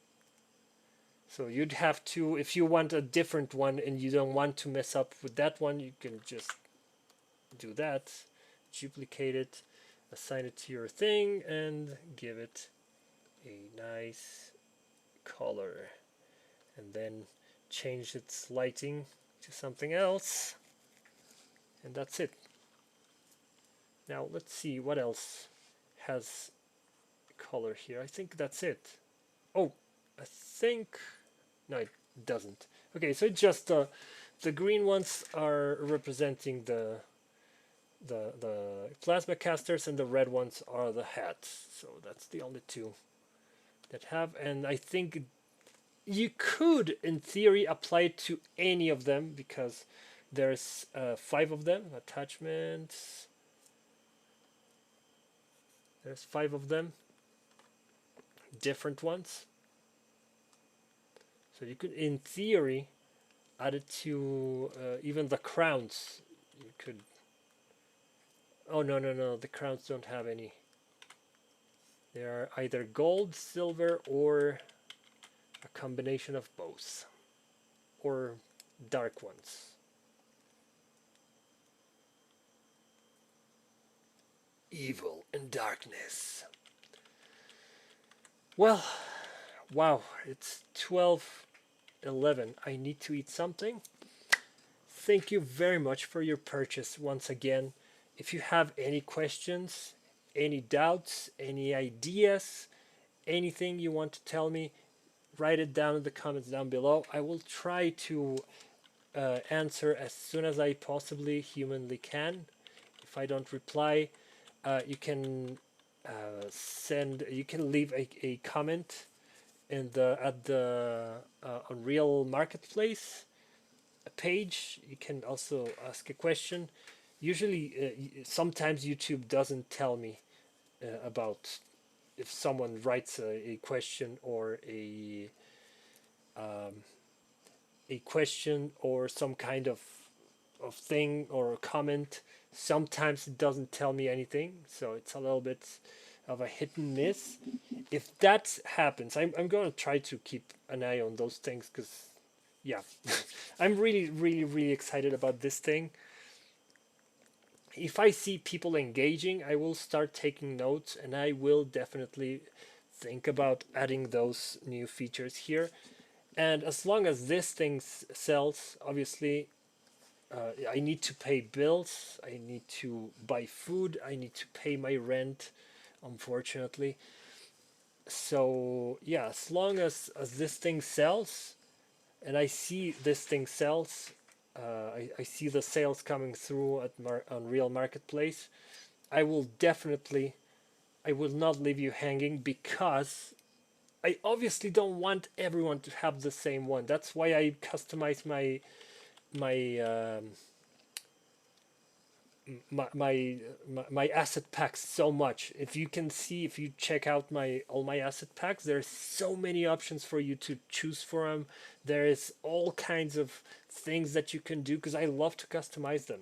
So you'd have to, if you want a different one and you don't want to mess up with that one, you can just do that, duplicate it, assign it to your thing, and give it a nice color, and then change its lighting to something else, and that's it. Now let's see what else has color here. I think that's it. Oh, I think no, it doesn't. Okay, so it's just the green ones are representing the plasma casters, and the red ones are the hats. So that's the only two that have, and I think you could, in theory, apply it to any of them, because there's 5 of them. Attachments. There's 5 of them, different ones. So you could, in theory, add it to even the crowns. You could. Oh no! The crowns don't have any. They are either gold, silver, or a combination of both, or dark ones. Evil and darkness. Well, Wow, it's 12:11. I need to eat something. Thank you very much for your purchase once again. If you have any questions, any doubts, any ideas, anything you want to tell me, write it down in the comments down below. I will try to answer as soon as I possibly humanly can. If I don't reply, you can you can leave a comment in the at the Unreal Marketplace page. You can also ask a question. Usually, sometimes YouTube doesn't tell me about if someone writes a question or um, a question or some kind of thing or a comment. Sometimes it doesn't tell me anything, so it's a little bit of a hit and miss. If that happens, I'm going to try to keep an eye on those things because, yeah, I'm really, really, really excited about this thing. If I see people engaging, I will start taking notes and I will definitely think about adding those new features here. And as long as this thing sells, obviously, I need to pay bills, I need to buy food, I need to pay my rent, unfortunately. So yeah, as long as this thing sells, and I see this thing sells, I see the sales coming through at Unreal Marketplace, I will definitely, I will not leave you hanging because I obviously don't want everyone to have the same one. That's why I customize my my asset packs so much. If you can see, if you check out my all my asset packs, there's so many options for you to choose from. There is all kinds of things that you can do because I love to customize them,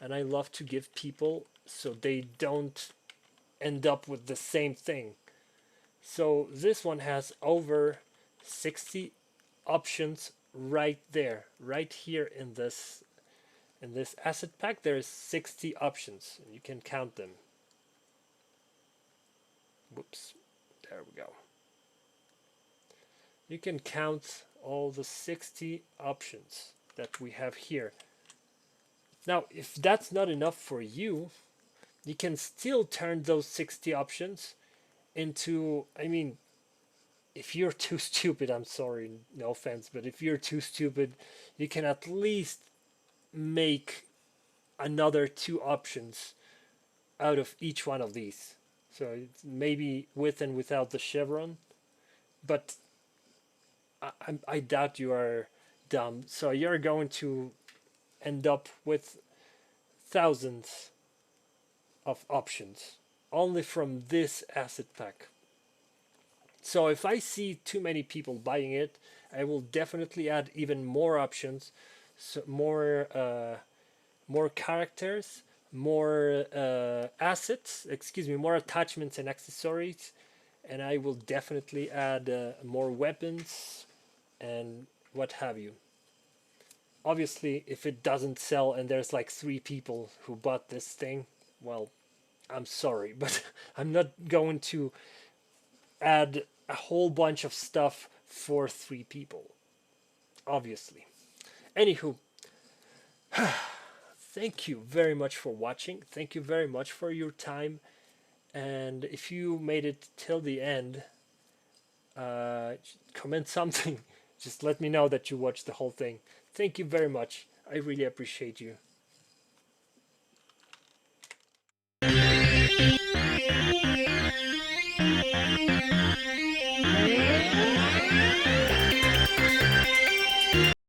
and I love to give people so they don't end up with the same thing. So this one has over 60 options right there, right here in this asset pack. There's 60 options. You can count them. Whoops, there we go. You can count all the 60 options that we have here. Now, if that's not enough for you, you can still turn those 60 options into, I mean, if you're too stupid, I'm sorry, no offense, but if you're too stupid, you can at least make another two options out of each one of these. So it's maybe with and without the chevron, but I doubt you are dumb. So you're going to end up with thousands of options only from this asset pack. So if I see too many people buying it, I will definitely add even more options, so more characters, more assets, excuse me, more attachments and accessories, and I will definitely add more weapons and what have you. Obviously, if it doesn't sell and there's like 3 people who bought this thing, well, I'm sorry, but I'm not going to add a whole bunch of stuff for 3 people, obviously. Anywho, thank you very much for watching. Thank you very much for your time. And if you made it till the end, comment something. Just let me know that you watched the whole thing. Thank you very much. I really appreciate you.